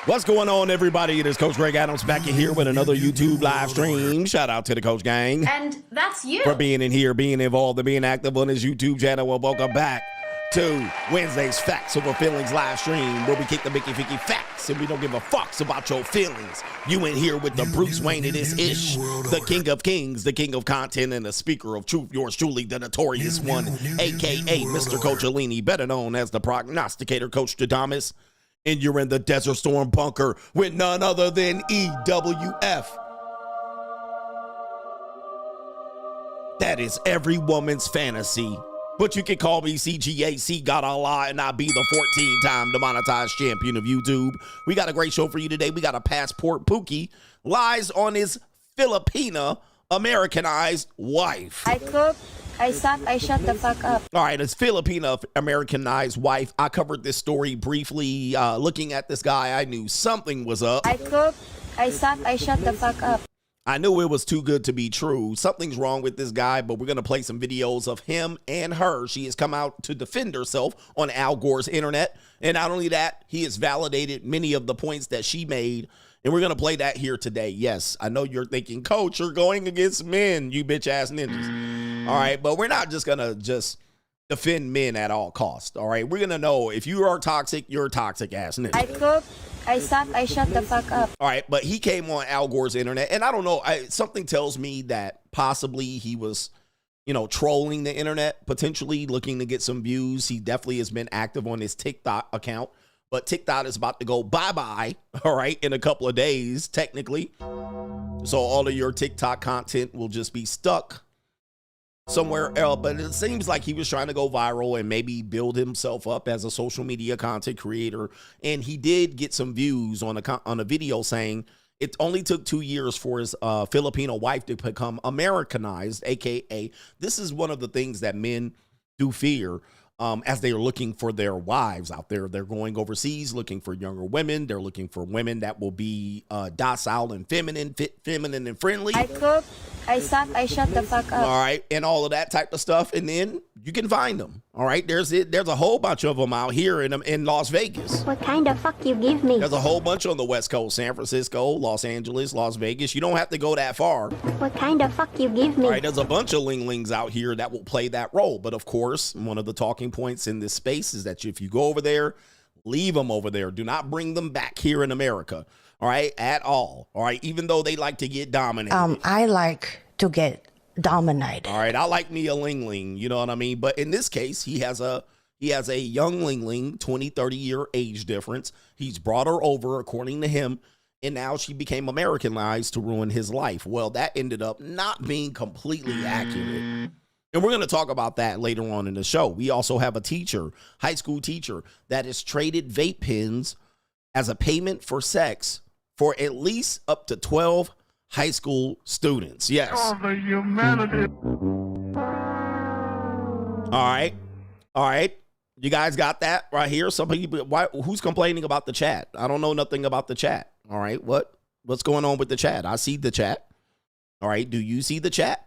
What's going on, everybody? It is Coach Greg Adams back in here with another YouTube live stream. Shout out to the Coach Gang. And that's you. For being in here, being involved, and being active on this YouTube channel. Well, welcome back to Wednesday's Facts Over Feelings live stream, where we kick the Mickey Ficky facts and we don't give a fucks about your feelings. You in here with the Bruce Wayne of this ish, the king of kings, the king of content, and the speaker of truth, yours truly, the notorious one, aka Mr. Coach Alini, better known as the prognosticator Coach Jadamas. And you're in the Desert Storm bunker with none other than EWF. That is every woman's fantasy. But you can call me CGA, God Allah, and I'll be the 14-time demonetized champion of YouTube. We got a great show for you today. We got a passport. Pookie lies on his Filipina Americanized wife. I cook, I suck, I shut the fuck up. All right, his Filipina Americanized wife. I covered this story briefly. Looking at this guy, I knew something was up. I cook, I suck, I shut the fuck up. I knew it was too good to be true. Something's wrong with this guy, but we're going to play some videos of him and her. She has come out to defend herself on Al Gore's internet. And not only that, he has validated many of the points that she made. And we're going to play that here today. Yes, I know you're thinking, Coach, you're going against men, you bitch ass ninjas. All right, but we're not just going to just defend men at all costs. All right, we're going to know if you are toxic, you're a toxic ass ninja. I cook, I suck, I shut the fuck up. All right, but he came on Al Gore's internet, and I don't know, something tells me that possibly he was, trolling the internet, potentially looking to get some views. He definitely has been active on his TikTok account, but TikTok is about to go bye-bye, all right, in a couple of days, technically. So all of your TikTok content will just be stuck somewhere else. But it seems like he was trying to go viral and maybe build himself up as a social media content creator. And he did get some views on a video saying it only took 2 years for his Filipino wife to become Americanized, aka this is one of the things that men do fear. As they are looking for their wives out there. They're going overseas looking for younger women. They're looking for women that will be docile and feminine and friendly. I cook, I suck, I shut the fuck up. All right, and all of that type of stuff. And then you can find them. All right, there's a whole bunch of them out here in Las Vegas. What kind of fuck you give me? There's a whole bunch on the West Coast, San Francisco, Los Angeles, Las Vegas. You don't have to go that far. What kind of fuck you give me? All right, there's a bunch of linglings out here that will play that role. But of course, one of the talking points in this space is that if you go over there, leave them over there. Do not bring them back here in America. All right, at all. All right, even though they like to get dominated. I like to get dominated. All right, I like me a lingling, you know what I mean? But in this case, he has a young lingling, 20, 30-year age difference. He's brought her over, according to him, and now she became Americanized to ruin his life. Well, that ended up not being completely accurate. And we're going to talk about that later on in the show. We also have a teacher, high school teacher, that has traded vape pens as a payment for sex for at least up to 12 high school students. Yes. Oh, the humanity. All right. You guys got that right here? Some people, who's complaining about the chat? I don't know nothing about the chat. All right. What's going on with the chat? I see the chat. All right. Do you see the chat?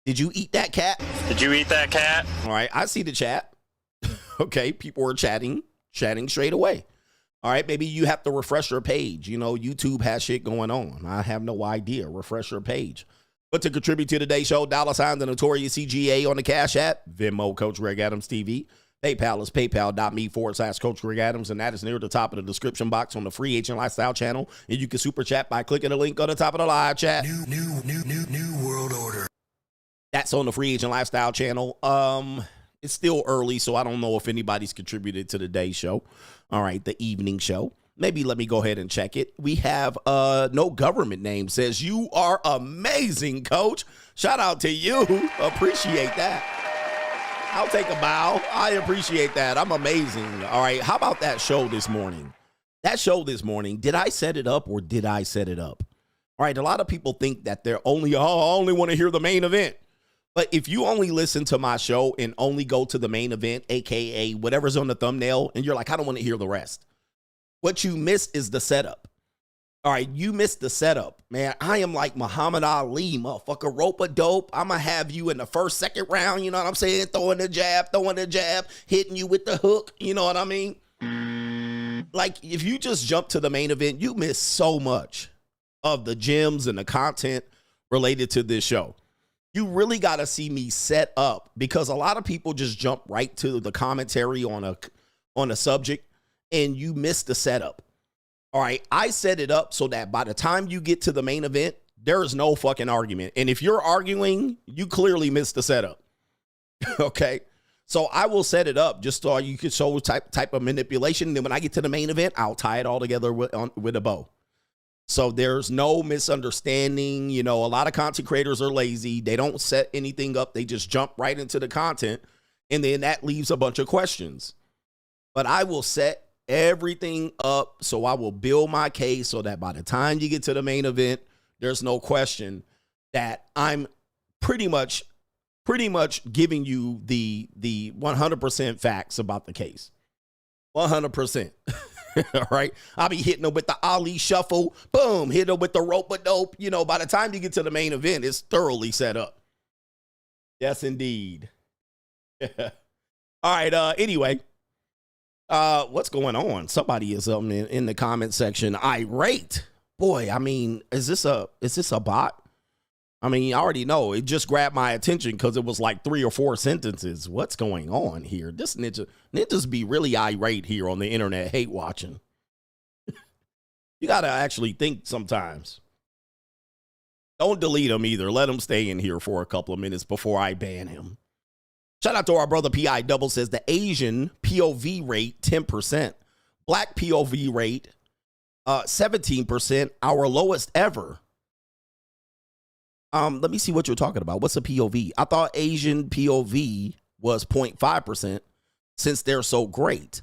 Did you eat that cat? Did you eat that cat? All right. I see the chat. Okay. People are chatting straight away. All right, maybe you have to refresh your page. YouTube has shit going on. I have no idea. Refresh your page. But to contribute to today's show, $ the Notorious CGA on the Cash App, Venmo, Coach Greg Adams TV. PayPal is paypal.me/Coach Greg Adams, and that is near the top of the description box on the Free Agent Lifestyle channel. And you can super chat by clicking the link on the top of the live chat. New world order. That's on the Free Agent Lifestyle channel. It's still early, so I don't know if anybody's contributed to today's show. All right, the evening show. Maybe let me go ahead and check it. We have no government name. Says, you are amazing, Coach. Shout out to you. Appreciate that. I'll take a bow. I appreciate that. I'm amazing. All right, how about that show this morning? That show this morning, did I set it up or did I set it up? All right, a lot of people think that they're I only want to hear the main event. But if you only listen to my show and only go to the main event, aka whatever's on the thumbnail, and you're like, I don't want to hear the rest. What you missed is the setup. All right, you missed the setup, man. I am like Muhammad Ali, motherfucker. Rope a dope. I'm going to have you in the first, second round, you know what I'm saying? Throwing the jab, hitting you with the hook, you know what I mean? like if you just jump to the main event, you miss so much of the gems and the content related to this show. You really got to see me set up, because a lot of people just jump right to the commentary on a subject and you miss the setup. All right, I set it up so that by the time you get to the main event, there is no fucking argument. And if you're arguing, you clearly missed the setup. Okay? So I will set it up just so you can show type of manipulation. Then when I get to the main event, I'll tie it all together with a bow. So there's no misunderstanding. You know, a lot of content creators are lazy. They don't set anything up. They just jump right into the content. And then that leaves a bunch of questions. But I will set everything up. So I will build my case so that by the time you get to the main event, there's no question that I'm pretty much giving you the 100% facts about the case. 100%. All right. I'll be hitting them with the Ali shuffle. Boom. Hit them with the rope a dope. You know, by the time you get to the main event, it's thoroughly set up. Yes, indeed. All right. Anyway, what's going on? Somebody is in the comment section irate. Boy, I mean, is this a bot? I mean, I already know. It just grabbed my attention because it was like 3 or 4 sentences. What's going on here? This ninjas be really irate here on the internet, hate watching. You got to actually think sometimes. Don't delete him either. Let him stay in here for a couple of minutes before I ban him. Shout out to our brother P.I. Double says the Asian POV rate, 10%. Black POV rate, 17%, our lowest ever. Let me see what you're talking about. What's a POV? I thought Asian POV was 0.5% since they're so great.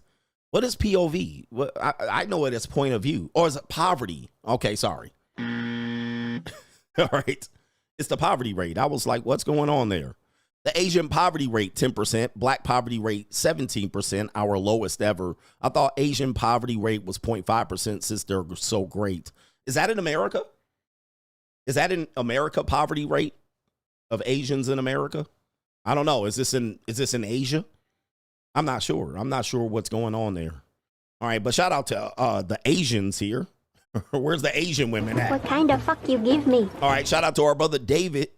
What is POV? What I know it as point of view. Or is it poverty? Okay, sorry. All right. It's the poverty rate. I was like, what's going on there? The Asian poverty rate, 10%. Black poverty rate, 17%, our lowest ever. I thought Asian poverty rate was 0.5% since they're so great. Is that in America? Is that in America, poverty rate of Asians in America? I don't know. Is this in Asia? I'm not sure. I'm not sure what's going on there. All right, but shout out to the Asians here. Where's the Asian women at? What kind of fuck you give me? All right, shout out to our brother David.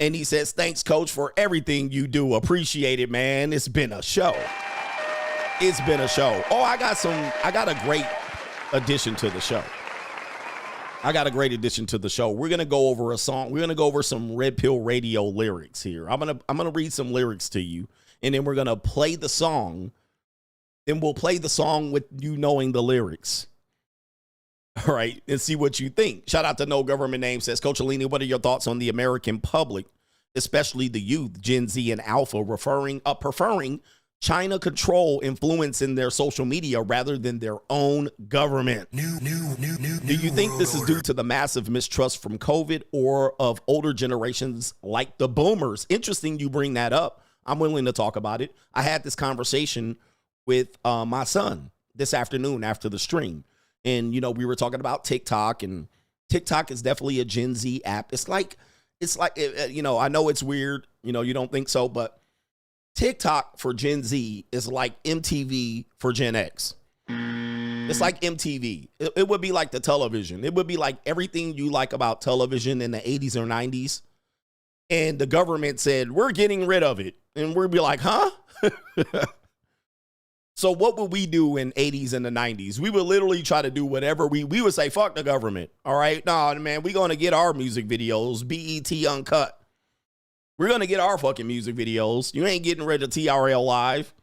And he says, thanks, coach, for everything you do. Appreciate it, man. It's been a show. It's been a show. Oh, I got a great addition to the show. We're going to go over a song. We're going to go over some Red Pill Radio lyrics here. I'm going to read some lyrics to you, and then we're going to play the song. Then we'll play the song with you knowing the lyrics. All right, and see what you think. Shout out to No Government Name says, Coach Alini, what are your thoughts on the American public, especially the youth, Gen Z and Alpha, preferring China control influence in their social media rather than their own government? Do you think this is due to the massive mistrust from COVID or of older generations like the boomers? Interesting you bring that up. I'm willing to talk about it. I had this conversation with my son this afternoon after the stream. And, you know, we were talking about TikTok, and TikTok is definitely a Gen Z app. It's like, you know, I know it's weird. You know, you don't think so, but TikTok for Gen Z is like MTV for Gen X. It's like MTV. It would be like the television. It would be like everything you like about television in the 80s or 90s. And the government said, we're getting rid of it. And we'd be like, huh? So what would we do in 80s and the 90s? We would literally try to do whatever we would say, fuck the government. All right. No, man, we're going to get our music videos, BET Uncut. We're going to get our fucking music videos. You ain't getting rid of TRL Live.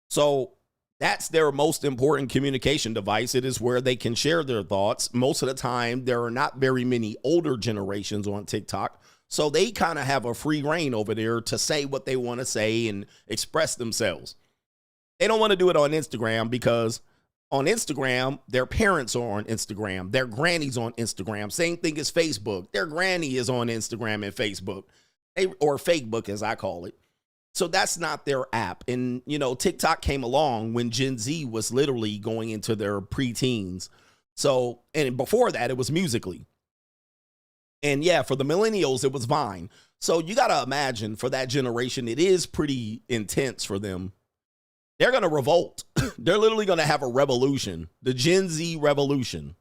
So that's their most important communication device. It is where they can share their thoughts. Most of the time, there are not very many older generations on TikTok. So they kind of have a free reign over there to say what they want to say and express themselves. They don't want to do it on Instagram because on Instagram, their parents are on Instagram. Their granny's on Instagram. Same thing as Facebook. Their granny is on Instagram and Facebook. Or Fakebook, as I call it. So that's not their app. And, you know, TikTok came along when Gen Z was literally going into their preteens. So, and before that, it was Musical.ly. And yeah, for the millennials, it was Vine. So you got to imagine for that generation, it is pretty intense for them They're going to revolt. They're literally going to have a revolution. The Gen Z revolution.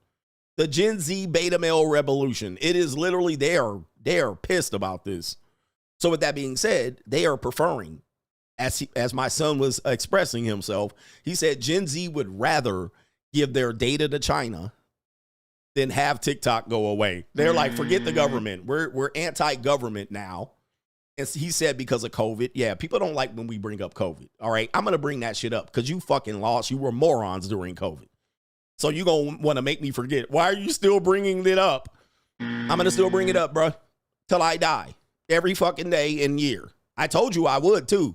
The Gen Z beta male revolution. It is literally, they're pissed about this. So with that being said, they are preferring, as my son was expressing himself, he said Gen Z would rather give their data to China than have TikTok go away. They're like, forget the government. We're anti-government now. And he said because of COVID. Yeah, people don't like when we bring up COVID. All right, I'm going to bring that shit up because you fucking lost. You were morons during COVID. So you going to want to make me forget. Why are you still bringing it up? I'm going to still bring it up, bro, till I die. Every fucking day and year. I told you I would, too.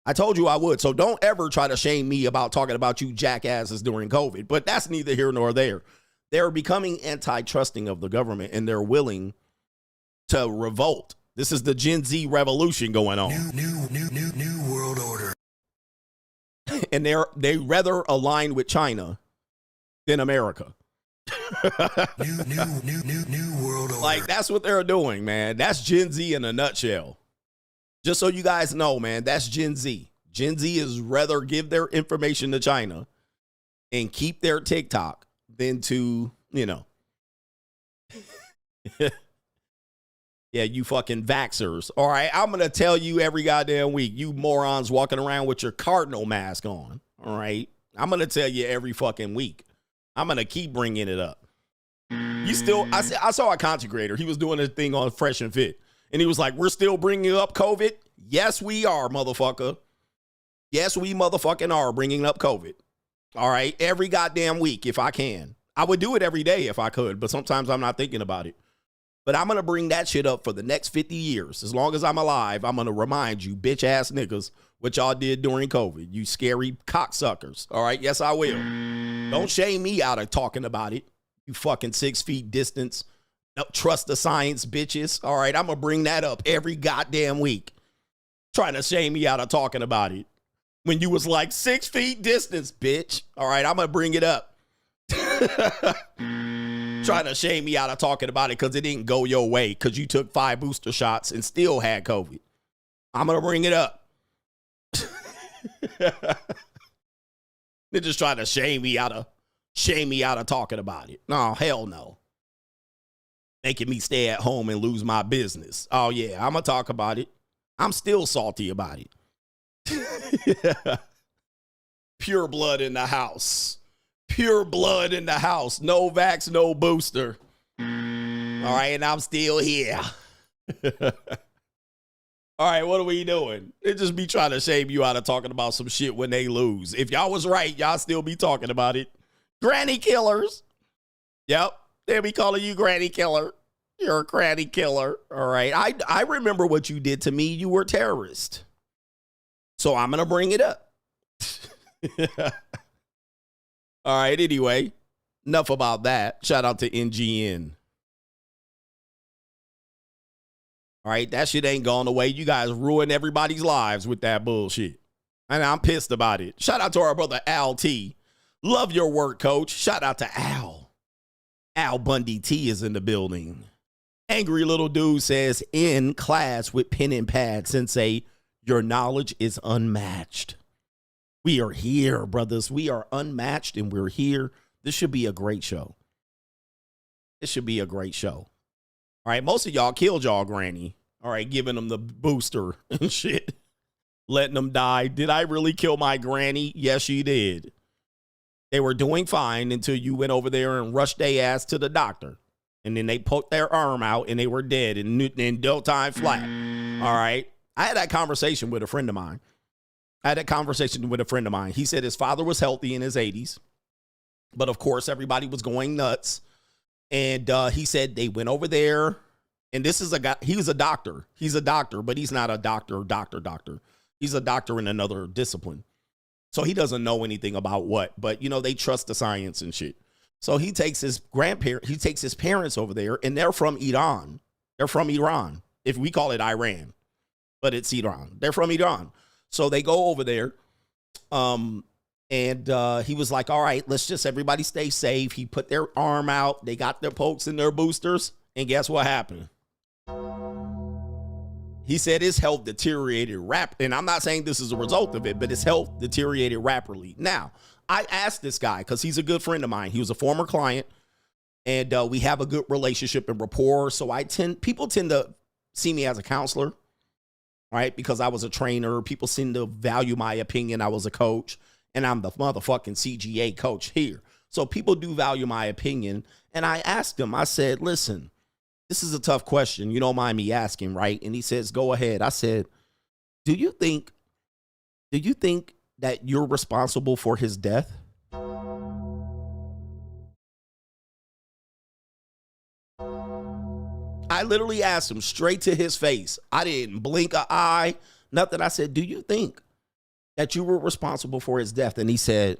I told you I would. So don't ever try to shame me about talking about you jackasses during COVID. But that's neither here nor there. They're becoming anti-trusting of the government, and they're willing to revolt. This is the Gen Z revolution going on. New world order. And they rather align with China than America. New world order. Like, that's what they're doing, man. That's Gen Z in a nutshell. Just so you guys know, man, that's Gen Z. Gen Z is rather give their information to China and keep their TikTok than to, you know. Yeah, you fucking vaxxers. All right, I'm going to tell you every goddamn week, you morons walking around with your cardinal mask on. All right, I'm going to tell you every fucking week. I'm going to keep bringing it up. You still, I saw a content creator. He was doing a thing on Fresh and Fit. And he was like, we're still bringing up COVID? Yes, we are, motherfucker. Yes, we motherfucking are bringing up COVID. All right, every goddamn week if I can. I would do it every day if I could, but sometimes I'm not thinking about it. But I'm going to bring that shit up for the next 50 years. As long as I'm alive, I'm going to remind you bitch ass niggas what y'all did during COVID. You scary cocksuckers. All right, yes, I will. Don't shame me out of talking about it. You fucking 6 feet distance. Don't trust the science, bitches. All right, I'm going to bring that up every goddamn week. Trying to shame me out of talking about it. When you was like 6 feet distance, bitch. All right, I'm going to bring it up. Trying to shame me out of talking about it because it didn't go your way because you took 5 booster shots and still had COVID. I'm going to bring it up. They're just trying to shame me out of talking about it. No, hell no. Making me stay at home and lose my business. Oh, yeah, I'm going to talk about it. I'm still salty about it. Pure blood in the house. Pure blood in the house. No vax, no booster. All right, and I'm still here. All right, what are we doing? They just be trying to shame you out of talking about some shit when they lose. If y'all was right, y'all still be talking about it. Granny killers. Yep, they'll be calling you granny killer. You're a granny killer. All right, I remember what you did to me. You were a terrorist. So I'm going to bring it up. All right, anyway, enough about that. Shout out to NGN. All right, that shit ain't gone away. You guys ruin everybody's lives with that bullshit. And I'm pissed about it. Shout out to our brother Al T. Love your work, coach. Shout out to Al. Al Bundy T is in the building. Angry little dude says, in class with pen and pad, sensei, your knowledge is unmatched. We are here, brothers. We are unmatched and we're here. This should be a great show. This should be a great show. All right, most of y'all killed y'all granny. All right, giving them the booster and shit. Letting them die. Did I really kill my granny? Yes, you did. They were doing fine until you went over there and rushed their ass to the doctor. And then they poked their arm out and they were dead in no time flat. All right. I had that conversation with a friend of mine. He said his father was healthy in his 80s. But of course, everybody was going nuts. And he said they went over there. And this is a guy. He was a doctor. He's a doctor, but he's not a doctor. He's a doctor in another discipline. So he doesn't know anything about what. But, you know, they trust the science and shit. So he takes his parents over there. And they're from Iran. They're from Iran. If we call it Iran. But it's Iran. They're from Iran. So they go over there, and he was like, all right, let's just everybody stay safe. He put their arm out. They got their pokes and their boosters. And guess what happened? He said his health deteriorated rapidly. And I'm not saying this is a result of it, but his health deteriorated rapidly. Now, I asked this guy because he's a good friend of mine. He was a former client, and we have a good relationship and rapport. So people tend to see me as a counselor, right? Because I was a trainer. People seem to value my opinion. I was a coach, and I'm the motherfucking CGA coach here. So people do value my opinion. And I asked him, I said, listen, this is a tough question. You don't mind me asking, right? And he says, go ahead. I said, do you think that you're responsible for his death? I literally asked him straight to his face. I didn't blink an eye, nothing. I said, do you think that you were responsible for his death? And he said,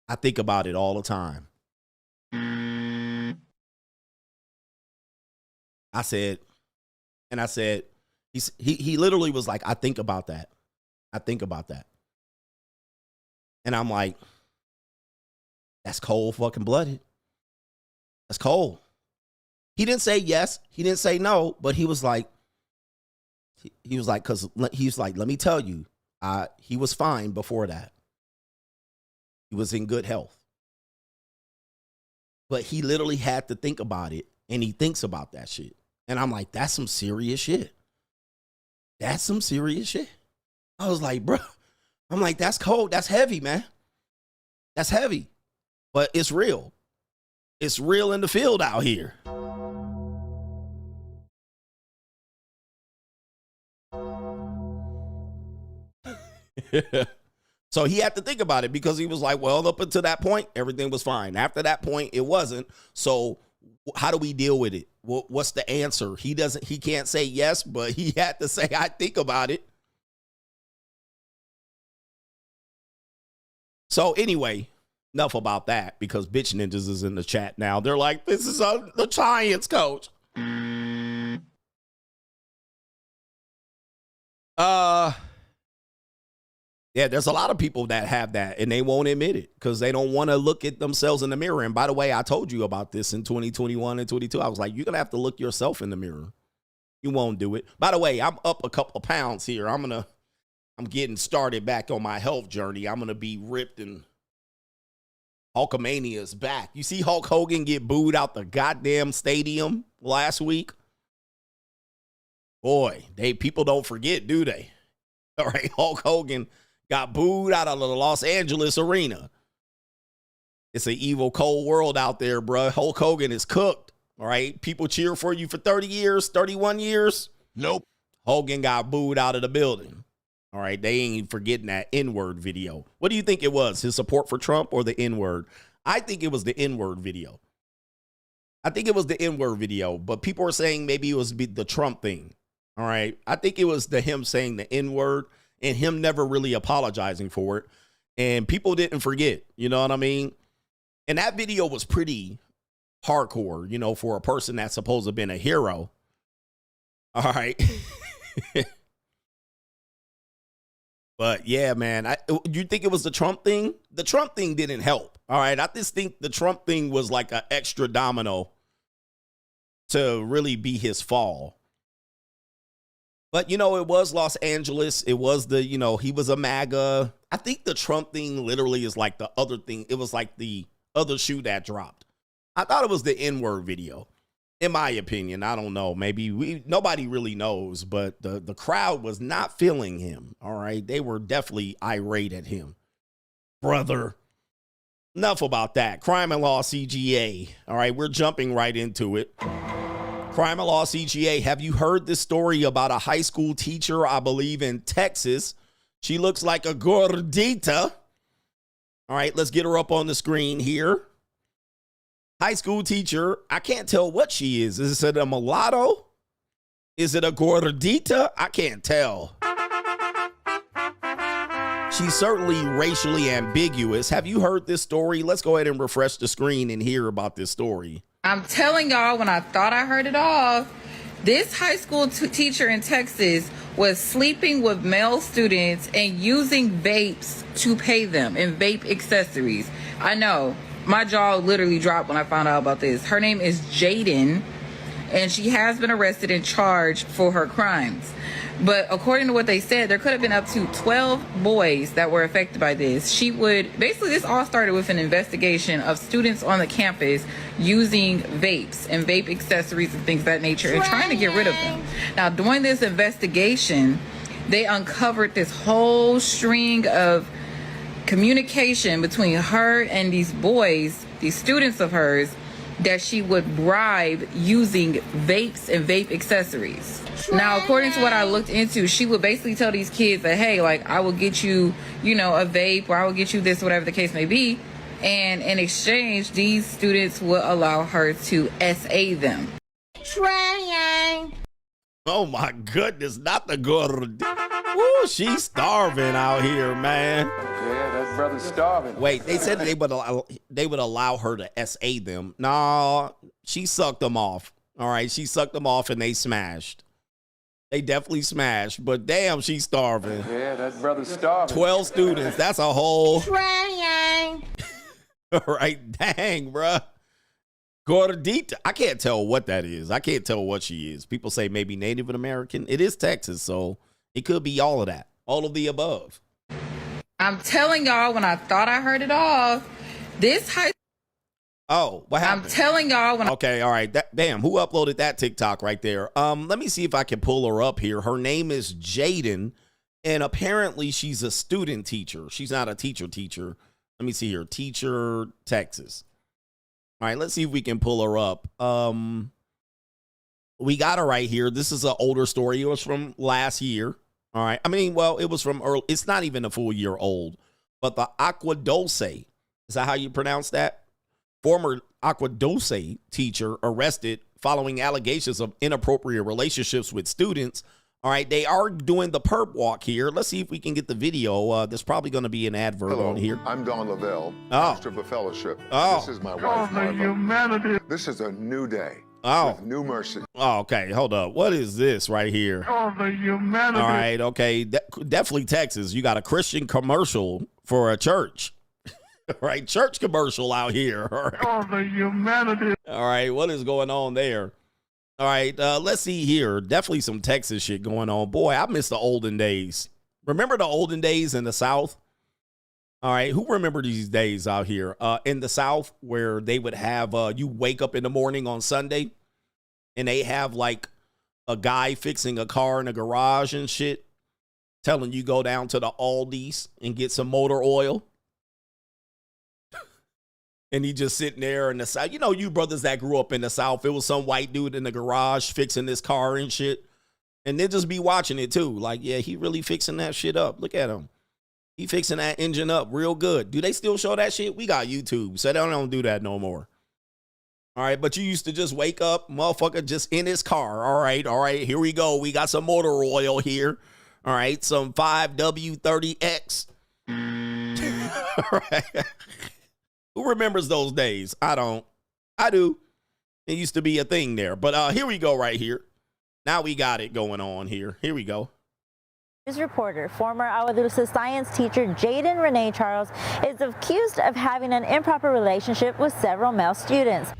I think about it all the time. I said, he literally was like, I think about that. I think about that. And I'm like, that's cold fucking blooded. That's cold. He didn't say yes. He didn't say no, but he was like, let me tell you, he was fine before that. He was in good health. But he literally had to think about it, and he thinks about that shit. And I'm like, that's some serious shit. That's some serious shit. I was like, bro, I'm like, that's cold. That's heavy, man. That's heavy. But it's real. It's real in the field out here. So he had to think about it because he was like, well, up until that point, everything was fine. After that point, it wasn't. So how do we deal with it? What's the answer? He can't say yes, but he had to say, I think about it. So anyway, enough about that because Bitch Ninjas is in the chat now. They're like, this is the science coach. Yeah, there's a lot of people that have that and they won't admit it because they don't want to look at themselves in the mirror. And by the way, I told you about this in 2021 and 22. I was like, you're going to have to look yourself in the mirror. You won't do it. By the way, I'm up a couple of pounds here. I'm getting started back on my health journey. I'm going to be ripped and Hulkamania is back. You see Hulk Hogan get booed out the goddamn stadium last week? Boy, people don't forget, do they? All right, Hulk Hogan got booed out of the Los Angeles arena. It's an evil, cold world out there, bro. Hulk Hogan is cooked. All right. People cheer for you for 30 years, 31 years. Nope. Hogan got booed out of the building. All right. They ain't forgetting that N-word video. What do you think it was? His support for Trump or the N-word? I think it was the N-word video. But people are saying maybe it was the Trump thing. All right. I think it was him saying the N-word and him never really apologizing for it. And people didn't forget, you know what I mean? And that video was pretty hardcore, you know, for a person that's supposed to have been a hero. All right. But yeah, man, you think it was the Trump thing? The Trump thing didn't help. All right. I just think the Trump thing was like an extra domino to really be his fall. But, you know, it was Los Angeles. It was he was a MAGA. I think the Trump thing literally is like the other thing. It was like the other shoe that dropped. I thought it was the N-word video, in my opinion. I don't know. Maybe nobody really knows, but the crowd was not feeling him. All right. They were definitely irate at him. Brother. Enough about that. Crime and Law CGA. All right. We're jumping right into it. Crime and Law CGA, have you heard this story about a high school teacher, I believe, in Texas? She looks like a gordita. All right, let's get her up on the screen here. High school teacher, I can't tell what she is. Is it a mulatto? Is it a gordita? I can't tell. She's certainly racially ambiguous. Have you heard this story? Let's go ahead and refresh the screen and hear about this story. I'm telling y'all, when I thought I heard it all, this high school teacher in Texas was sleeping with male students and using vapes to pay them and vape accessories. I know. My jaw literally dropped when I found out about this. Her name is Jaden, and she has been arrested and charged for her crimes. But according to what they said, there could have been up to 12 boys that were affected by this. She would basically, this all started with an investigation of students on the campus using vapes and vape accessories and things of that nature and trying to get rid of them. Now, during this investigation, they uncovered this whole string of communication between her and these boys, these students of hers, that she would bribe using vapes and vape accessories. Now, according to what I looked into, she would basically tell these kids that, hey, like, I will get you, you know, a vape, or I will get you this, whatever the case may be. And in exchange, these students would allow her to SA them. Trying. Oh my goodness, not the good. Woo, she's starving out here, man. Yeah, that brother's starving. Wait, they said they would allow her to SA them. Nah, she sucked them off. All right, she sucked them off and they smashed. They definitely smashed, but damn, she's starving. Yeah, that brother's starving. 12 students, that's a whole. Trying. All right, dang, bruh. Gordita. I can't tell what that is. I can't tell what she is. People say maybe Native American. It is Texas, so it could be all of that. All of the above. I'm telling y'all, when I thought I heard it all, this high. Oh, what happened? I'm telling y'all when. Okay, all right. Damn, who uploaded that TikTok right there? Let me see if I can pull her up here. Her name is Jaden, and apparently she's a student teacher. She's not a teacher. Let me see here. Teacher, Texas. All right, let's see if we can pull her up. We got her right here. This is an older story. It was from last year. All right. I mean, well, it was from early. It's not even a full year old. But the Agua Dulce, is that how you pronounce that? Former Agua Dulce teacher arrested following allegations of inappropriate relationships with students. All right, they are doing the perp walk here. Let's see if we can get the video. There's probably going to be an advert on here. I'm Don Lavelle, pastor of a fellowship. This is my wife, Marva. This is a new day with new mercy. Oh, okay, hold up. What is this right here? All right, okay, definitely Texas. You got a Christian commercial for a church. Right, church commercial out here. All right. All right, what is going on there? All right, let's see here. Definitely some Texas shit going on. Boy, I miss the olden days. Remember the olden days in the South? All right, who remember these days out here in the South where they would have you wake up in the morning on Sunday and they have like a guy fixing a car in a garage and shit, telling you go down to the Aldi's and get some motor oil. And he just sitting there in the South. You know, you brothers that grew up in the South, it was some white dude in the garage fixing this car and shit. And then just be watching it too. Like, yeah, he really fixing that shit up. Look at him. He fixing that engine up real good. Do they still show that shit? We got YouTube, so they don't do that no more. All right, but you used to just wake up, motherfucker, just in his car. All right, here we go. We got some motor oil here. All right, some 5W30X. All right. Who remembers those days? I don't. I do. It used to be a thing there. But here we go right here. Now we got it going on here. Here we go. News reporter, former Agua Dulce science teacher Jaden Renee Charles is accused of having an improper relationship with several male students.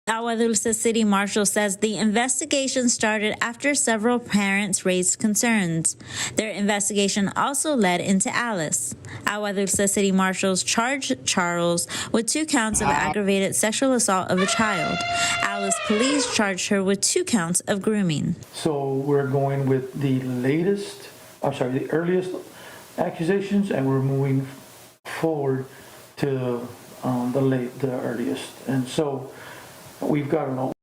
Agua Dulce City Marshal says the investigation started after several parents raised concerns. Their investigation also led into Alice. Agua Dulce City Marshals charged Charles with 2 counts of aggravated sexual assault of a child. Alice police charged her with 2 counts of grooming. So we're going with the earliest accusations, and we're moving forward to the earliest. And so we've got an old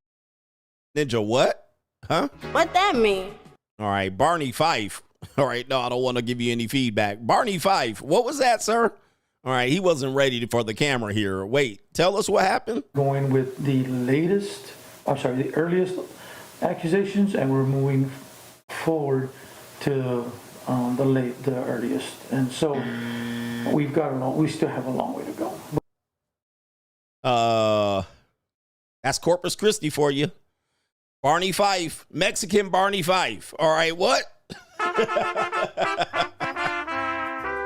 Ninja, what? Huh? What that mean? All right, Barney Fife. All right, no, I don't want to give you any feedback. Barney Fife, what was that, sir? All right, he wasn't ready for the camera here. Wait, tell us what happened. Going with the earliest accusations, and we're moving forward to the earliest. And so we still have a long way to go. That's Corpus Christi for you. Barney Fife, Mexican Barney Fife. All right, what?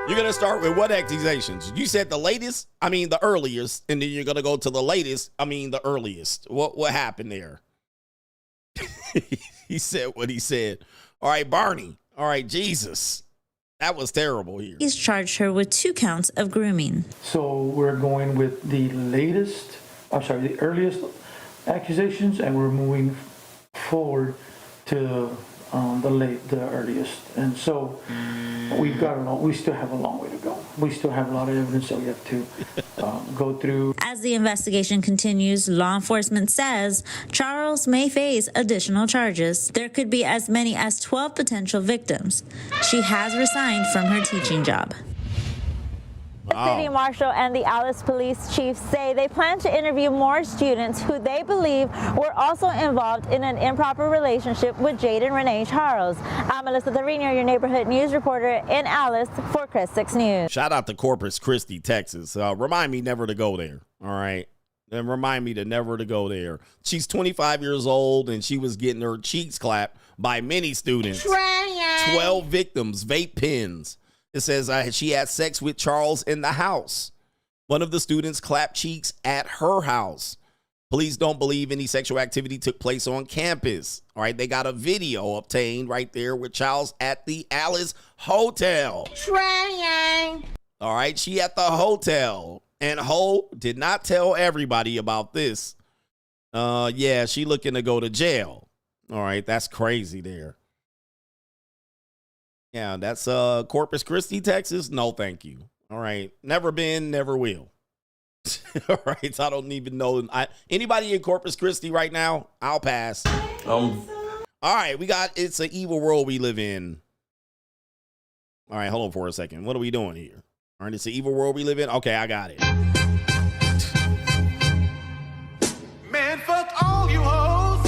You're going to start with what accusations? You said the latest, I mean the earliest, and then you're going to go to the latest, I mean the earliest. What happened there? He said what he said. All right, Barney. All right, Jesus. That was terrible here. He's charged her with 2 counts of grooming. So we're going with the earliest accusations, and we're moving forward to the earliest. And so we still have a long way to go. We still have a lot of evidence that we have to go through. As the investigation continues, law enforcement says Charles may face additional charges. There could be as many as 12 potential victims. She has resigned from her teaching job. The city marshal and the Alice police chief say they plan to interview more students who they believe were also involved in an improper relationship with Jaden Renee Charles. I'm Melissa Torino, your neighborhood news reporter in Alice for Chris 6 News. Shout out to Corpus Christi, Texas. Remind me never to go there. All right. And remind me to never to go there. She's 25 years old and she was getting her cheeks clapped by many students. 12 victims, vape pens. It says she had sex with Charles in the house. One of the students clapped cheeks at her house. Police don't believe any sexual activity took place on campus. All right, they got a video obtained right there with Charles at the Alice Hotel. All right, she at the hotel. And Ho did not tell everybody about this. Yeah, she looking to go to jail. All right, that's crazy there. Yeah, that's Corpus Christi, Texas. No, thank you. All right. Never been, never will. All right. I don't even know. Anybody in Corpus Christi right now? I'll pass. All right. It's an evil world we live in. All right. Hold on for a second. What are we doing here? All right. It's an evil world we live in. Okay. I got it. Man, fuck all you hoes.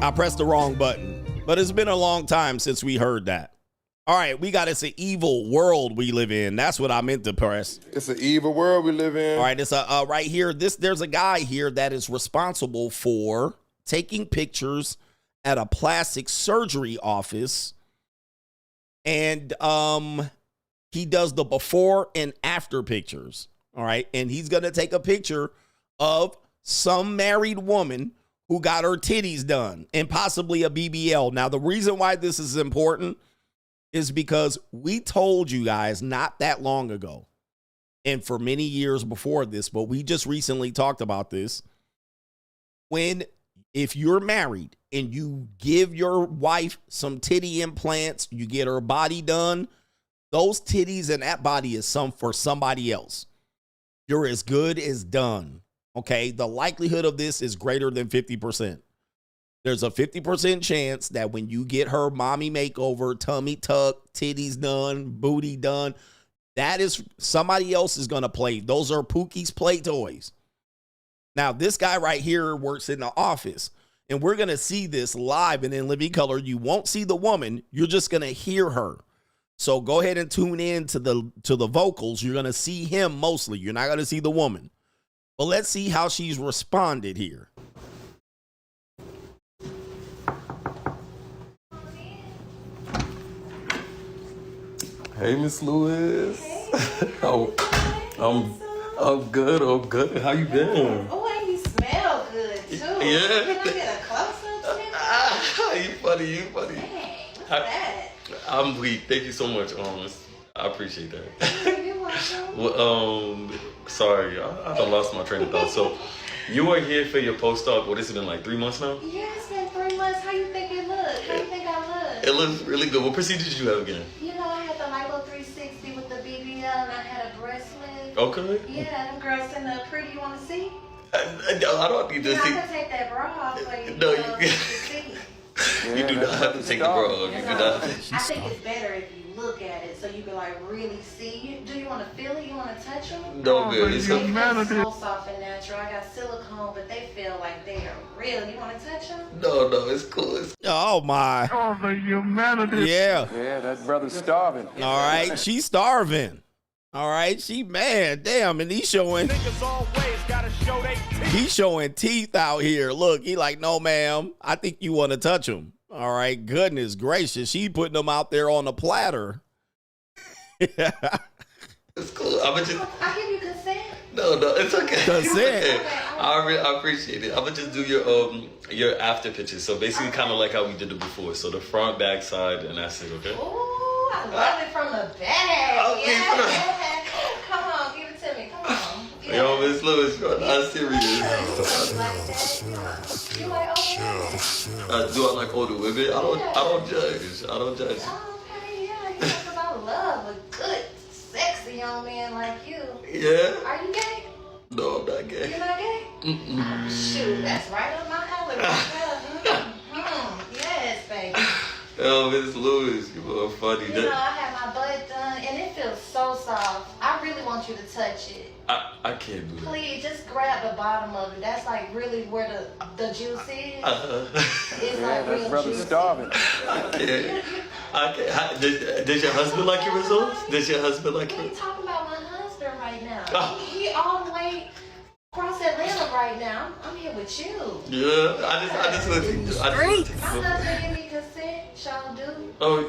I pressed the wrong button, but it's been a long time since we heard that. All right, it's an evil world we live in. That's what I meant to press. It's an evil world we live in. All right, it's right here. There's a guy here that is responsible for taking pictures at a plastic surgery office, and he does the before and after pictures. All right, and he's gonna take a picture of some married woman who got her titties done and possibly a BBL. Now, the reason why this is important is because we told you guys not that long ago, and for many years before this, but we just recently talked about this. If you're married and you give your wife some titty implants, you get her body done, those titties and that body is for somebody else. You're as good as done. Okay, the likelihood of this is greater than 50%. There's a 50% chance that when you get her mommy makeover, tummy tuck, titties done, booty done, that is somebody else is going to play. Those are Pookie's play toys. Now, this guy right here works in the office, and we're going to see this live and in living color. You won't see the woman. You're just going to hear her. So go ahead and tune in to the vocals. You're going to see him mostly. You're not going to see the woman. But let's see how she's responded here. Hey, Miss Lewis. I'm good. I'm good. How you been? Oh, and you smell good too. Yeah. Can I get a close-up? You funny. Dang, what's that? I'm weak. Thank you so much. I appreciate that. You're welcome. Well, sorry, I done lost my train of thought. So, you were here for your post-op. What has it been, like 3 months now? Yeah, it's been 3 months. How you think it looks? How you think I look? It looks really good. What procedure did you have again? You know, I had the Lipo 360 with the BBL, and I had a breast lift. Okay. Yeah, them girls sitting up pretty. You want to see? I don't need to see. I can take that bra off for you. No, to see. You do not have to take the bra off. You do not. I think it's better if you look at it so you can like really see. Do you want to feel it? You want to touch them? No, good. It's they feel so soft and natural. I got silicone, but they feel like they are real. You want to touch them? No, it's cool. Oh my! Oh, the humanity. Yeah. Yeah, that brother's starving. All right, she's starving. All right, she mad. Damn, and he's showing teeth out here. Look, he like, no, ma'am. I think you want to touch him. All right, goodness gracious. She putting them out there on a platter. It's cool. I give you consent. No, it's okay. Consent. It's okay. I appreciate it. I'm gonna just do your after pictures. So basically, kind of like how we did it before. So the front, back, side, and that's it. Okay. Ooh, I love it from the back. Yeah. Come on, give it to me. Come on. Yeah. Yo, Miss Lewis, you're not serious. You like older women? Do I like older women? I don't judge. I don't judge. Okay, yeah, because I love a good, sexy young man like you. Yeah. Are you gay? No, I'm not gay. You're not gay? Oh, shoot, that's right up my alley. Yes, baby. Oh, Miss Lewis, you are funny. You know, I had my butt done, and it feels so soft. I really want you to touch it. I can't do that. Please, just grab the bottom of it. That's like really where the juice is. It's like real that brother's juicy. starving. I can't. Does your husband like your results? Does your husband like We your... ain't talking about my husband right now. He all the way across Atlanta right now. I'm here with you. Yeah, I just want to... My husband give me consent. Y'all do. Oh,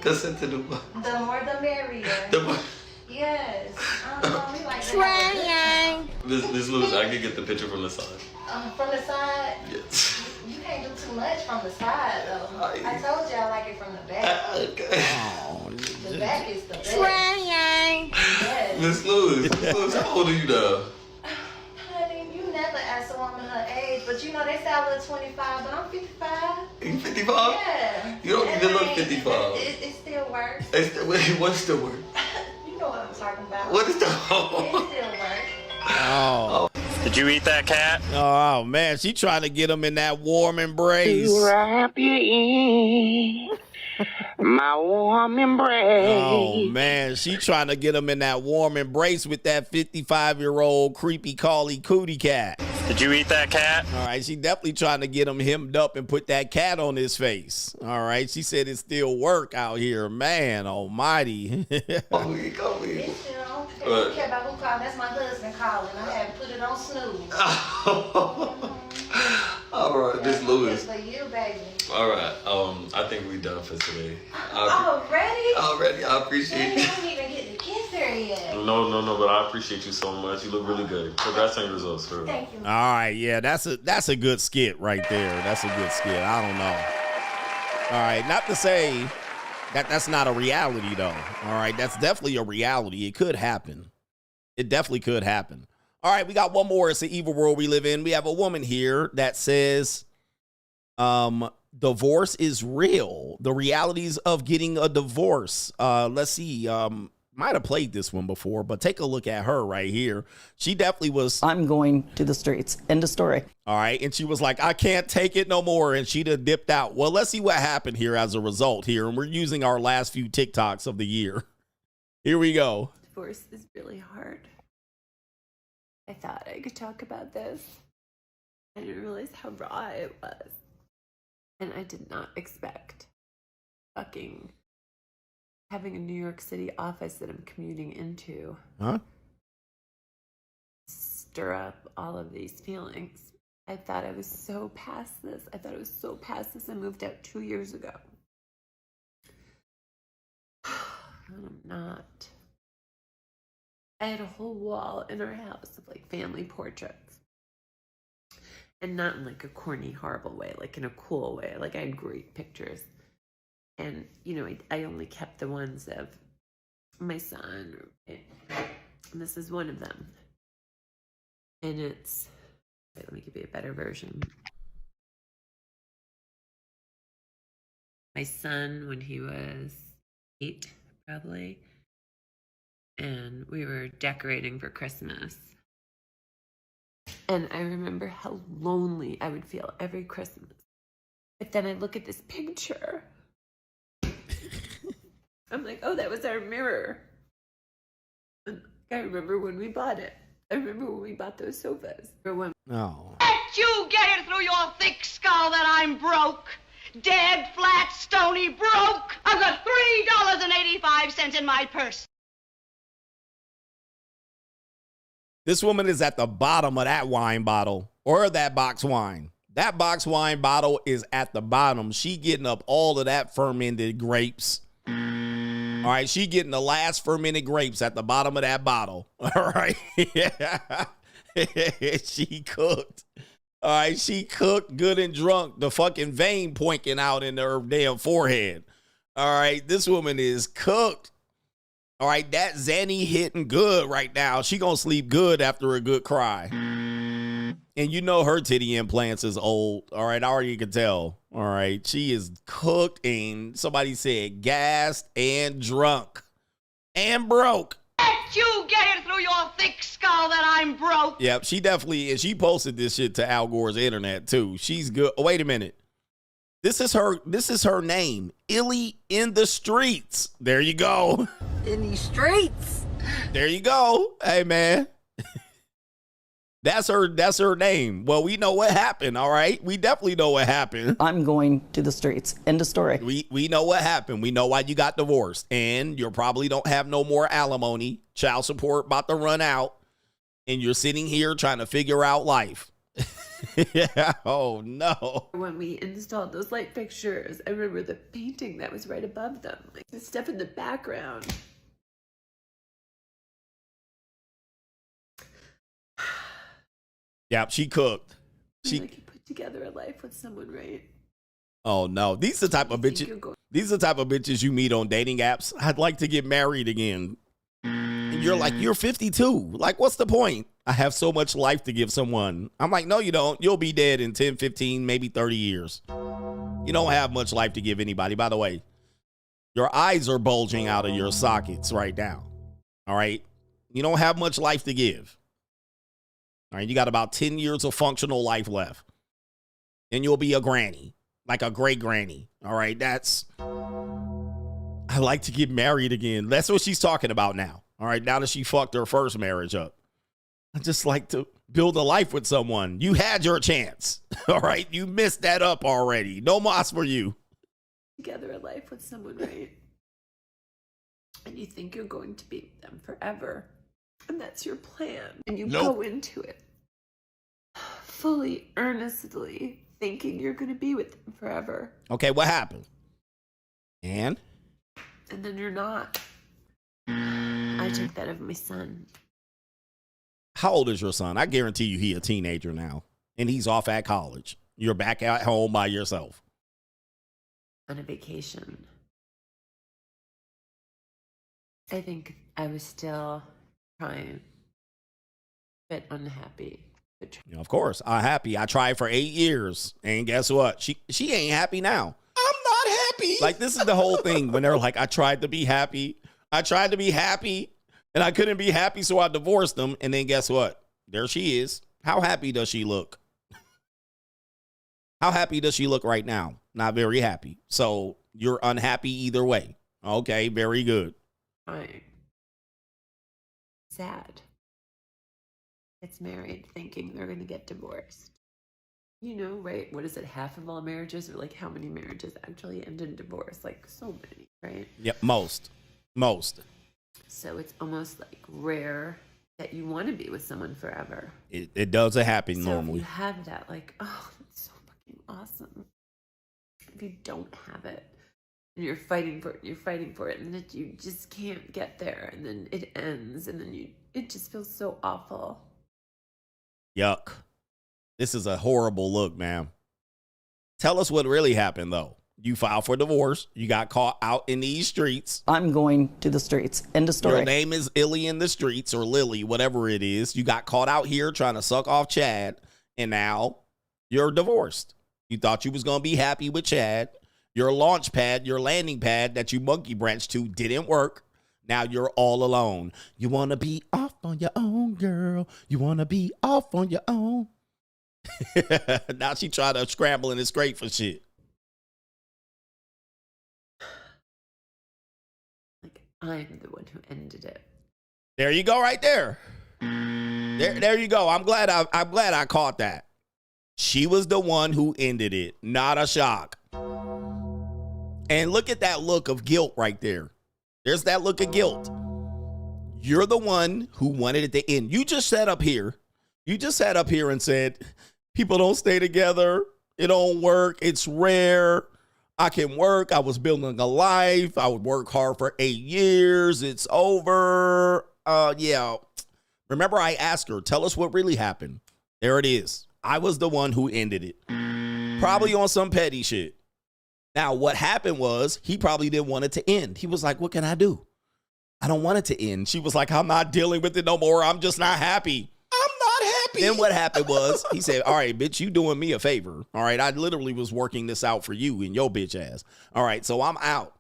consent to do what? The more the merrier. The more... Yes. We like trying. Miss Lewis, I can get the picture from the side. From the side? Yes. You can't do too much from the side, though. I told you I like it from the back. Okay. Oh, The back is the best. Yes. Miss Lewis, how old are you now? Honey, you never ask a woman her age, but you know they say I look 25, but I'm 55. You 55? Yeah. You don't even look 55. It still works. What's still work? You know what I'm talking about. What is the... It still works. Oh. Did you eat that cat? Oh, man. She trying to get him in that warm embrace. Wrap you in my warm embrace. Oh, man. She trying to get him in that warm embrace with that 55-year-old creepy collie cootie cat. Did you eat that cat? All right. She definitely trying to get him hemmed up and put that cat on his face. All right. She said it still work out here. Man almighty. Come It still don't care about who called. That's my husband calling. I had to put it on snooze. All right, Miss Lewis. For you, baby. All right. I think we done for today. Already? Already. I appreciate You it. didn't even get to kiss her yet. No, but I appreciate you so much. You look really good. Congrats on your results, sir. Thank you. All right, yeah, that's a good skit right there. That's a good skit. I don't know. All right, not to say that that's not a reality though. All right, that's definitely a reality. It could happen. It definitely could happen. All right, we got one more. It's the evil world we live in. We have a woman here that says, divorce is real. The realities of getting a divorce. Let's see. Might have played this one before, but take a look at her right here. She definitely was. I'm going to the streets. End of story. All right. And she was like, I can't take it no more. And she'd have dipped out. Well, let's see what happened here as a result here. And we're using our last few TikToks of the year. Here we go. Divorce is really hard. I thought I could talk about this. I didn't realize how raw it was. And I did not expect fucking having a New York City office that I'm commuting into stir up all of these feelings. I thought I was so past this. I moved out 2 years ago. And I'm not. I had a whole wall in our house of like family portraits. And not in like a corny, horrible way, like in a cool way. Like I had great pictures. And, you know, I only kept the ones of my son. And this is one of them. And it's, wait, let me give you a better version. My son, when he was 8, probably. And we were decorating for Christmas. And I remember how lonely I would feel every Christmas. But then I look at this picture. I'm like, oh, that was our mirror. And I remember when we bought it. I remember when we bought those sofas. Oh. Let you get it through your thick skull that I'm broke. Dead, flat, stony broke. I've got $3.85 in my purse. This woman is at the bottom of that wine bottle or that box wine. That box wine bottle is at the bottom. She getting up all of that fermented grapes. All right, she getting the last fermented grapes at the bottom of that bottle. All right. She cooked. All right, she cooked good and drunk. The fucking vein pointing out in her damn forehead. All right, this woman is cooked. All right, that Zanny hitting good right now. She gonna sleep good after a good cry. And you know her titty implants is old. All right, I already can tell. All right, she is cooked and somebody said gassed and drunk and broke. Let you get it through your thick skull that I'm broke. Yep, she definitely, and she posted this shit to Al Gore's internet too. She's good. Oh, wait a minute. This is her name. Illy in the streets. There you go. In these streets. There you go. Hey man. That's her name. Well, we know what happened, all right? We definitely know what happened. I'm going to the streets. End of story. We know what happened. We know why you got divorced. And you probably don't have no more alimony. Child support about to run out. And you're sitting here trying to figure out life. Yeah. Oh, no. When we installed those light fixtures, I remember the painting that was right above them. Like the stuff in the background. Yeah, she cooked. Like you put together a life with someone, right? Oh no, these are the type of bitches. These are the type of bitches you meet on dating apps. I'd like to get married again. And you're like, you're 52. Like, what's the point? I have so much life to give someone. I'm like, no, you don't. You'll be dead in 10, 15, maybe 30 years. You don't have much life to give anybody. By the way, your eyes are bulging out of your sockets right now. All right. You don't have much life to give. All right, you got about 10 years of functional life left. And you'll be a granny, like a great granny. All right, I like to get married again. That's what she's talking about now. All right, now that she fucked her first marriage up. I just like to build a life with someone. You had your chance. All right, you missed that up already. No mas for you. Together a life with someone, right? And you think you're going to be with them forever. And that's your plan. And you go into it fully, earnestly thinking you're going to be with them forever. Okay, what happened? And then you're not. I took that of my son. How old is your son? I guarantee you he's a teenager now. And he's off at college. You're back at home by yourself. On a vacation. I think I was still trying, but unhappy. Of course, unhappy. I tried for 8 years, and guess what? She ain't happy now. I'm not happy. Like, this is the whole thing when they're like, I tried to be happy. I tried to be happy, and I couldn't be happy, so I divorced them. And then guess what? There she is. How happy does she look? How happy does she look right now? Not very happy. So you're unhappy either way. Okay, very good. Fine. Sad. Gets married thinking they're going to get divorced. You know, right? What is it? Half of all marriages, or like how many marriages actually end in divorce? Like so many, right? Yep, most. So it's almost like rare that you want to be with someone forever. It doesn't happen normally. If you have that, like, oh, that's so fucking awesome. If you don't have it, and you're fighting for it, and then you just can't get there, and then it ends, and then it just feels so awful. Yuck. This is a horrible look, ma'am. Tell us what really happened, though. You filed for divorce. You got caught out in these streets. I'm going to the streets. End of story. Your name is Illy in the streets, or Lily, whatever it is. You got caught out here trying to suck off Chad, and now you're divorced. You thought you was going to be happy with Chad. Your launch pad, your landing pad that you monkey branched to didn't work. Now you're all alone. You want to be off on your own, girl. You want to be off on your own. Now she trying to scramble and scrape for shit. Like, I'm the one who ended it. There you go right there. There you go. I'm glad I caught that. She was the one who ended it. Not a shock. And look at that look of guilt right there. There's that look of guilt. You're the one who wanted it to end. You just sat up here. And said, people don't stay together. It don't work. It's rare. I can work. I was building a life. I would work hard for 8 years. It's over. Yeah. Remember, I asked her, tell us what really happened. There it is. I was the one who ended it. Probably on some petty shit. Now, what happened was he probably didn't want it to end. He was like, what can I do? I don't want it to end. She was like, I'm not dealing with it no more. I'm just not happy. Then what happened was he said, all right, bitch, you doing me a favor. All right, I literally was working this out for you and your bitch ass. All right, so I'm out.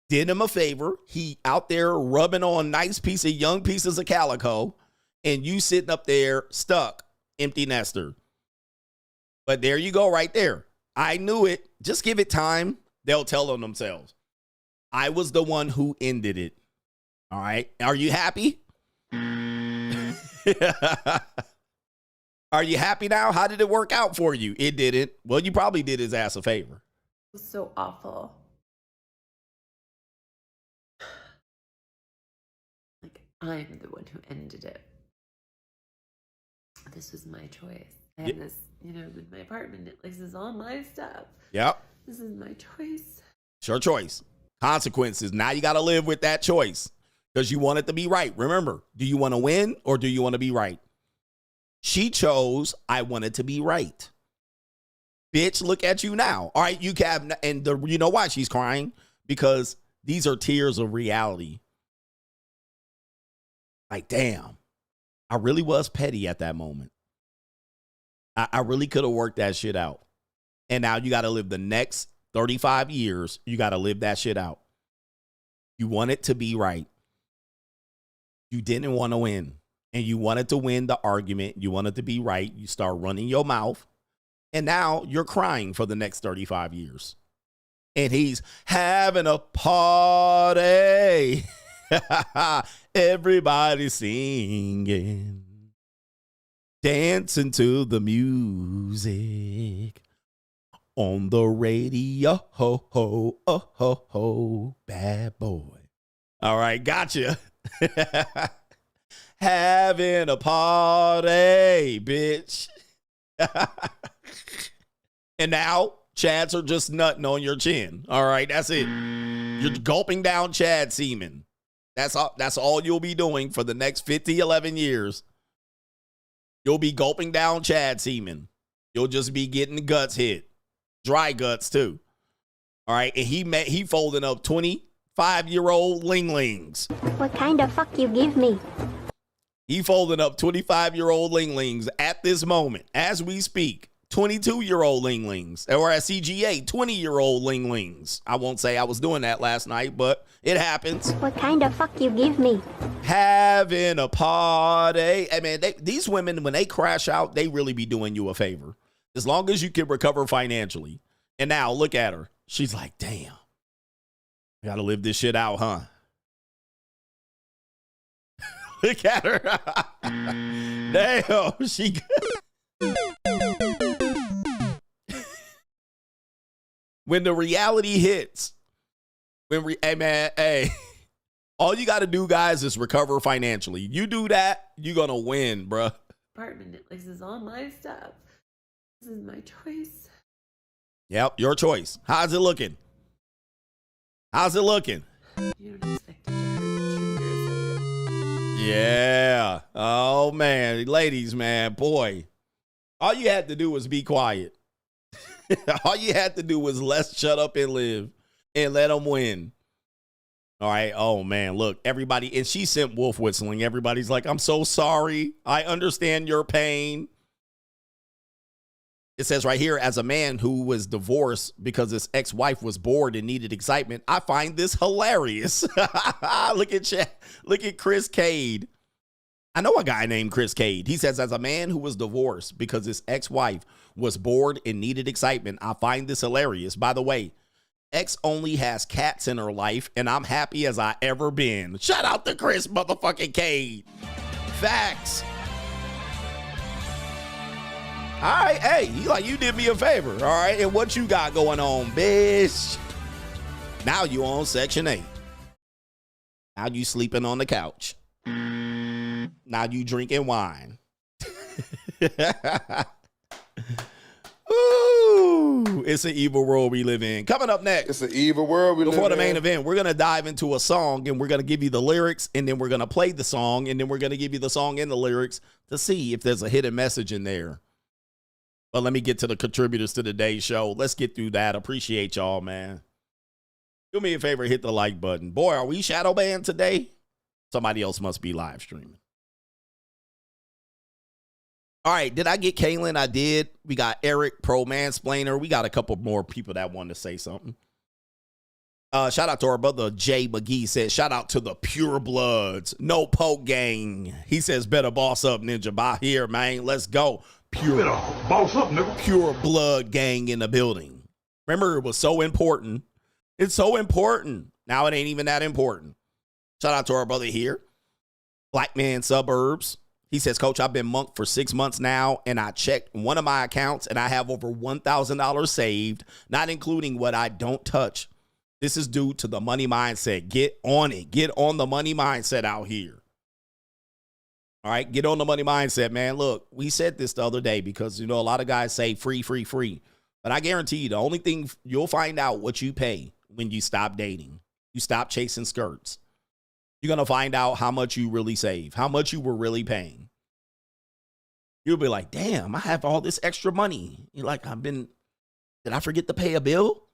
Did him a favor. He out there rubbing on young pieces of calico, and you sitting up there stuck, empty nester. But there you go right there. I knew it. Just give it time. They'll tell on themselves. I was the one who ended it. All right. Are you happy? Are you happy now? How did it work out for you? It didn't. Well, you probably did his ass a favor. It was so awful. Like, I'm the one who ended it. This was my choice. I had this, in my apartment. This is all my stuff. Yep. This is my choice. It's your choice. Consequences. Now you got to live with that choice because you want it to be right. Remember, do you want to win or do you want to be right? She chose, I wanted to be right. Bitch, look at you now. All right, you can, and you know why she's crying? Because these are tears of reality. Like, damn, I really was petty at that moment. I really could have worked that shit out. And now you got to live the next 35 years. You got to live that shit out. You want it to be right. You didn't want to win. And you wanted to win the argument. You wanted to be right. You start running your mouth. And now you're crying for the next 35 years. And he's having a party. Everybody singing. Dancing to the music. On the radio. Ho, ho, oh, ho, ho. Bad boy. All right, gotcha. Having a party, bitch. And now Chads are just nutting on your chin. All right, that's it. You're gulping down Chad semen. That's all you'll be doing for the next 11 years. You'll be gulping down Chad semen. You'll just be getting the guts hit. Dry guts too. All right, and he folding up 25-year-old linglings. What kind of fuck you give me? He folding up 25-year-old linglings at this moment, as we speak. 22-year-old linglings, or at CGA, 20-year-old linglings. I won't say I was doing that last night, but it happens. What kind of fuck you give me? Having a party. I mean, these women, when they crash out, they really be doing you a favor. As long as you can recover financially. And now, look at her. She's like, damn. I gotta live this shit out, huh? Look at her. Damn, she. When the reality hits, hey man, hey, all you got to do, guys, is recover financially. You do that, you're gonna win, bruh. Apartment, this is all my stuff. This is my choice. Yep, your choice. How's it looking? How's it looking? You don't expect it to hurt 2 years later. Yeah. Oh man, ladies, man, boy. All you had to do was be quiet. All you had to do was let's shut up and live and let them win. All right. Oh man, look, everybody, and she sent wolf whistling. Everybody's like, I'm so sorry. I understand your pain. It says right here, as a man who was divorced because his ex-wife was bored and needed excitement, I find this hilarious. Look at Chris Cade. I know a guy named Chris Cade. He says, as a man who was divorced because his ex-wife was bored and needed excitement, I find this hilarious. By the way, X only has cats in her life, and I'm happy as I ever been. Shout out to Chris motherfucking Cade. Facts. All right, hey, you did me a favor, all right? And what you got going on, bitch? Now you on Section 8. Now you sleeping on the couch. Now you drinking wine. Ooh, It's an evil world we live in. Coming up next. It's an evil world we live in. Before the main event, we're going to dive into a song, and we're going to give you the lyrics, and then we're going to play the song, and then we're going to give you the song and the lyrics to see if there's a hidden message in there. But let me get to the contributors to today's show. Let's get through that. Appreciate y'all, man. Do me a favor, hit the like button. Boy, are we shadow banned today? Somebody else must be live streaming. All right, did I get Kaylin? I did. We got Eric, Pro Mansplainer. We got a couple more people that wanted to say something. Shout out to our brother Jay McGee. Says, shout out to the Pure Bloods. No Poke Gang. He says, better boss up, Ninja. Bye here, man. Let's go. Pure boss up, nigga. Pure Blood Gang in the building. Remember, it was so important. It's so important. Now it ain't even that important. Shout out to our brother here. Black Man Suburbs. He says, Coach, I've been monk for 6 months now, and I checked one of my accounts, and I have over $1,000 saved, not including what I don't touch. This is due to the money mindset. Get on it. Get on the money mindset out here. All right, get on the money mindset, man. Look, we said this the other day because, a lot of guys say free, free, free. But I guarantee you, the only thing you'll find out what you pay when you stop dating. You stop chasing skirts. You're going to find out how much you really save, how much you were really paying. You'll be like, damn, I have all this extra money. You're like, did I forget to pay a bill?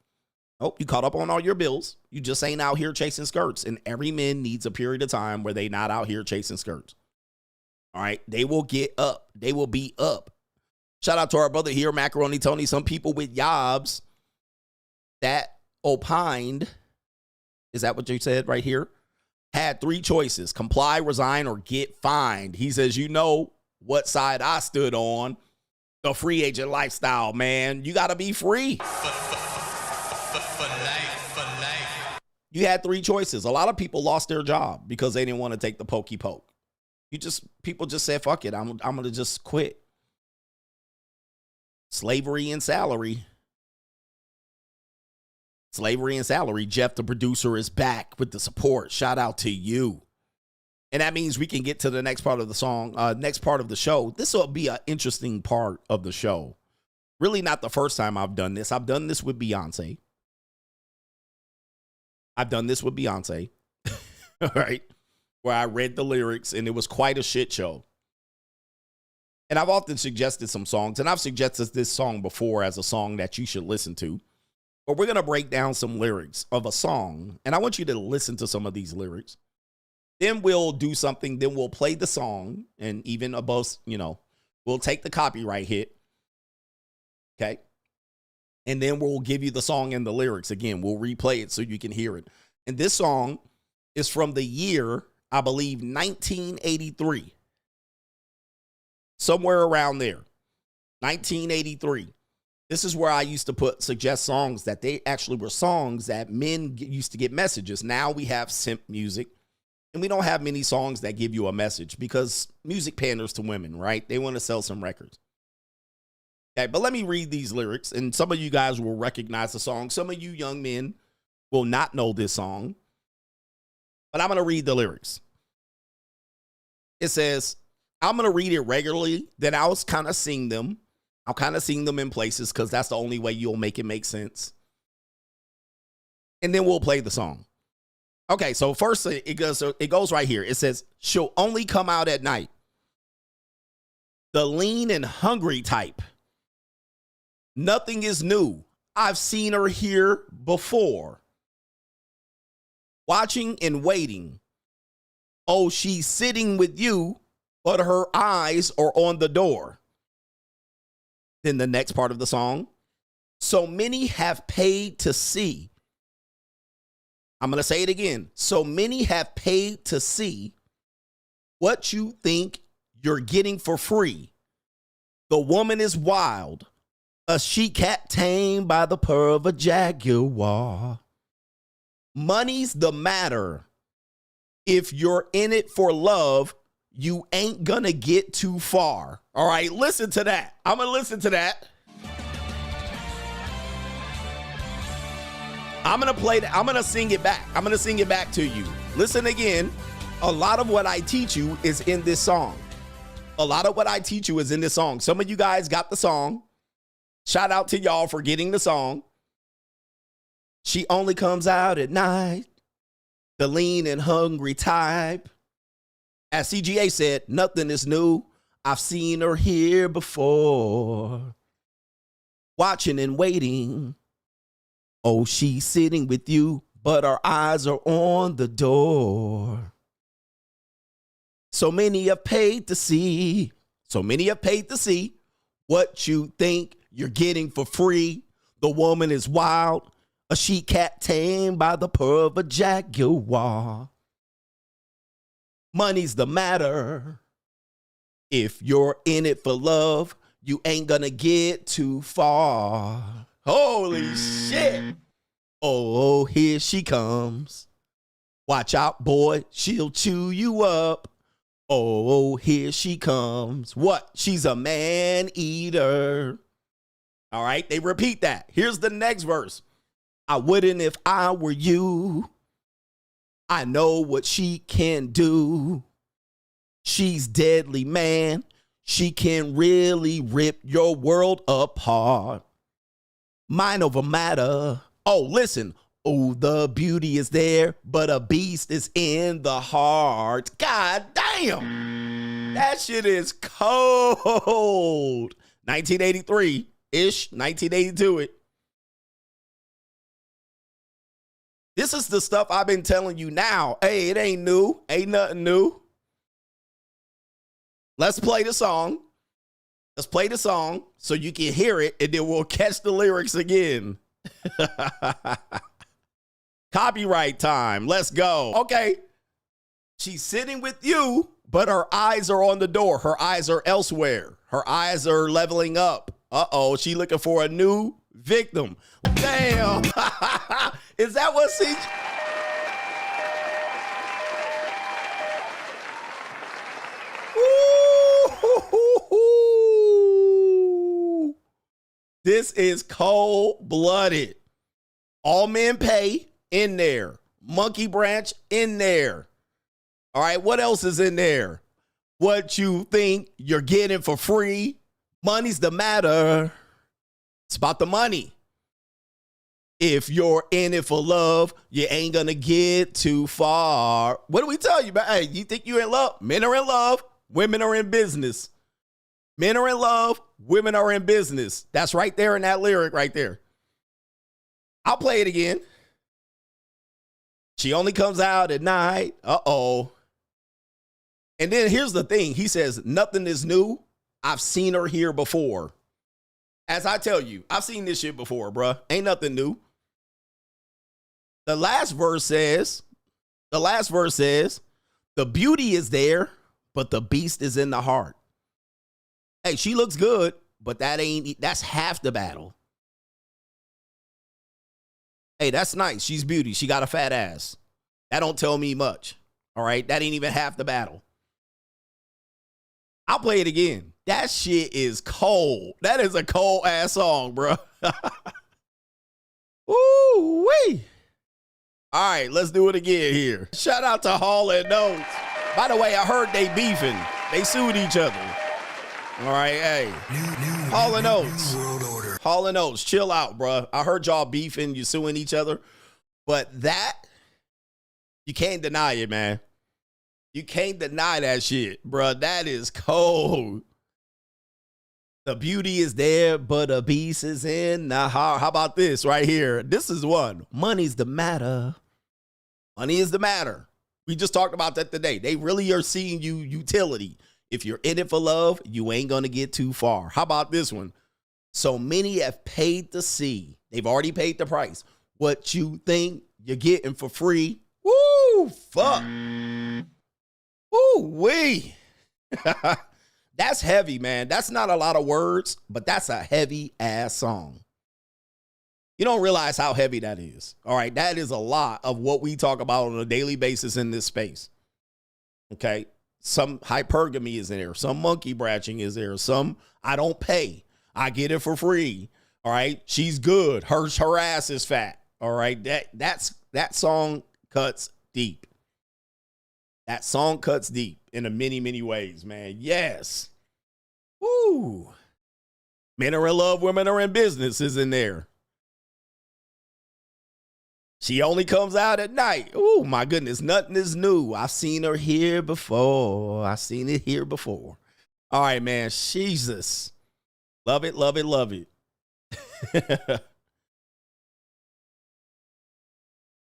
Oh, you caught up on all your bills. You just ain't out here chasing skirts. And every man needs a period of time where they not out here chasing skirts. All right, they will get up. They will be up. Shout out to our brother here, Macaroni Tony. Some people with jobs that opined, is that what you said right here? Had 3 choices: comply, resign, or get fined. He says, you know what side I stood on. The free agent lifestyle, man. You got to be free. You had 3 choices. A lot of people lost their job because they didn't want to take the pokey poke. People just said, fuck it. I'm going to just quit. Slavery and salary. Slavery and salary. Jeff, the producer, is back with the support. Shout out to you. And that means we can get to the next part of the song, next part of the show. This will be an interesting part of the show. Really not the first time I've done this. I've done this with Beyonce. All right. Where I read the lyrics and it was quite a shit show. And I've often suggested some songs, and I've suggested this song before as a song that you should listen to. But we're going to break down some lyrics of a song, and I want you to listen to some of these lyrics. Then we'll do something, then we'll play the song, and even above, we'll take the copyright hit. Okay? And then we'll give you the song and the lyrics. Again, we'll replay it so you can hear it. And this song is from the year, I believe, 1983. Somewhere around there. 1983. This is where I used to suggest songs that they actually were songs that men used to get messages. Now we have simp music, and we don't have many songs that give you a message because music panders to women, right? They want to sell some records. Okay, but let me read these lyrics, and some of you guys will recognize the song. Some of you young men will not know this song, but I'm going to read the lyrics. It says, I'm going to read it regularly, then I'll kind of sing them. I'll kind of sing them in places because that's the only way you'll make it make sense. And then we'll play the song. Okay, so first it goes right here. It says, she'll only come out at night. The lean and hungry type. Nothing is new. I've seen her here before. Watching and waiting. Oh, she's sitting with you, but her eyes are on the door. Then the next part of the song. So many have paid to see. I'm going to say it again. So many have paid to see what you think you're getting for free. The woman is wild. A she-cat tamed by the purr of a jaguar. Money's the matter. If you're in it for love, you ain't gonna get too far. All right, listen to that. I'm gonna listen to that. I'm gonna play that. I'm gonna sing it back. I'm gonna sing it back to you. Listen again. A lot of what I teach you is in this song. A lot of what I teach you is in this song. Some of you guys got the song. Shout out to y'all for getting the song. She only comes out at night. The lean and hungry type. As CGA said, nothing is new. I've seen her here before. Watching and waiting. Oh, she's sitting with you, but our eyes are on the door. So many have paid to see. So many have paid to see what you think you're getting for free. The woman is wild. A she-cat tamed by the purr of a jaguar. Money's the matter. If you're in it for love, you ain't gonna get too far. Holy shit. Oh, here she comes. Watch out, boy. She'll chew you up. Oh, here she comes. What? She's a man-eater. All right, they repeat that. Here's the next verse. I wouldn't if I were you. I know what she can do. She's deadly, man. She can really rip your world apart. Mind over matter. Oh, listen. Oh, the beauty is there, but a beast is in the heart. God damn. That shit is cold. 1983-ish, 1982 it. This is the stuff I've been telling you now. Hey, it ain't new. Ain't nothing new. Let's play the song. Let's play the song so you can hear it, and then we'll catch the lyrics again. Copyright time. Let's go. Okay. She's sitting with you, but her eyes are on the door. Her eyes are elsewhere. Her eyes are leveling up. Uh-oh, she looking for a new victim. Damn. Is that what CG? Ooh. This is cold-blooded. All men pay in there. Monkey branch in there. All right, what else is in there? What you think you're getting for free? Money's the matter. It's about the money. If you're in it for love, you ain't gonna get too far. What do we tell you about? Hey, you think you're in love? Men are in love. Women are in business. Men are in love. Women are in business. That's right there in that lyric right there. I'll play it again. She only comes out at night. Uh-oh. And then here's the thing. He says, nothing is new. I've seen her here before. As I tell you, I've seen this shit before, bruh. Ain't nothing new. The last verse says, the beauty is there, but the beast is in the heart. Hey, she looks good, but that's half the battle. Hey, that's nice. She's beauty. She got a fat ass. That don't tell me much. All right. That ain't even half the battle. I'll play it again. That shit is cold. That is a cold ass song, bro. Ooh-wee. All right, let's do it again here. Shout out to Hall and Oates. By the way, I heard they beefing. They sued each other. All right, hey. Hall and Oates. Hall and Oates, chill out, bro. I heard y'all beefing, you suing each other. But that, you can't deny it, man. You can't deny that shit, bro. That is cold. The beauty is there, but a beast is in the heart. How about this right here? This is one. Money's the matter. Money is the matter. We just talked about that today. They really are seeing you utility. If you're in it for love, you ain't going to get too far. How about this one? So many have paid to see. They've already paid the price. What you think you're getting for free? Woo, fuck. Woo, wee. That's heavy, man. That's not a lot of words, but that's a heavy ass song. You don't realize how heavy that is. All right. That is a lot of what we talk about on a daily basis in this space. Okay. Some hypergamy is in there. Some monkey branching is there. Some I don't pay. I get it for free. All right. She's good. Her ass is fat. All right. That song cuts deep. That song cuts deep in a many, many ways, man. Yes. Woo. Men are in love, women are in business is in there. She only comes out at night. Oh, my goodness. Nothing is new. I've seen her here before. I've seen it here before. All right, man. Jesus. Love it, love it, love it.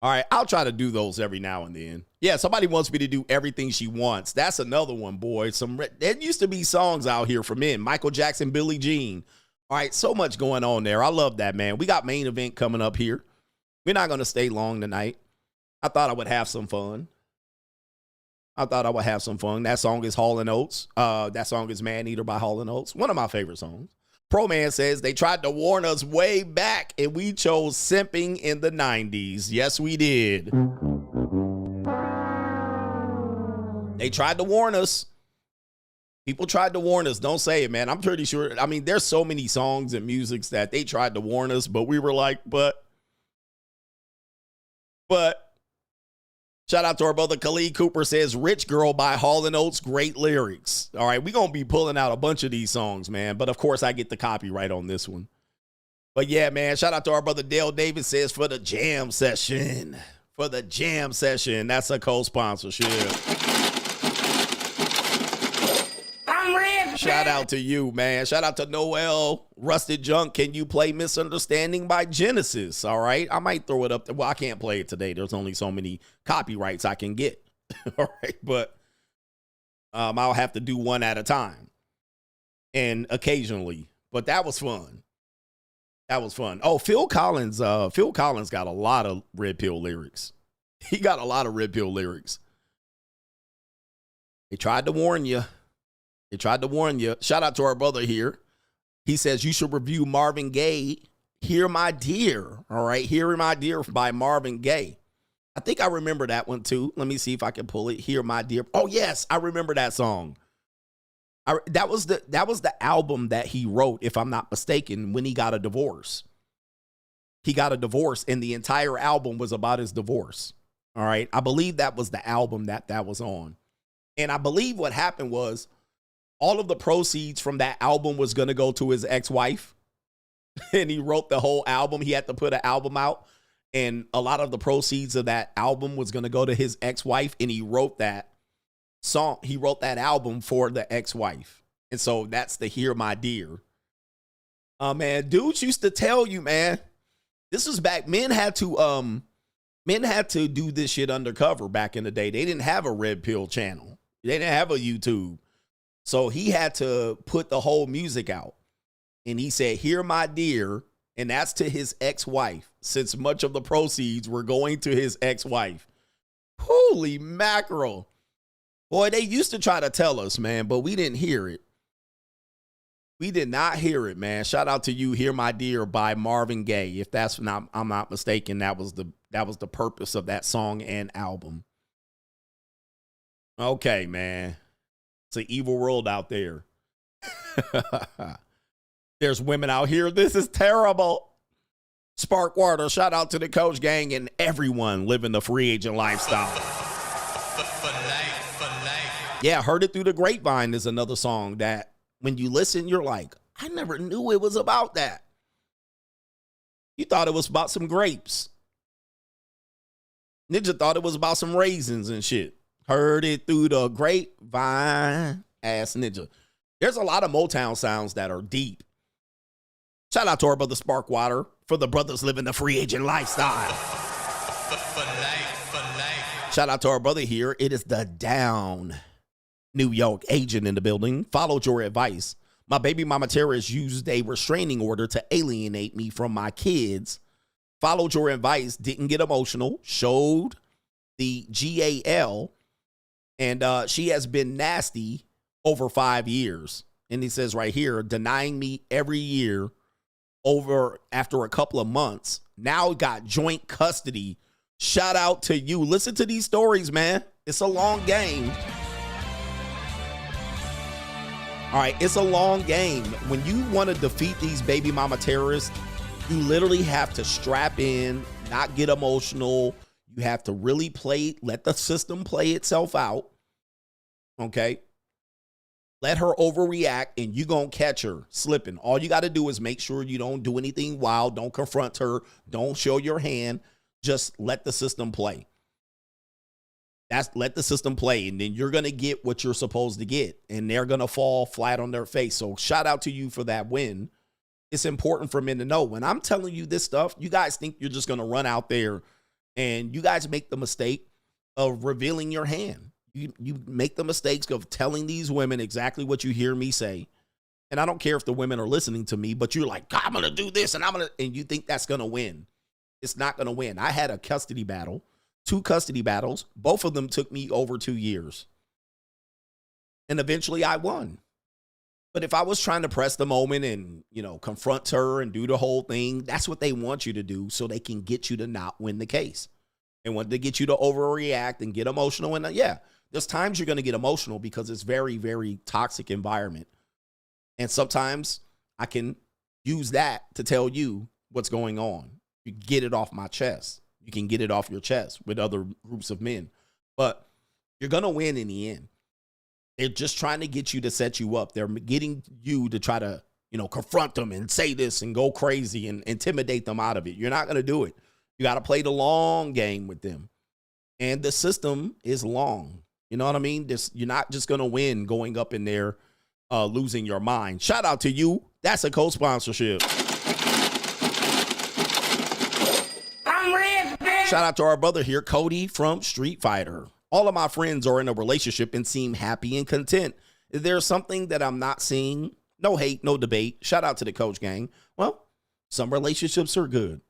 All right, I'll try to do those every now and then. Yeah, somebody wants me to do Everything She Wants. That's another one, boy. There used to be songs out here for men. Michael Jackson, Billie Jean. All right, so much going on there. I love that, man. We got main event coming up here. We're not going to stay long tonight. I thought I would have some fun. That song is Hall & Oates. That song is Maneater by Hall & Oates. One of my favorite songs. Pro Man says they tried to warn us way back and we chose simping in the 90s. Yes, we did. They tried to warn us. People tried to warn us. Don't say it, man. I'm pretty sure. I mean, there's so many songs and musics that they tried to warn us, but we were like, but shout out to our brother Khalid Cooper says Rich Girl by Hall & Oates, great lyrics. All right, we're going to be pulling out a bunch of these songs, man. But of course, I get the copyright on this one. But yeah, man, shout out to our brother Dale Davis says for the jam session. That's a co-sponsorship. Shout out to you, man. Shout out to Noel. Rusted Junk, can you play Misunderstanding by Genesis? All right. I might throw it up there. Well, I can't play it today. There's only so many copyrights I can get. All right. But I'll have to do one at a time. And occasionally. But that was fun. Oh, Phil Collins got a lot of Red Pill lyrics. He got a lot of Red Pill lyrics. They tried to warn you. Shout out to our brother here. He says you should review Marvin Gaye, Hear My Dear. All right, Hear My Dear by Marvin Gaye. I think I remember that one too. Let me see if I can pull it. Hear My Dear. Oh yes, I remember that song. That was the album that he wrote, if I'm not mistaken, when he got a divorce. He got a divorce, and the entire album was about his divorce. All right, I believe that was the album that was on, and I believe what happened was, all of the proceeds from that album was going to go to his ex-wife. And he wrote the whole album. He had to put an album out. And a lot of the proceeds of that album was going to go to his ex-wife. And he wrote that song. He wrote that album for the ex-wife. And so that's the Hear My Dear. Man, dudes used to tell you, man, this was back. Men had to do this shit undercover back in the day. They didn't have a Red Pill channel. They didn't have a YouTube. So he had to put the whole music out. And he said, Hear My Dear. And that's to his ex-wife, since much of the proceeds were going to his ex-wife. Holy mackerel. Boy, they used to try to tell us, man, but we didn't hear it. We did not hear it, man. Shout out to you, Hear My Dear by Marvin Gaye. If that's not, I'm not mistaken, that was the purpose of that song and album. Okay, man. It's an evil world out there. There's women out here. This is terrible. Sparkwater, shout out to the Coach Gang and everyone living the free agent lifestyle. For life. Yeah, Heard It Through the Grapevine is another song that when you listen, you're like, I never knew it was about that. You thought it was about some grapes. Ninja thought it was about some raisins and shit. Heard it through the grapevine. Ass Ninja. There's a lot of Motown sounds that are deep. Shout out to our brother Sparkwater for the brothers living the free agent lifestyle. For life. Shout out to our brother here. It is the down New York agent in the building. Followed your advice. My baby mama terrorist used a restraining order to alienate me from my kids. Followed your advice. Didn't get emotional. Showed the GAL. And she has been nasty over 5 years. And he says right here, denying me every year over after a couple of months. Now got joint custody. Shout out to you. Listen to these stories, man. It's a long game. All right, it's a long game. When you want to defeat these baby mama terrorists, you literally have to strap in, not get emotional. You have to really let the system play itself out. Okay. Let her overreact, and you going to catch her slipping. All you got to do is make sure you don't do anything wild. Don't confront her. Don't show your hand. Just let the system play. Let the system play, and then you're going to get what you're supposed to get, and they're going to fall flat on their face. So shout out to you for that win. It's important for men to know. When I'm telling you this stuff, you guys think you're just going to run out there, and you guys make the mistake of revealing your hand. You make the mistakes of telling these women exactly what you hear me say. And I don't care if the women are listening to me, but you're like, I'm going to do this, and you think that's going to win. It's not going to win. I had a custody battle, 2 custody battles. Both of them took me over 2 years. And eventually I won. But if I was trying to press the moment and, confront her and do the whole thing, that's what they want you to do so they can get you to not win the case. They want to get you to overreact and get emotional. And yeah, there's times you're going to get emotional because it's very, very toxic environment. And sometimes I can use that to tell you what's going on. You get it off my chest. You can get it off your chest with other groups of men. But you're going to win in the end. They're just trying to get you to set you up. They're getting you to try to, confront them and say this and go crazy and intimidate them out of it. You're not going to do it. You got to play the long game with them. And the system is long. You know what I mean? You're not just going to win going up in there, losing your mind. Shout out to you. That's a co-sponsorship. Shout out to our brother here, Cody from Street Fighter. All of my friends are in a relationship and seem happy and content. Is there something that I'm not seeing? No hate, no debate. Shout out to the coach gang. Well, some relationships are good.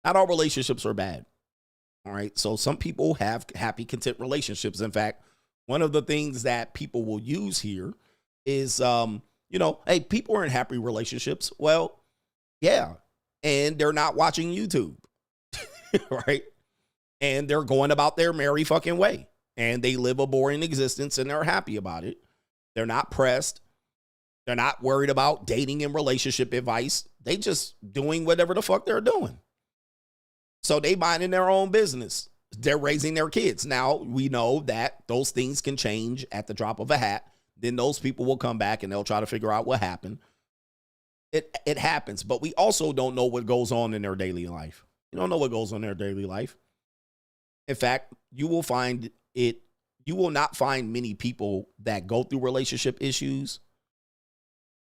Not all relationships are bad. All right. So some people have happy, content relationships. In fact, one of the things that people will use here is, hey, people are in happy relationships. Well, yeah. And they're not watching YouTube. Right. And they're going about their merry fucking way. And they live a boring existence and they're happy about it. They're not pressed. They're not worried about dating and relationship advice. They just doing whatever the fuck they're doing. So they minding their own business. They're raising their kids. Now, we know that those things can change at the drop of a hat. Then those people will come back and they'll try to figure out what happened. It happens. But we also don't know what goes on in their daily life. You don't know what goes on in their daily life. In fact, you will not find many people that go through relationship issues.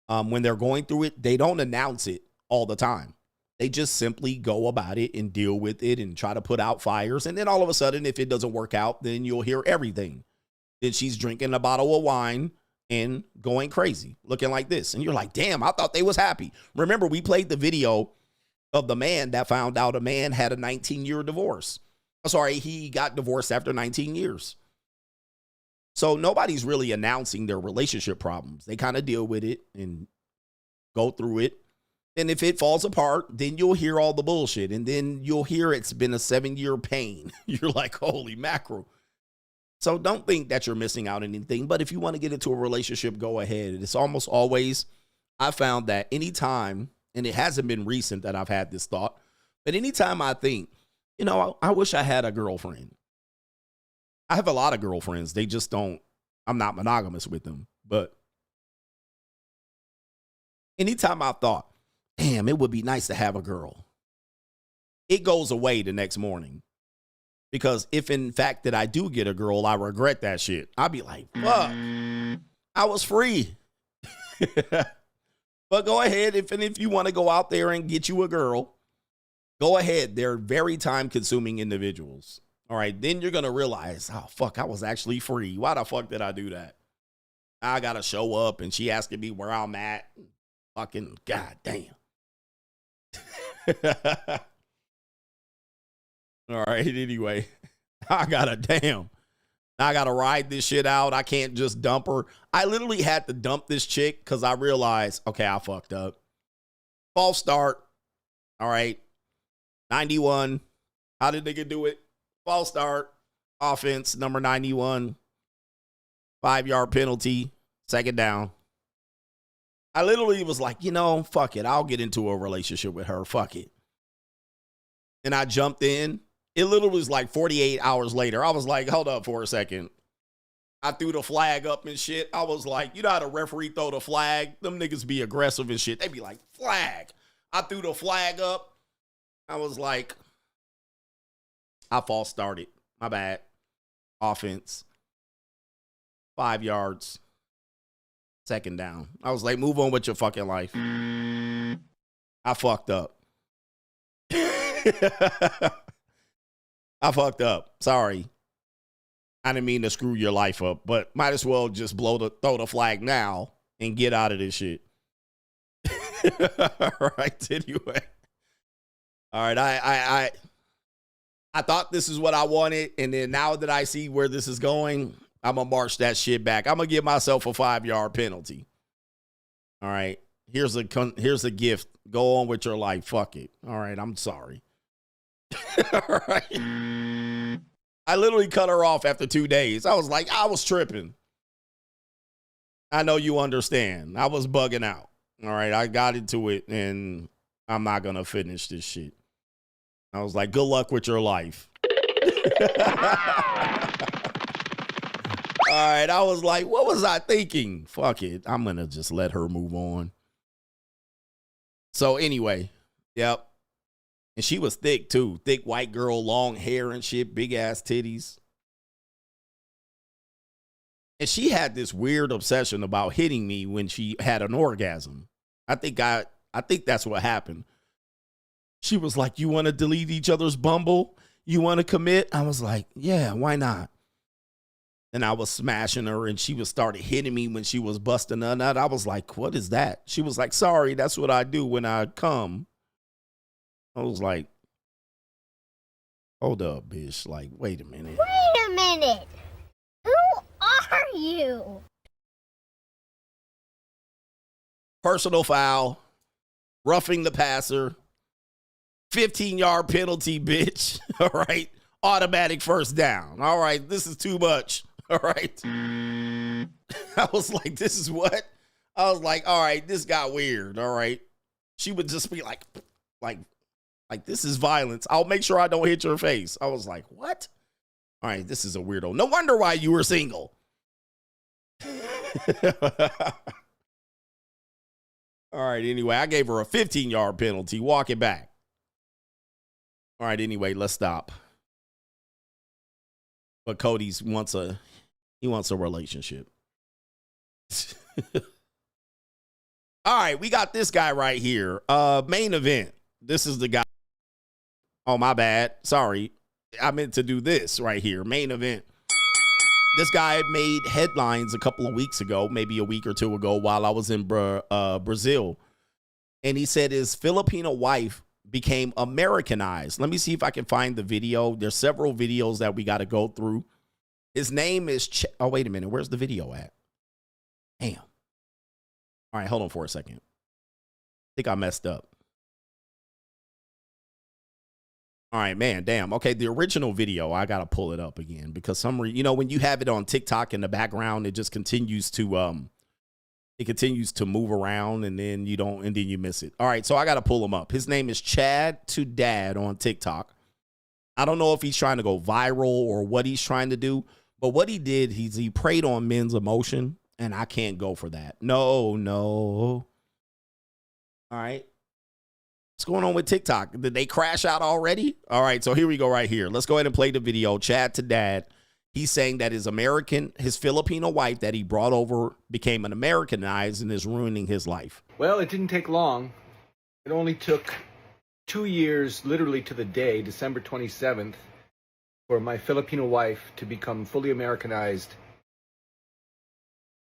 When they're going through it, they don't announce it all the time. They just simply go about it and deal with it and try to put out fires. And then all of a sudden, if it doesn't work out, then you'll hear everything. Then she's drinking a bottle of wine and going crazy, looking like this. And you're like, damn, I thought they was happy. Remember, we played the video of the man that found out a man had a 19-year divorce. Sorry, he got divorced after 19 years. So nobody's really announcing their relationship problems. They kind of deal with it and go through it. And if it falls apart, then you'll hear all the bullshit. And then you'll hear it's been a 7-year pain. You're like, holy mackerel. So don't think that you're missing out on anything. But if you want to get into a relationship, go ahead. It's almost always, I found that anytime, and it hasn't been recent that I've had this thought, but anytime I think, I wish I had a girlfriend. I have a lot of girlfriends. They just don't, I'm not monogamous with them. But anytime I thought, damn, it would be nice to have a girl, it goes away the next morning. Because if in fact that I do get a girl, I regret that shit. I'll be like, fuck, I was free. But go ahead. If you want to go out there and get you a girl, go ahead. They're very time-consuming individuals. All right, then you're going to realize, oh, fuck, I was actually free. Why the fuck did I do that? I got to show up, and she asking me where I'm at. Fucking goddamn. All right, anyway, I got to ride this shit out. I can't just dump her. I literally had to dump this chick because I realized, okay, I fucked up. False start. All right. 91. How did nigga do it? False start. Offense, number 91. 5-yard penalty. Second down. I literally was like, fuck it. I'll get into a relationship with her. Fuck it. And I jumped in. It literally was like 48 hours later. I was like, hold up for a second. I threw the flag up and shit. I was like, you know how the referee throw the flag? Them niggas be aggressive and shit. They be like, flag. I threw the flag up. I was like, I false started. My bad. Offense. 5 yards. Second down. I was like, move on with your fucking life. I fucked up. I fucked up. Sorry. I didn't mean to screw your life up, but might as well just throw the flag now and get out of this shit. All right, anyway. All right, I thought this is what I wanted, and then now that I see where this is going, I'm going to march that shit back. I'm going to give myself a 5-yard penalty. All right, here's a gift. Go on with your life. Fuck it. All right, I'm sorry. All right. I literally cut her off after 2 days. I was like, I was tripping. I know you understand. I was bugging out. All right, I got into it, and I'm not going to finish this shit. I was like, good luck with your life. All right, I was like, what was I thinking? Fuck it. I'm going to just let her move on. So anyway, yep. And she was thick, too. Thick white girl, long hair and shit, big-ass titties. And she had this weird obsession about hitting me when she had an orgasm. I think that's what happened. She was like, you want to delete each other's Bumble? You want to commit? I was like, yeah, why not? And I was smashing her, and she started hitting me when she was busting a nut. I was like, what is that? She was like, sorry, that's what I do when I come. I was like, hold up, bitch. Like, wait a minute. Wait a minute. Who are you? Personal foul, roughing the passer, 15-yard penalty, bitch. All right. Automatic first down. All right. This is too much. All right. I was like, this is what? I was like, all right, this got weird. All right. She would just be like, this is violence. I'll make sure I don't hit your face. I was like, what? All right, this is a weirdo. No wonder why you were single. All right, anyway, I gave her a 15-yard penalty. Walk it back. All right, anyway, let's stop. But Cody wants a relationship. All right, we got this guy right here. Main event. This is the guy. Oh, my bad. Sorry. I meant to do this right here. Main event. This guy made headlines a couple of weeks ago, maybe a week or two ago, while I was in Brazil. And he said his Filipino wife became Americanized. Let me see if I can find the video. There's several videos that we got to go through. His name is... Oh, wait a minute. Where's the video at? Damn. All right, hold on for a second. I think I messed up. All right, man, damn. Okay, the original video, I got to pull it up again because when you have it on TikTok in the background, it just continues to move around and then you miss it. All right, so I got to pull him up. His name is Chad to Dad on TikTok. I don't know if he's trying to go viral or what he's trying to do, but what he did, he preyed on men's emotion, and I can't go for that. No. All right. What's going on with TikTok? Did they crash out already? All right, so here we go right here. Let's go ahead and play the video. Chad to Dad. He's saying that his Filipino wife that he brought over became an Americanized and is ruining his life. Well, it didn't take long. It only took 2 years, literally to the day, December 27th, for my Filipino wife to become fully Americanized,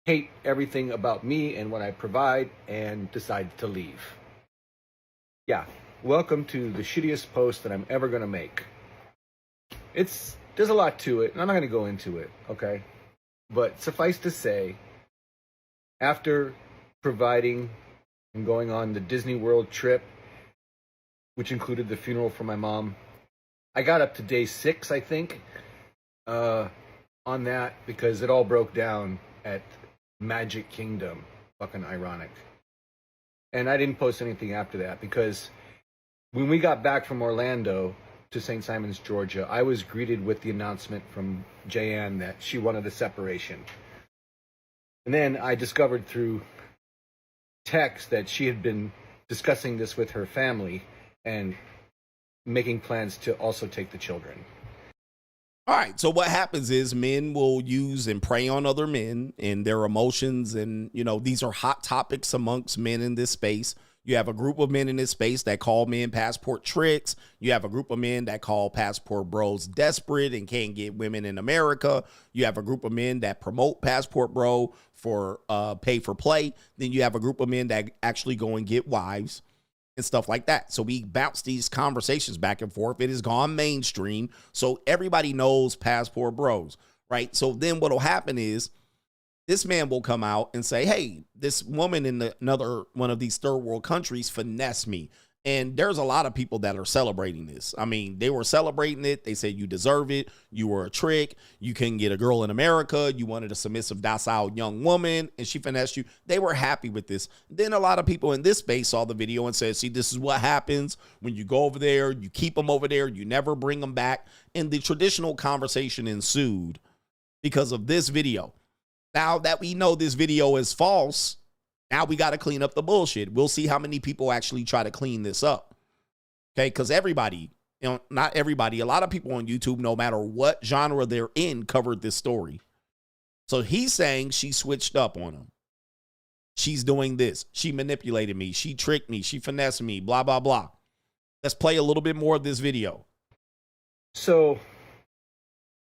hate everything about me and what I provide, and decide to leave. Yeah, welcome to the shittiest post that I'm ever going to make. There's a lot to it, and I'm not going to go into it, okay? But suffice to say, after providing and going on the Disney World trip, which included the funeral for my mom, I got up to day 6, I think, on that, because it all broke down at Magic Kingdom. Fucking ironic. And I didn't post anything after that because when we got back from Orlando, to St. Simons, Georgia, I was greeted with the announcement from Jayanne that she wanted a separation. And then I discovered through text that she had been discussing this with her family and making plans to also take the children. All right. So what happens is men will use and prey on other men and their emotions. And, you know, these are hot topics amongst men in this space. You have a group of men in this space that call men passport tricks. You have a group of men that call passport bros desperate and can't get women in America. You have a group of men that promote passport bro for pay for play. Then you have a group of men that actually go and get wives and stuff like that. So we bounce these conversations back and forth. It has gone mainstream. So everybody knows passport bros, right? So then what'll happen is this man will come out and say, hey, this woman in another one of these third world countries finessed me. And there's a lot of people that are celebrating this. I mean, they were celebrating it. They said, you deserve it. You were a trick. You couldn't get a girl in America. You wanted a submissive, docile young woman, and she finessed you. They were happy with this. Then a lot of people in this space saw the video and said, see, this is what happens when you go over there. You keep them over there. You never bring them back. And the traditional conversation ensued because of this video. Now that we know this video is false, now we got to clean up the bullshit. We'll see how many people actually try to clean this up. Okay, because everybody, you know, not everybody, a lot of people on YouTube, no matter what genre they're in, covered this story. So he's saying she switched up on him. She's doing this. She manipulated me. She tricked me. She finessed me, blah, blah, blah. Let's play a little bit more of this video. So,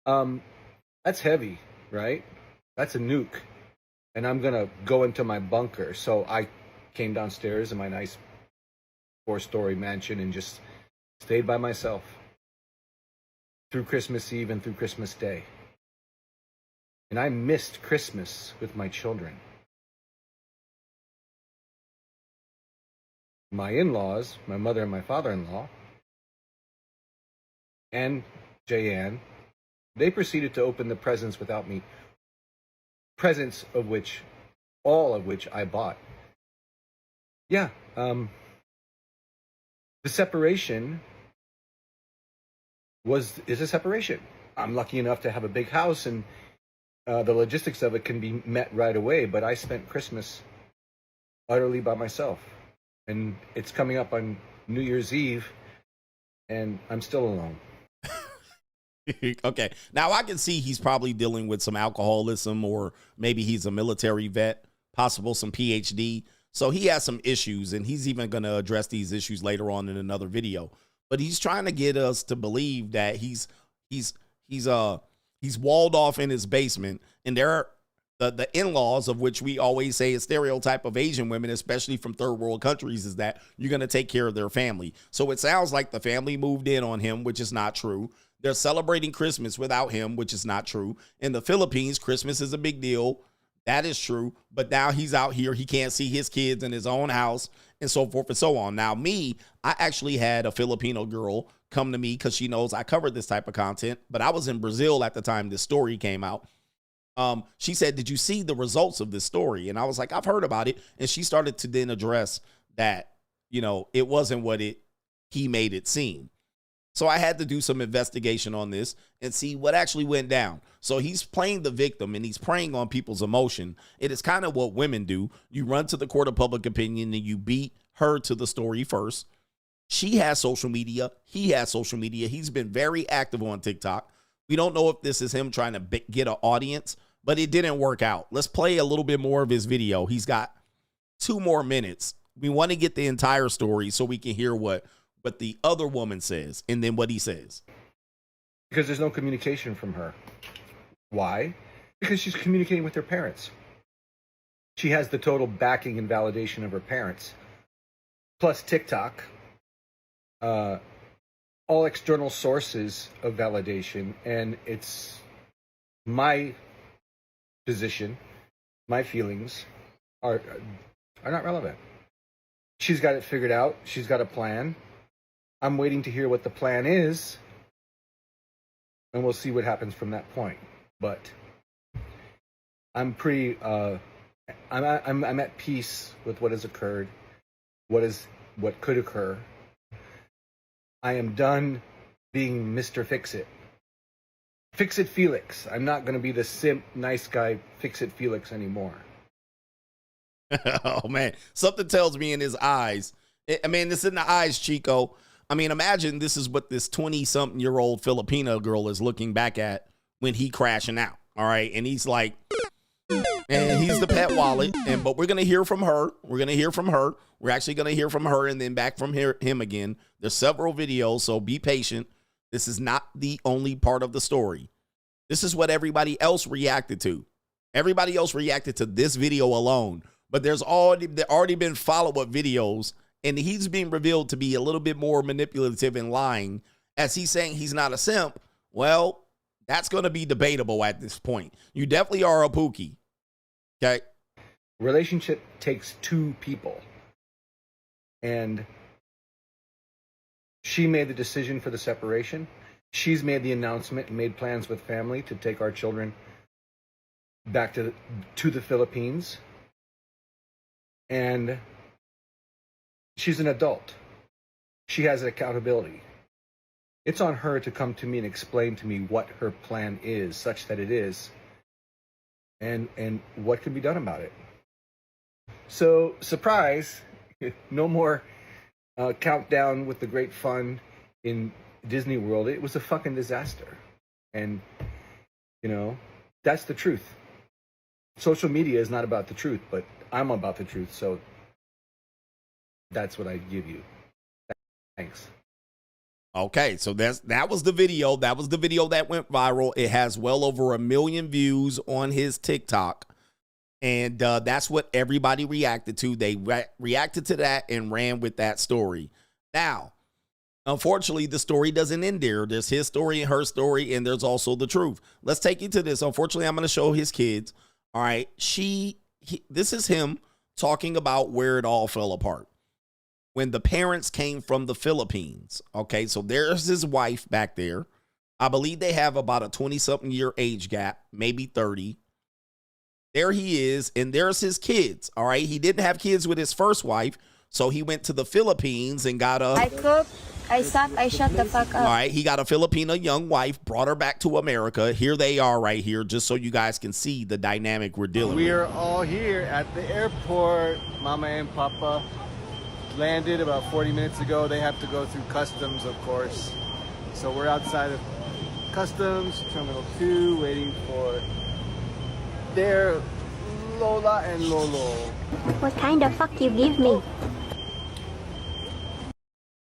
that's heavy, right? That's a nuke. And I'm going to go into my bunker. So I came downstairs in my nice 4-story mansion and just stayed by myself through Christmas Eve and through Christmas Day. And I missed Christmas with my children. My in-laws, my mother and my father-in-law, and Jayanne, they proceeded to open the presents without me. Presents of which, all of which I bought. Yeah, the separation is a separation. I'm lucky enough to have a big house and the logistics of it can be met right away, but I spent Christmas utterly by myself. And it's coming up on New Year's Eve, and I'm still alone. Okay. Now I can see he's probably dealing with some alcoholism, or maybe he's a military vet, possible some PhD. So he has some issues, and he's even going to address these issues later on in another video. But he's trying to get us to believe that he's walled off in his basement, and there are the in-laws, of which we always say a stereotype of Asian women, especially from third world countries, is that you're going to take care of their family. So it sounds like the family moved in on him, which is not true. They're celebrating Christmas without him, which is not true. In the Philippines, Christmas is a big deal. That is true. But now he's out here. He can't see his kids in his own house and so forth and so on. Now, I actually had a Filipino girl come to me because she knows I covered this type of content. But I was in Brazil at the time this story came out. She said, did you see the results of this story? And I was like, I've heard about it. And she started to then address that, you know, it wasn't what he made it seem. So I had to do some investigation on this and see what actually went down. So he's playing the victim and he's preying on people's emotion. It is kind of what women do. You run to the court of public opinion and you beat her to the story first. She has social media. He has social media. He's been very active on TikTok. We don't know if this is him trying to get an audience, but it didn't work out. Let's play a little bit more of his video. He's got 2 more minutes. We want to get the entire story so we can hear what the other woman says and then what he says. Because there's no communication from her. Why? Because she's communicating with her parents. She has the total backing and validation of her parents. Plus TikTok. All external sources of validation. And it's my position, my feelings are not relevant. She's got it figured out. She's got a plan. I'm waiting to hear what the plan is, and we'll see what happens from that point. But I'm pretty, I'm at peace with what has occurred, what could occur. I am done being Mr. Fix-It. Fix-It Felix. I'm not going to be the simp, nice guy, Fix-It Felix anymore. Oh, man. Something tells me in his eyes. I mean, it's in the eyes, Chico. I mean, imagine this is what this 20-something-year-old Filipino girl is looking back at when he crashing out. All right. And he's like, and he's the pet wallet. But we're going to hear from her. We're going to hear from her. We're actually going to hear from her and then back from him again. There's several videos, so be patient. This is not the only part of the story. This is what everybody else reacted to. Everybody else reacted to this video alone. But there's already been follow-up videos, and he's being revealed to be a little bit more manipulative and lying as he's saying he's not a simp. Well, that's going to be debatable at this point. You definitely are a Pookie. Okay? Relationship takes two people. And she made the decision for the separation. She's made the announcement and made plans with family to take our children back to the Philippines. And she's an adult. She has accountability. It's on her to come to me and explain to me what her plan is, such that it is, and what can be done about it. So, surprise, no more countdown with the great fun in Disney World. It was a fucking disaster. And, you know, that's the truth. Social media is not about the truth, but I'm about the truth, so that's what I give you. Thanks. Okay, so that was the video. That was the video that went viral. It has well over 1 million views on his TikTok. And that's what everybody reacted to. They reacted to that and ran with that story. Now, unfortunately, the story doesn't end there. There's his story and her story, and there's also the truth. Let's take you to this. Unfortunately, I'm going to show his kids. All right, this is him talking about where it all fell apart. When the parents came from the Philippines. Okay, so there's his wife back there. I believe they have about a 20-something year age gap, maybe 30. There he is, and there's his kids. All right, he didn't have kids with his first wife, so he went to the Philippines and got a... I cook, I suck, I shut the fuck up. All right, he got a Filipino young wife, brought her back to America. Here they are right here, just so you guys can see the dynamic we're dealing with. We are all here at the airport. Mama and Papa landed about 40 minutes ago. They have to go through customs, of course. So we're outside of customs, Terminal 2, waiting for their Lola and Lolo. What kind of fuck you give me?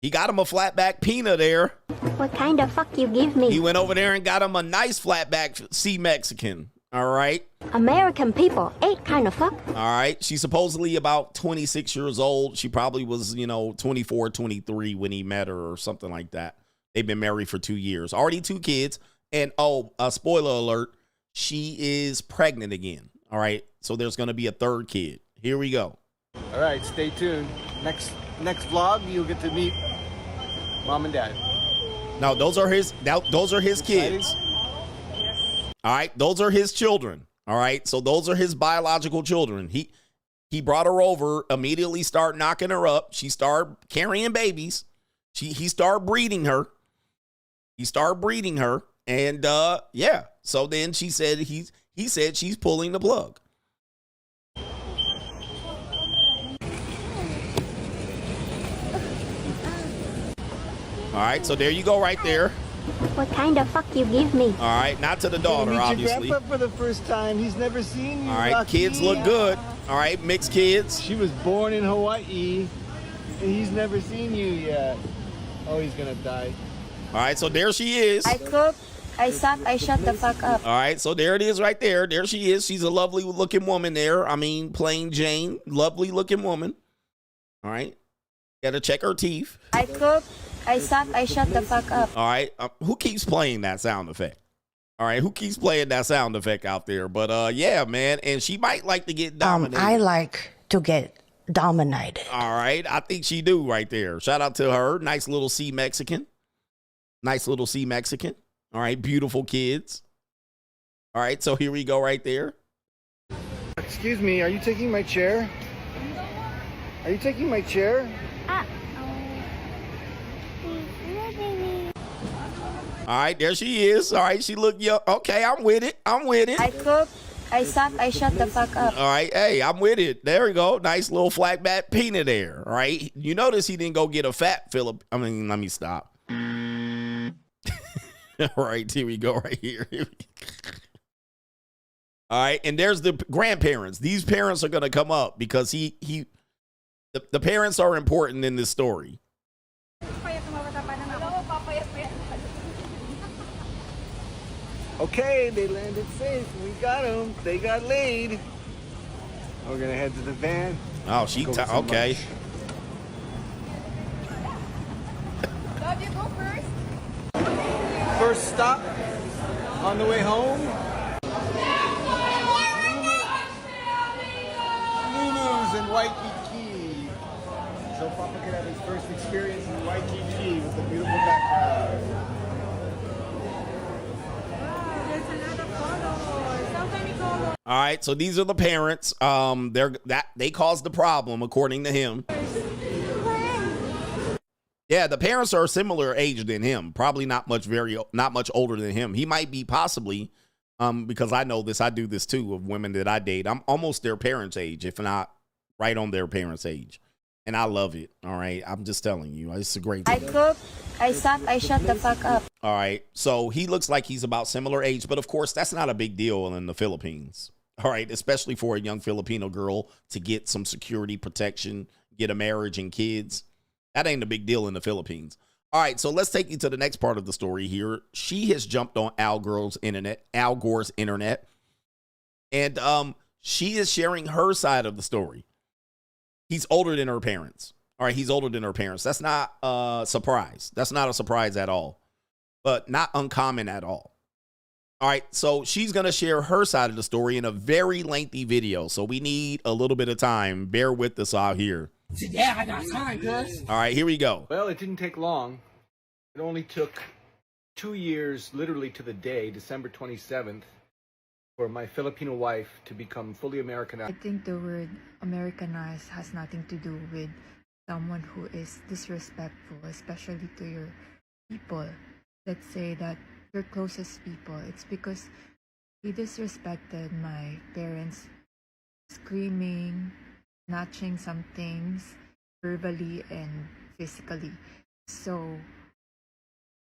He got him a flatback Pina there. What kind of fuck you give me? He went over there and got him a nice flatback C Mexican. All right. American people ain't kind of fuck. All right. She's supposedly about 26 years old. She probably was, 24, 23 when he met her or something like that. They've been married for 2 years. Already 2 kids. And, spoiler alert, she is pregnant again. All right. So there's going to be a 3rd kid. Here we go. All right. Stay tuned. Next vlog, you'll get to meet Mom and Dad. No, those are his kids. All right, those are his children. All right, so those are his biological children. He brought her over, immediately started knocking her up. She started carrying babies. He started breeding her. And yeah. So then she said he said she's pulling the plug. All right, so there you go right there. What kind of fuck you give me? All right, not to the daughter, obviously. Your grandpa for the first time. He's never seen you. All right, Lucky. Kids look good. All right, mixed kids. She was born in Hawaii, and he's never seen you yet. Oh, he's gonna die. All right, so there she is. I cook, I suck, I shut the fuck up. All right, so there it is right there. There she is. She's a lovely looking woman there. I mean, plain Jane, lovely looking woman. All right, gotta check her teeth. I cook, I suck, I shut the fuck up. All right, who keeps playing that sound effect? All right, who keeps playing that sound effect out there? But yeah, man, and she might like to get dominated. I like to get dominated. All right, I think she do right there. Shout out to her. Nice little C Mexican. Nice little C Mexican. All right, beautiful kids. All right, so here we go right there. Excuse me, are you taking my chair? Are you taking my chair? right, there she is. All right, she look young. Okay, I'm with it. I cook, I suck, I shut the fuck up. All right, hey, I'm with it. There we go. Nice little flat back peanut there. All right, you notice he didn't go get a fat Philip. I mean, let me stop. All right, here we go right here. All right, and there's the grandparents. These parents are going to come up because the parents are important in this story. Okay, they landed safe. We got them. They got laid. We're gonna head to the van. Oh, okay. Love you, go first. First stop on the way home. Lulu's in Waikiki. So Papa could have his first experience in Waikiki with the beautiful background. All right, so these are the parents. They caused the problem, according to him. Yeah, the parents are similar age than him. Probably not much older than him. He might be possibly, because I know this. I do this too of women that I date. I'm almost their parents' age, if not right on their parents' age, and I love it. All right, I'm just telling you, it's a great thing. I cook, I suck, I shut the fuck up. All right, so he looks like he's about similar age, but of course that's not a big deal in the Philippines. All right, especially for a young Filipino girl to get some security protection, get a marriage and kids. That ain't a big deal in the Philippines. All right, so let's take you to the next part of the story here. She has jumped on Al Gore's internet, and she is sharing her side of the story. He's older than her parents. All right, he's older than her parents. That's not a surprise. That's not a surprise at all, but not uncommon at all. All right, so she's going to share her side of the story in a very lengthy video, so we need a little bit of time. Bear with us out here. Yeah, I got time, cuz. All right, here we go. Well, it didn't take long. It only took 2 years, literally to the day, December 27th, for my Filipino wife to become fully Americanized. I think the word Americanized has nothing to do with someone who is disrespectful, especially to your people. Let's say that your closest people. It's because he disrespected my parents, screaming, snatching some things verbally and physically. So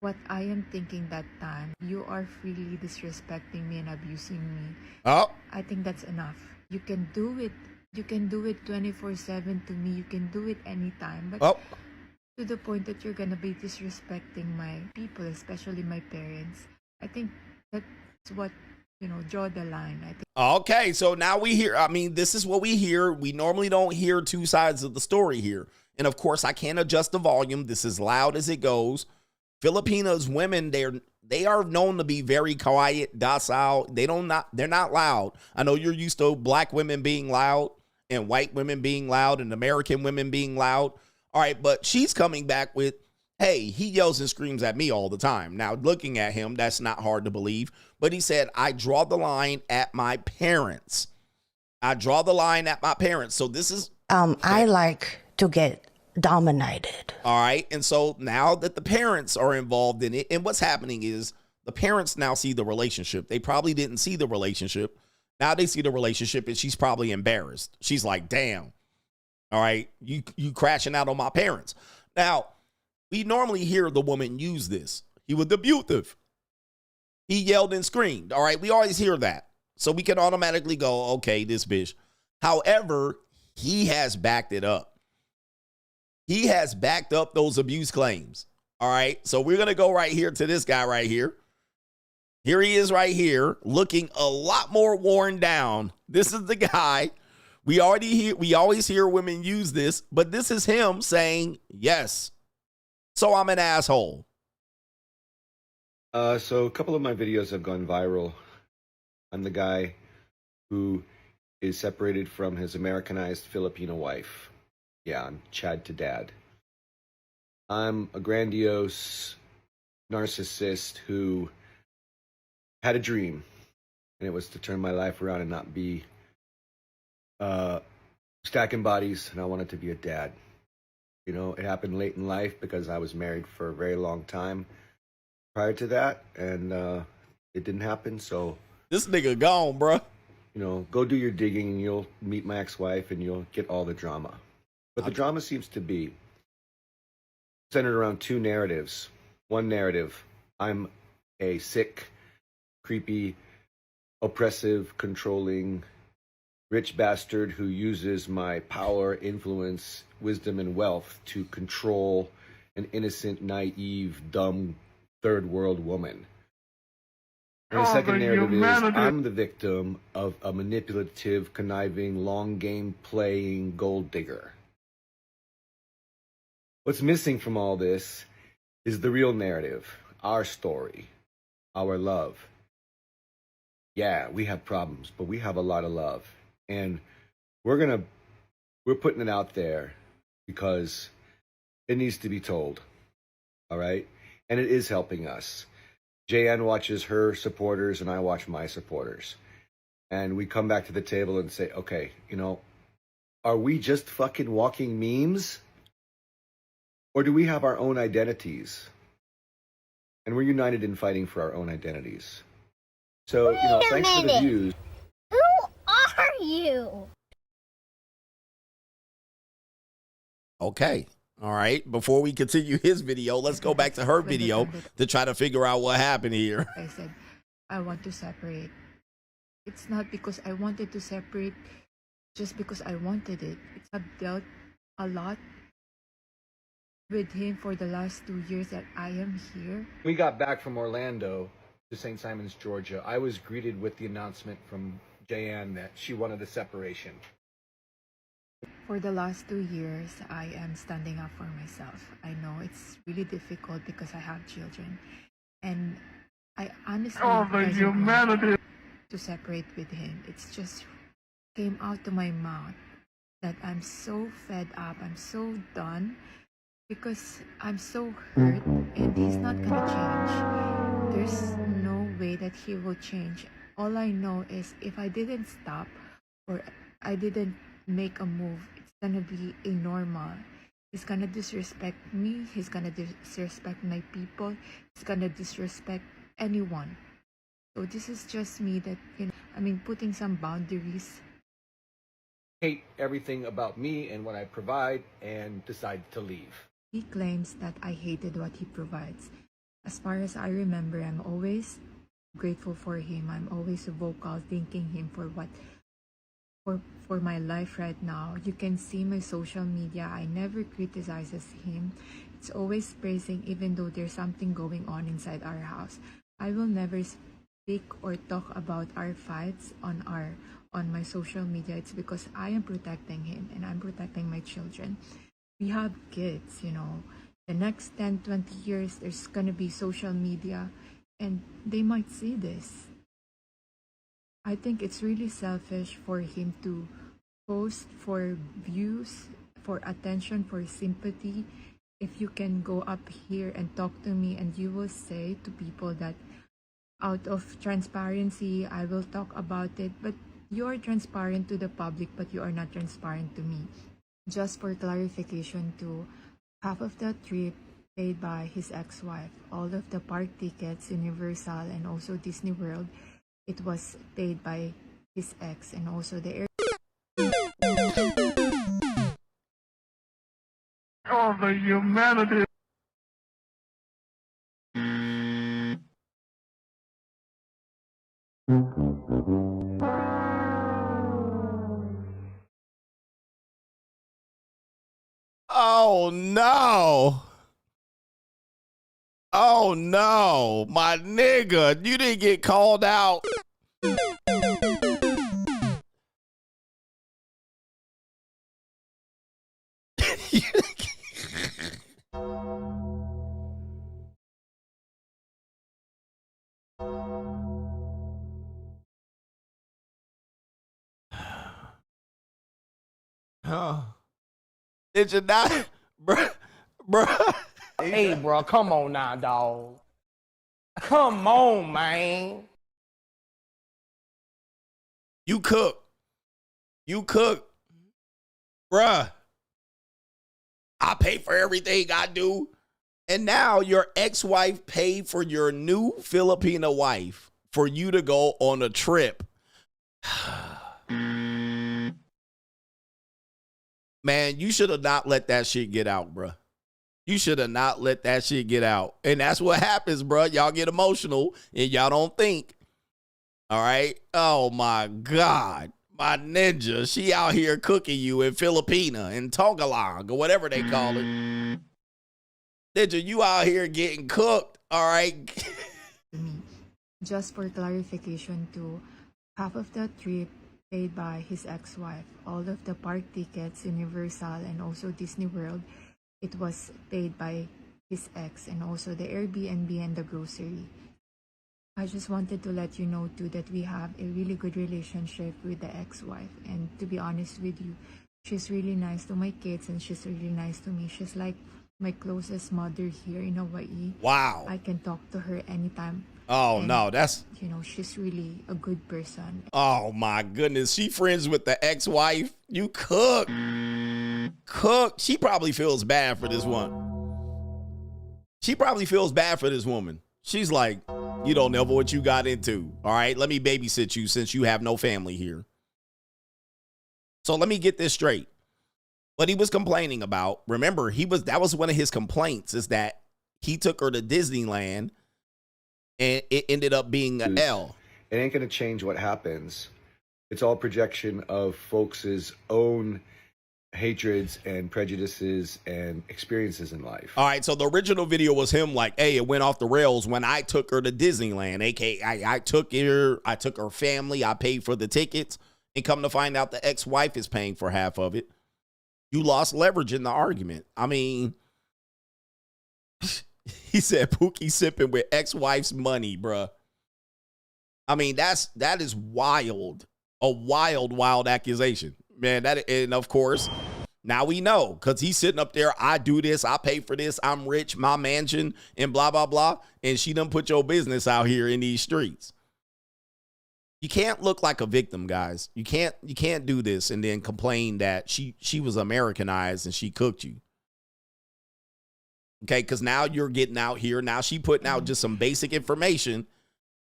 what I am thinking that time, you are freely disrespecting me and abusing me. Oh. I think that's enough. You can do it. You can do it 24/7 to me. You can do it anytime. But to the point that you're gonna be disrespecting my people, especially my parents, I think that's what, draw the line. I think. Okay, so now we hear, this is what we hear. We normally don't hear two sides of the story here. And of course, I can't adjust the volume. This is loud as it goes. Filipinos women, they are known to be very quiet, docile. They're not loud. I know you're used to black women being loud and white women being loud and American women being loud. All right, but she's coming back with, hey, he yells and screams at me all the time. Now, looking at him, that's not hard to believe. But he said, I draw the line at my parents. I draw the line at my parents. So this is... I like to get dominated. All right. And so now that the parents are involved in it, and what's happening is the parents now see the relationship. They probably didn't see the relationship. Now they see the relationship and she's probably embarrassed. She's like, damn. All right, you crashing out on my parents. Now, we normally hear the woman use this. He was abusive. He yelled and screamed. All right, we always hear that. So we can automatically go, okay, this bitch. However, he has backed it up. He has backed up those abuse claims. All right, so we're going to go right here to this guy right here. Here he is right here, looking a lot more worn down. This is the guy. We always hear women use this, but this is him saying, yes, so I'm an asshole. So a couple of my videos have gone viral. I'm the guy who is separated from his Americanized Filipino wife. Yeah, I'm Chad to Dad. I'm a grandiose narcissist who had a dream, and it was to turn my life around and not be stacking bodies, and I wanted to be a dad. It happened late in life because I was married for a very long time. prior to that, and it didn't happen. So this nigga gone, bro. You know, go do your digging, and you'll meet my ex-wife, and you'll get all the drama. But the drama seems to be centered around two narratives. One narrative, I'm a sick, creepy, oppressive, controlling, rich bastard who uses my power, influence, wisdom, and wealth to control an innocent, naive, dumb, third world woman. And the second narrative is I'm the victim of a manipulative, conniving, long game playing gold digger. What's missing from all this is the real narrative, our story, our love. Yeah, we have problems, but we have a lot of love. And we're putting it out there because it needs to be told. All right? And it is helping us. JN watches her supporters and I watch my supporters. And we come back to the table and say, okay, you know, are we just fucking walking memes? Or do we have our own identities? And we're united in fighting for our own identities. So, you know, thanks for the views. Who are you? Okay. All right. Before we continue his video, let's go back to her video to try to figure out what happened here. I said, I want to separate. It's not because I wanted to separate, just because I wanted it. I've dealt a lot with him for the last 2 years that I am here. We got back from Orlando to St. Simons, Georgia. I was greeted with the announcement from JN that she wanted a separation. For the last 2 years, I am standing up for myself. I know it's really difficult because I have children. And I honestly doesn't want to separate with him. It's just came out to my mouth that I'm so fed up. I'm so done because I'm so hurt and he's not gonna change. There's no way that he will change. All I know is if I didn't stop or I didn't make a move, it's gonna be a normal. He's gonna disrespect me. He's gonna disrespect my people. He's gonna disrespect anyone. So this is just me that, you know, I mean, putting some boundaries. Hate everything about me and what I provide and decide to leave. He claims that I hated what he provides. As far as I remember, I'm always grateful for him. I'm always vocal, thanking him for what for my life right now. You can see my social media. I never criticizes him. It's always praising even though there's something going on inside our house. I will never speak or talk about our fights on my social media. It's because I am protecting him and I'm protecting my children. We have kids, you know. The next 10, 20 years, there's gonna be social media and they might see this. I think it's really selfish for him to post for views, for attention, for sympathy. If you can go up here and talk to me and you will say to people that out of transparency, I will talk about it, but you're transparent to the public, but you are not transparent to me. Just for clarification too, half of the trip paid by his ex-wife, all of the park tickets, Universal and also Disney World, it was paid by his ex, and also the air. Oh, the humanity. Oh no. Oh no, my nigga, you didn't get called out. Huh? Did you not, bruh? Hey, bro, come on now, dog. Come on, man. You cook, bruh. I pay for everything I do, And now your ex-wife paid for your new Filipino wife for you to go on a trip. Man, you should have not let that shit get out, bruh. You should have not let that shit get out. And that's what happens, bruh. Y'all get emotional and y'all don't think. All right? Oh, my God. My ninja, she out here cooking you in Filipina and Tagalog or whatever they call it. Ninja, you out here getting cooked, all right? Just for clarification too, half of the trip paid by his ex-wife. All of the park tickets, Universal, and also Disney World, it was paid by his ex, and also the Airbnb and the grocery. I just wanted to let you know too that we have a really good relationship with the ex-wife, and to be honest with you, she's really nice to my kids and she's really nice to me. She's like my closest mother here in Hawaii. Wow. I can talk to her anytime. Oh, and, no, that's... You know, she's really a good person. Oh, my goodness. She friends with the ex-wife. You cook. Cook. She probably feels bad for this one. She probably feels bad for this woman. She's like, you don't know what you got into. All right, let me babysit you since you have no family here. So let me get this straight. What he was complaining about, remember, that was one of his complaints, is that he took her to Disneyland and it ended up being an L. It ain't going to change what happens. It's all projection of folks' own hatreds and prejudices and experiences in life. All right, so the original video was him like, hey, it went off the rails when I took her to Disneyland, aka I took her family, I paid for the tickets, and come to find out the ex-wife is paying for half of it. You lost leverage in the argument. I mean, he said Pookie sipping with ex-wife's money, bruh. I mean, that is wild. A wild accusation. Man, and of course, now we know, because he's sitting up there, I do this, I pay for this, I'm rich, my mansion, and blah, blah, blah. And she done put your business out here in these streets. You can't look like a victim, guys. You can't do this and then complain that she was Americanized and she cooked you. Okay, because now you're getting out here. Now she putting out just some basic information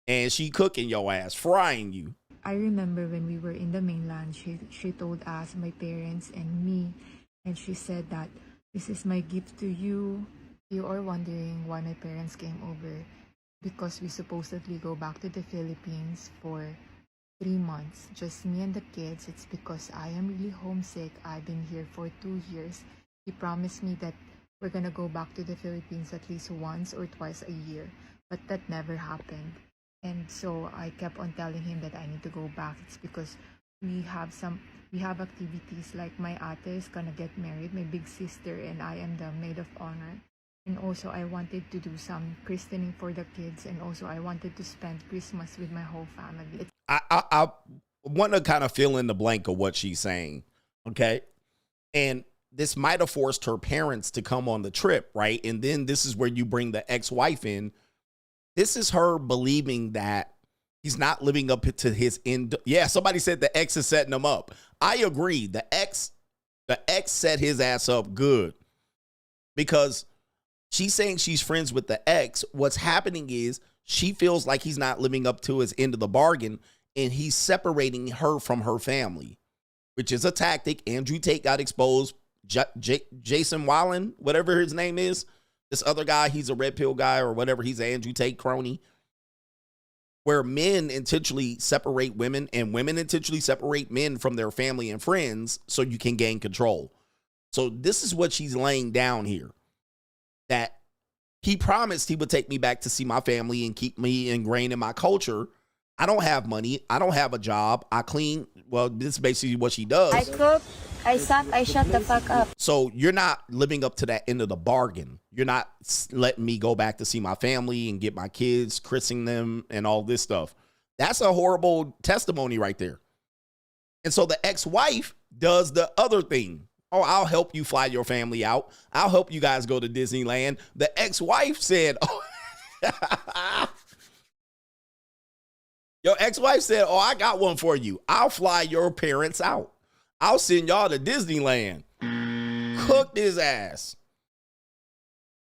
and she cooking your ass, frying you. I remember when we were in the mainland, she told us, my parents and me, and she said that this is my gift to you. You are wondering why my parents came over, because we supposedly go back to the Philippines for 3 months, just me and the kids. It's because I am really homesick. I've been here for 2 years. He promised me that we're gonna go back to the Philippines at least once or twice a year, but that never happened. And so I kept on telling him that I need to go back. It's because we have activities like my ate is gonna get married, my big sister, and I am the maid of honor. And also I wanted to do some christening for the kids, and also I wanted to spend Christmas with my whole family. I want to kind of fill in the blank of what she's saying, okay? And this might have forced her parents to come on the trip, right? And then this is where you bring the ex-wife in. This is her believing that he's not living up to his end. Yeah, somebody said the ex is setting him up. I agree. The ex set his ass up good, because she's saying she's friends with the ex. What's happening is she feels like he's not living up to his end of the bargain, and he's separating her from her family, which is a tactic. Andrew Tate got exposed. Jason Wallen, whatever his name is, this other guy, he's a red pill guy or whatever. He's an Andrew Tate crony. Where men intentionally separate women and women intentionally separate men from their family and friends so you can gain control. So this is what she's laying down here. That he promised he would take me back to see my family and keep me ingrained in my culture. I don't have money. I don't have a job. I clean. Well, this is basically what she does. I cook, I suck, I shut the fuck up. So you're not living up to that end of the bargain. You're not letting me go back to see my family and get my kids, christening them and all this stuff. That's a horrible testimony right there. And so the ex-wife does the other thing. Oh, I'll help you fly your family out. I'll help you guys go to Disneyland. The ex-wife said, oh, your ex-wife said, oh, I got one for you. I'll fly your parents out. I'll send y'all to Disneyland. Cooked his ass.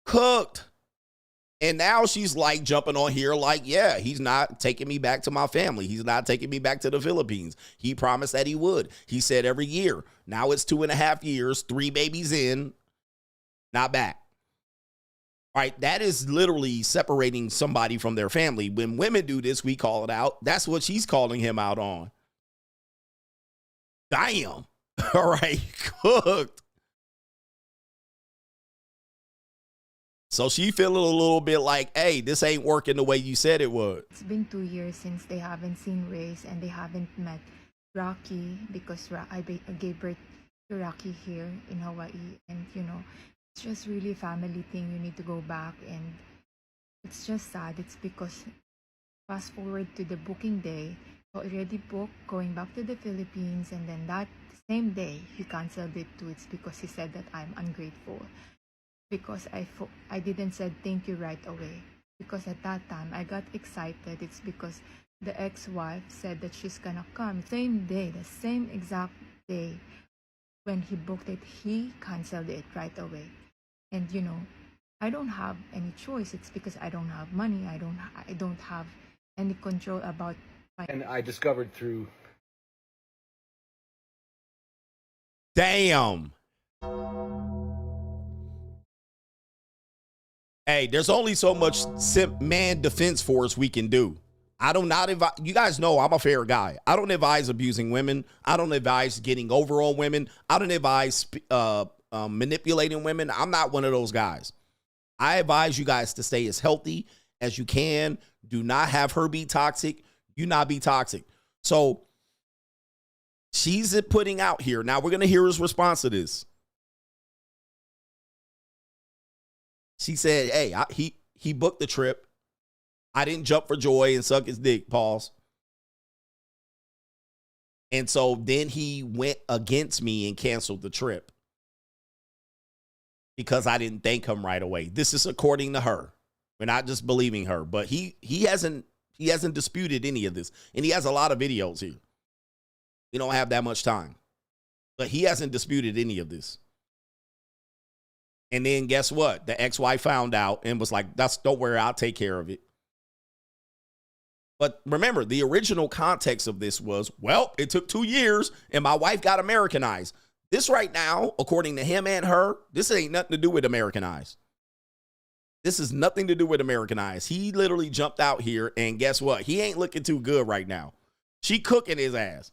Cooked. And now she's like jumping on here like, yeah, he's not taking me back to my family. He's not taking me back to the Philippines. He promised that he would. He said every year. Now it's 2.5 years, 3 babies in, not back. All right, that is literally separating somebody from their family. When women do this, we call it out. That's what she's calling him out on. Damn. All right, cooked. So she feeling a little bit like, hey, this ain't working the way you said it would. It's been 2 years since they haven't seen Race and they haven't met Rocky because I gave birth to Rocky here in Hawaii. And, you know, it's just really a family thing. You need to go back. And it's just sad. It's because fast forward to the booking day, already booked going back to the Philippines. And then that same day, he canceled it too. It's because he said that I'm ungrateful. Because I didn't said thank you right away. Because at that time, I got excited. It's because the ex-wife said that she's gonna come. Same day, the same exact day when he booked it, he canceled it right away. And you know, I don't have any choice. It's because I don't have money. I don't have any control about my... And I discovered through... Damn. Hey, there's only so much man defense force we can do. I do not advise, you guys know I'm a fair guy. I don't advise abusing women. I don't advise getting over on women. I don't advise manipulating women. I'm not one of those guys. I advise you guys to stay as healthy as you can. Do not have her be toxic. You not be toxic. So she's putting out here. Now we're going to hear his response to this. She said, hey, he booked the trip. I didn't jump for joy and suck his dick, pause. And so then he went against me and canceled the trip because I didn't thank him right away. This is according to her. We're not just believing her, but he hasn't disputed any of this. And he has a lot of videos here. We don't have that much time, but he hasn't disputed any of this. And then guess what? The ex-wife found out and was like, don't worry, I'll take care of it. But remember, the original context of this was, well, it took 2 years and my wife got Americanized. This right now, according to him and her, this ain't nothing to do with Americanized. This is nothing to do with Americanized. He literally jumped out here and guess what? He ain't looking too good right now. She cooking his ass.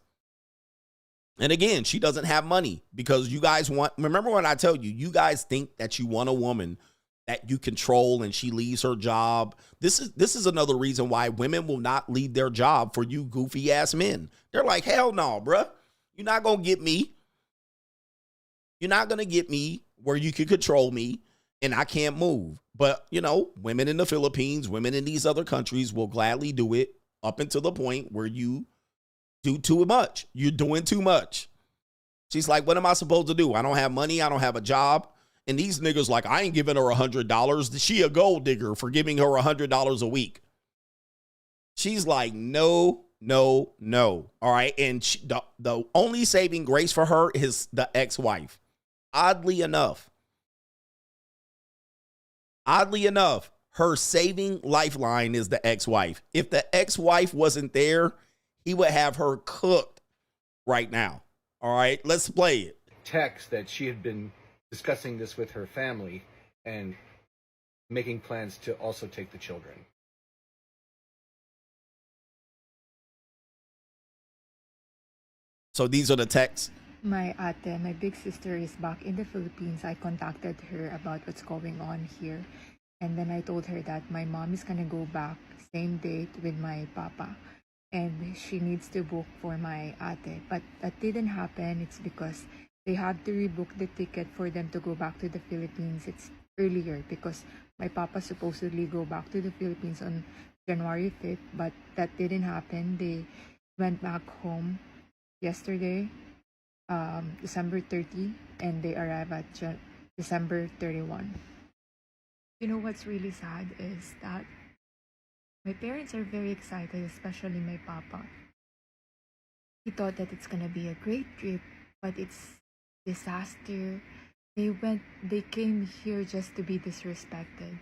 And again, she doesn't have money because you guys remember when I tell you, you guys think that you want a woman that you control and she leaves her job. This is another reason why women will not leave their job for you goofy ass men. They're like, hell no, bruh. You're not going to get me. You're not going to get me where you can control me and I can't move. But, you know, women in the Philippines, women in these other countries will gladly do it up until the point where you do too much. You're doing too much. She's like, what am I supposed to do? I don't have money. I don't have a job. And these niggas like, I ain't giving her $100. She a gold digger for giving her $100 a week. She's like, no. All right. And the only saving grace for her is the ex-wife. Oddly enough, her saving lifeline is the ex-wife. If the ex-wife wasn't there, he would have her cooked right now. All right, let's play it. Text that she had been discussing this with her family and making plans to also take the children. So these are the texts. My ate, my big sister, is back in the Philippines. I contacted her about what's going on here. And then I told her that my mom is going to go back same date with my papa. And she needs to book for my ate. But that didn't happen. It's because they had to rebook the ticket for them to go back to the Philippines. It's earlier because my papa supposedly go back to the Philippines on January 5th. But that didn't happen. They went back home yesterday, December 30. And they arrived at December 31. You know what's really sad is that my parents are very excited, especially my papa. He thought that it's gonna be a great trip, but it's disaster. They came here just to be disrespected.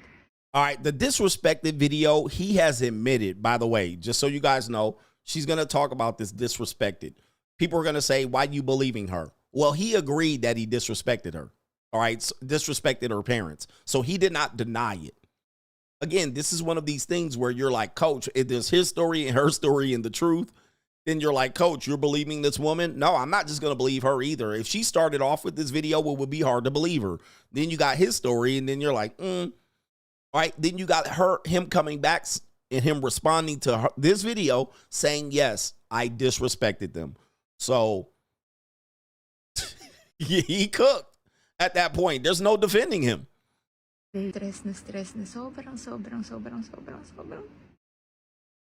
All right, the disrespected video, he has admitted, by the way, just so you guys know, she's going to talk about this disrespected. People are going to say, why you believing her? Well, he agreed that he disrespected her. All right, so disrespected her parents. So he did not deny it. Again, this is one of these things where you're like, coach, if there's his story and her story and the truth, then you're like, coach, you're believing this woman? No, I'm not just going to believe her either. If she started off with this video, it would be hard to believe her. Then you got his story, and then you're like, All right, then you got him coming back and him responding to this video saying, yes, I disrespected them. So he cooked at that point. There's no defending him.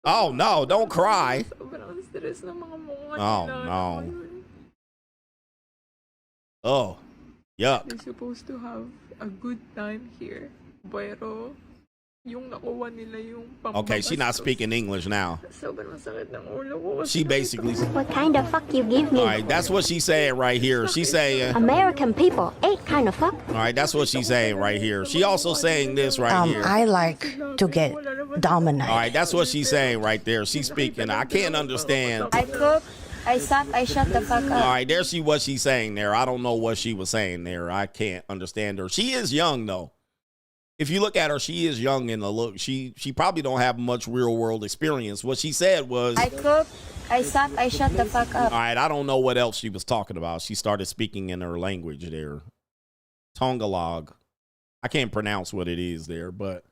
Oh, no, don't cry. Oh, no. Oh, yuck. They're supposed to have a good time here. Pero yung nakuha nila yung okay, she's not speaking English now. Sobrang sakit ng ulo ko. She basically... What kind of fuck you give me? All right, that's what she's saying right here. She's saying... American people ain't kind of fuck. All right, that's what she's saying right here. She also saying this right here. I like to get dominated. All right, that's what she's saying right there. She's speaking. I can't understand. I cook, I suck, I shut the fuck up. All right, there's what she's saying there. I don't know what she was saying there. I can't understand her. She is young, though. If you look at her, she is young in the look. She probably don't have much real world experience. What she said was, I cook, I suck, I shut the fuck up. All right, I don't know what else she was talking about. She started speaking in her language there. Tongalog. I can't pronounce what it is there, but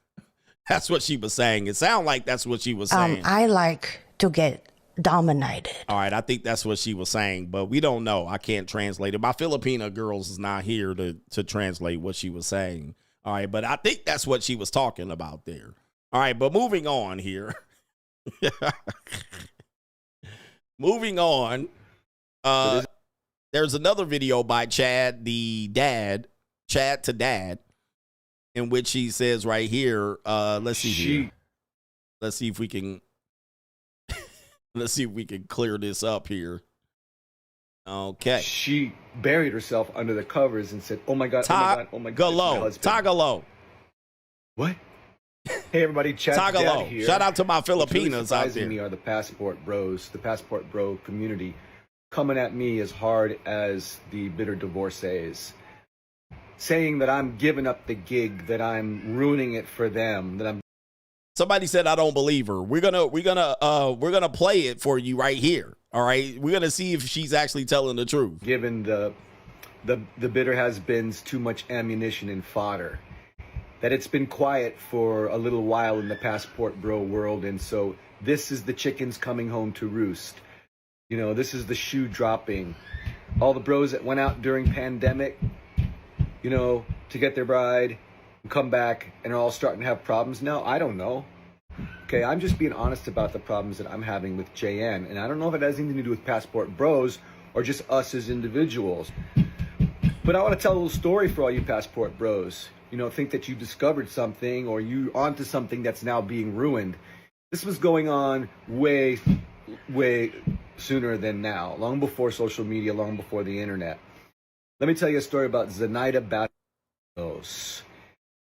that's what she was saying. It sounded like that's what she was saying. I like to get dominated. All right, I think that's what she was saying, but we don't know. I can't translate it. My Filipino girls is not here to translate what she was saying. All right, but I think that's what she was talking about there. All right, but moving on here. Moving on. There's another video by Chad, the dad, Chad to dad, in which he says right here, let's see here. Let's see if we can let's see if we can clear this up here. Okay. She buried herself under the covers and said, "Oh my god, oh my god, oh my god." Tagalo. What? Hey everybody, Chad Tagalo. here. Shout out to my Filipinos really out there. Me are the passport bros, the passport bro community, coming at me as hard as the bitter divorcees, saying that I'm giving up the gig, that I'm ruining it for them, that I'm. Somebody said I don't believe her. We're gonna play it for you right here. All right, we're gonna see if she's actually telling the truth. Given the bitter has-beens too much ammunition and fodder, that it's been quiet for a little while in the passport bro world, and so this is the chickens coming home to roost. You know, this is the shoe dropping. All the bros that went out during pandemic, you know, to get their bride and come back and are all starting to have problems now. I don't know. Okay, I'm just being honest about the problems that I'm having with JN, and I don't know if it has anything to do with passport bros or just us as individuals. But I want to tell a little story for all you passport bros. You know, think that you discovered something or you onto something that's now being ruined. This was going on way sooner than now, long before social media, long before the internet. Let me tell you a story about Zenaida Backlash.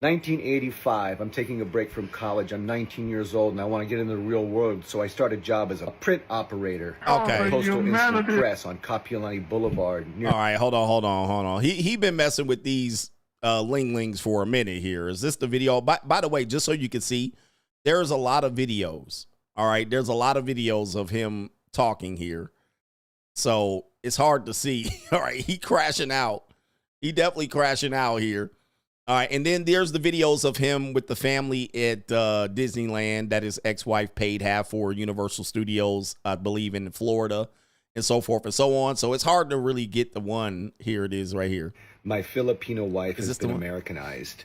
1985, I'm taking a break from college. I'm 19 years old and I want to get into the real world, so I start a job as a print operator. Okay. Postal Instant Press on Kapiolani Boulevard. All right, hold on. He been messing with these linglings for a minute here. Is this the video? By the way, just so you can see, there's a lot of videos. All right, there's a lot of videos of him talking here. So it's hard to see. All right, he crashing out. He definitely crashing out here. All right, and then there's the videos of him with the family at Disneyland that his ex-wife paid half for, Universal Studios, I believe, in Florida, and so forth and so on. So it's hard to really get the one. Here it is right here. My Filipino wife has been Americanized.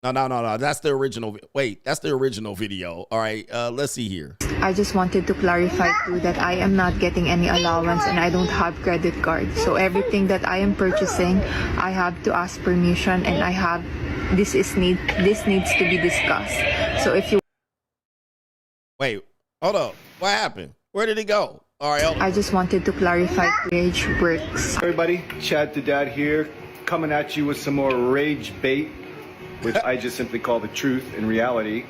No. That's the original. Wait, that's the original video. All right, let's see here. I just wanted to clarify too that I am not getting any allowance and I don't have credit card. So everything that I am purchasing, I have to ask permission, and this needs to be discussed. So if you wait, hold up, what happened? Where did it go? All right, I just wanted to clarify rage works. Everybody, Chad to Dad here, coming at you with some more rage bait. which I just simply call the truth and reality.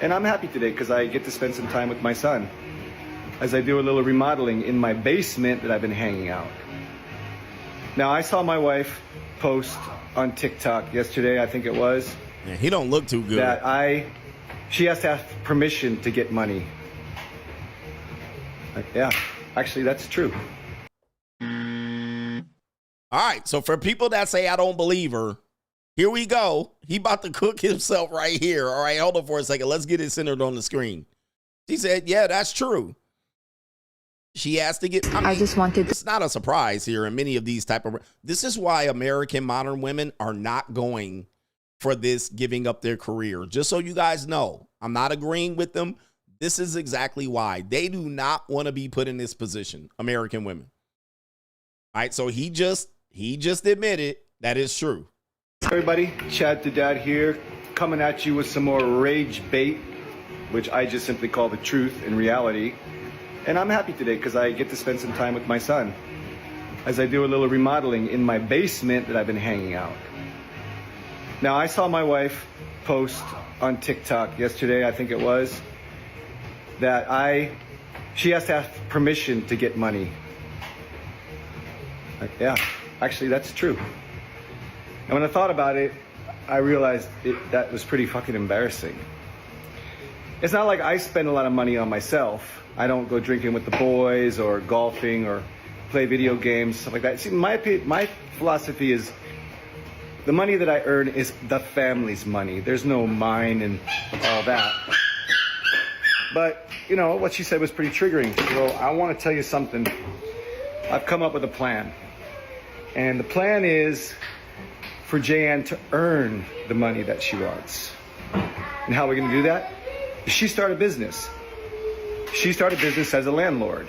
And I'm happy today because I get to spend some time with my son as I do a little remodeling in my basement that I've been hanging out. Now, I saw my wife post on TikTok yesterday, I think it was. Yeah, he don't look too good. That she has to have permission to get money. Yeah, actually, that's true. All right, so for people that say I don't believe her, here we go. He about to cook himself right here. All right, hold on for a second. Let's get it centered on the screen. She said, yeah, that's true. She has to get, I just wanted, it's not a surprise here in many of these type of, this is why American modern women are not going for this, giving up their career. Just so you guys know, I'm not agreeing with them. This is exactly why. They do not want to be put in this position, American women. All right, so he just admitted that is true. Everybody, Chad to Dad here, coming at you with some more rage bait, which I just simply call the truth and reality. And I'm happy today because I get to spend some time with my son as I do a little remodeling in my basement that I've been hanging out. Now, I saw my wife post on TikTok yesterday, I think it was, that she has to have permission to get money. Yeah, actually, that's true. And when I thought about it, I realized that was pretty fucking embarrassing. It's not like I spend a lot of money on myself. I don't go drinking with the boys or golfing or play video games, stuff like that. See, my philosophy is the money that I earn is the family's money. There's no mine and all that. But, you know, what she said was pretty triggering. So I want to tell you something. I've come up with a plan. And the plan is for Jayanne to earn the money that she wants. And how are we going to do that? She started a business. She started a business as a landlord.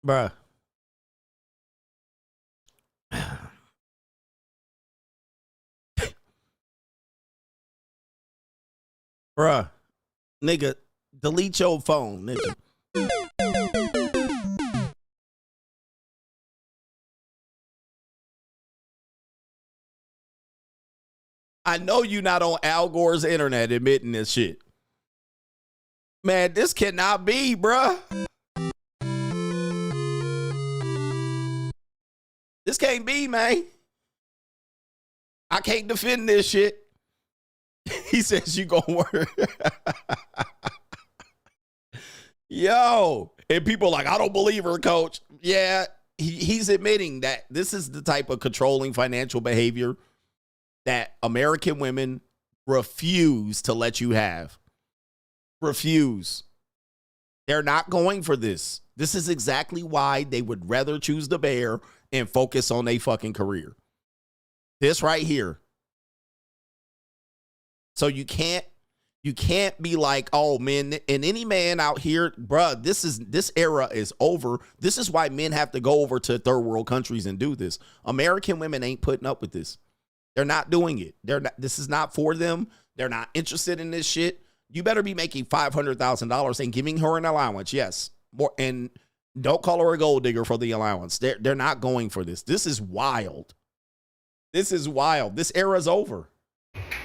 Bruh. Bruh. Nigga, delete your phone, nigga. I know you not on Al Gore's internet admitting this shit. Man, this cannot be, bruh. This can't be, man. I can't defend this shit. He says you gonna work. Yo. And people are like, I don't believe her, coach. Yeah, he's admitting that this is the type of controlling financial behavior that American women refuse to let you have. Refuse. They're not going for this. This is exactly why they would rather choose the bear and focus on a fucking career. This right here. So you can't be like, oh, man, and any man out here, bruh, this era is over. This is why men have to go over to third world countries and do this. American women ain't putting up with this. They're not doing it. This is not for them. They're not interested in this shit. You better be making $500,000 and giving her an allowance. Yes. More, and don't call her a gold digger for the allowance. They're not going for this. This is wild. This is wild. This era's over.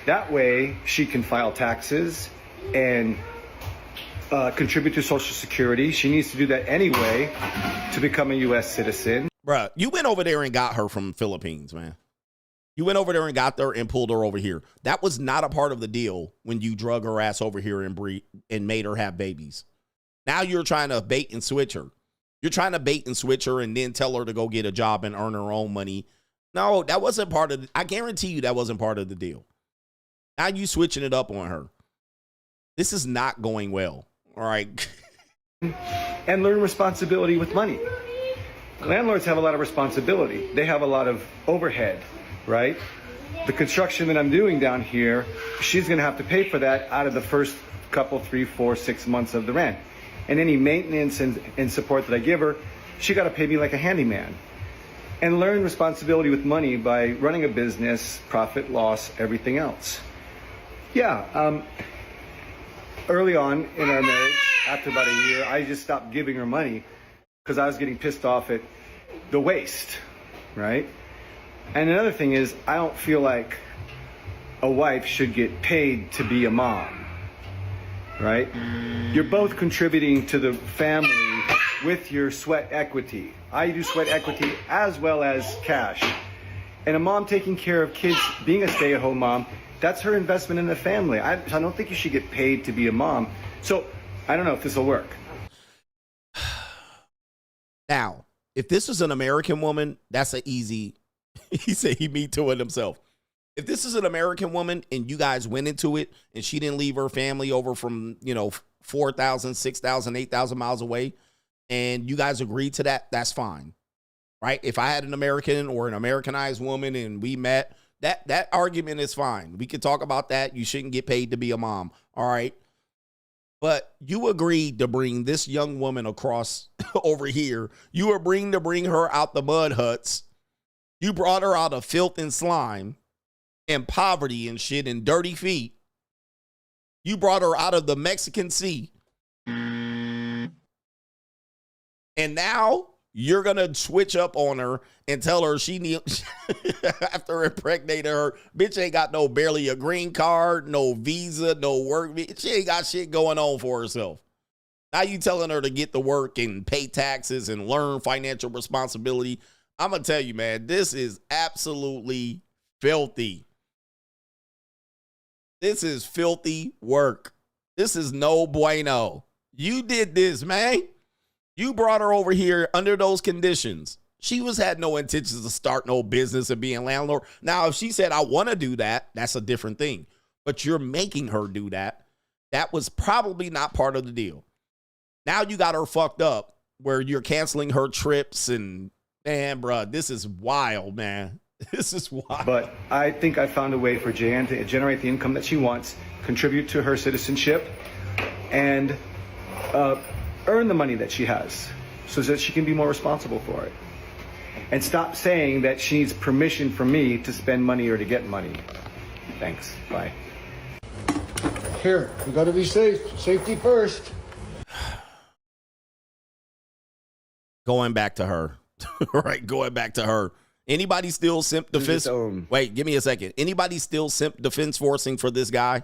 That way, she can file taxes and contribute to Social Security. She needs to do that anyway to become a U.S. citizen. Bruh, you went over there and got her from Philippines, man. You went over there and got her and pulled her over here. That was not a part of the deal when you drug her ass over here and made her have babies. Now you're trying to bait and switch her. You're trying to bait and switch her and then tell her to go get a job and earn her own money. No, that wasn't part of I guarantee you that wasn't part of the deal. Now you switching it up on her. This is not going well. All right. And learn responsibility with money. Landlords have a lot of responsibility. They have a lot of overhead, right? The construction that I'm doing down here, she's going to have to pay for that out of the first couple, 3, 4, 6 months of the rent. And any maintenance and support that I give her, she got to pay me like a handyman. And learn responsibility with money by running a business, profit, loss, everything else. Yeah, early on in our marriage, after about a year, I just stopped giving her money because I was getting pissed off at the waste, right? And another thing is, I don't feel like a wife should get paid to be a mom, right? You're both contributing to the family with your sweat equity. I do sweat equity as well as cash. And a mom taking care of kids, being a stay-at-home mom, that's her investment in the family. I don't think you should get paid to be a mom. So I don't know if this will work. Now, if this was an American woman, that's an easy, he said he me too it himself. If this is an American woman and you guys went into it and she didn't leave her family over from, 4,000, 6,000, 8,000 miles away, and you guys agreed to that, that's fine, right? If I had an American or an Americanized woman and we met, that argument is fine. We could talk about that. You shouldn't get paid to be a mom, all right? But you agreed to bring this young woman across over here. You agreed to bring her out the mud huts. You brought her out of filth and slime and poverty and shit and dirty feet. You brought her out of the Mexican Sea. And now you're going to switch up on her and tell her she needs, after impregnating her, bitch ain't got barely a green card, no visa, no work. She ain't got shit going on for herself. Now you telling her to get to work and pay taxes and learn financial responsibility. I'm going to tell you, man, this is absolutely filthy. This is filthy work. This is no bueno. You did this, man. You brought her over here under those conditions. She had no intentions of start no business and being landlord. Now, if she said, I want to do that, that's a different thing. But you're making her do that. That was probably not part of the deal. Now you got her fucked up where you're canceling her trips and, man, bro, this is wild, man. This is wild. But I think I found a way for Jan to generate the income that she wants, contribute to her citizenship, and earn the money that she has so that she can be more responsible for it. And stop saying that she needs permission from me to spend money or to get money. Thanks. Bye. Here, we got to be safe. Safety first. Going back to her. Right, going back to her. Anybody still simp defense? Wait, give me a second. Anybody still simp defense forcing for this guy?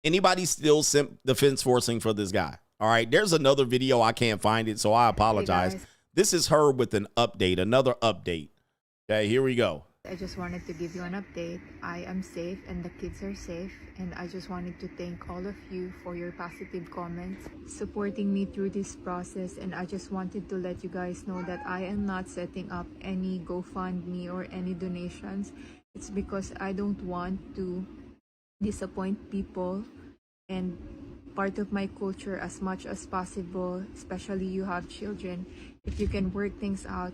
Anybody still simp defense forcing for this guy? All right, there's another video. I can't find it, so I apologize. Hey, this is her with an update, another update. Okay, here we go. I just wanted to give you an update. I am safe and the kids are safe, and I just wanted to thank all of you for your positive comments, supporting me through this process, and I just wanted to let you guys know that I am not setting up any GoFundMe or any donations. It's because I don't want to disappoint people, and part of my culture as much as possible, especially you have children, if you can work things out,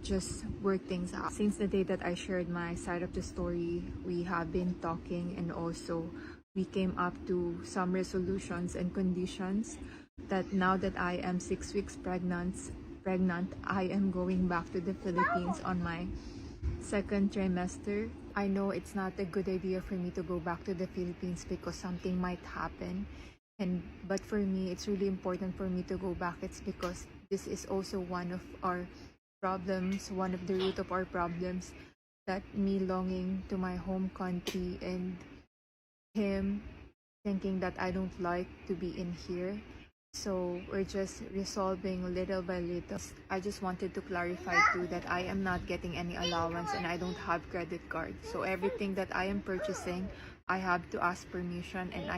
just work things out. Since the day that I shared my side of the story, we have been talking, and also we came up to some resolutions and conditions that now that I am 6 weeks pregnant, I am going back to the Philippines on my second trimester. I know it's not a good idea for me to go back to the Philippines because something might happen, but for me it's really important for me to go back. It's because this is also one of our problems, one of the root of our problems, that me longing to my home country and him thinking that I don't like to be in here. So we're just resolving little by little. I just wanted to clarify too that I am not getting any allowance and I don't have credit card. So everything that I am purchasing, I have to ask permission, and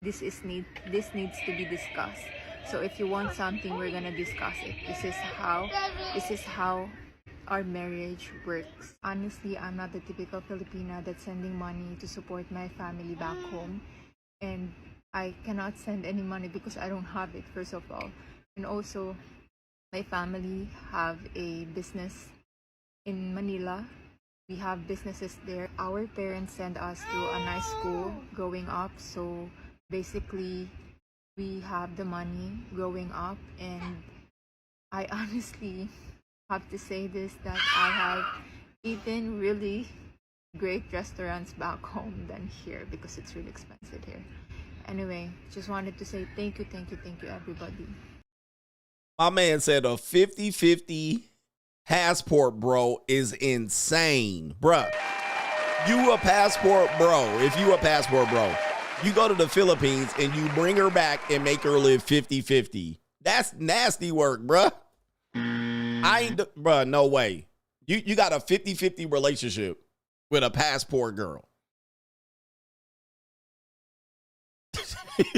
this needs to be discussed. So if you want something, we're gonna discuss it. This is how our marriage works. Honestly, I'm not the typical Filipina that's sending money to support my family back home, and I cannot send any money because I don't have it, first of all. And also, my family have a business in Manila. We have businesses there. Our parents send us to a nice school growing up, so basically we have the money growing up, and I honestly have to say this, that I have eaten really great restaurants back home than here because it's really expensive here. Anyway, just wanted to say thank you, everybody. My man said a 50-50 passport, bro, is insane. Bruh, you a passport bro. If you a passport bro, you go to the Philippines and you bring her back and make her live 50-50. That's nasty work, bruh. Bruh, no way. You got a 50-50 relationship with a passport girl.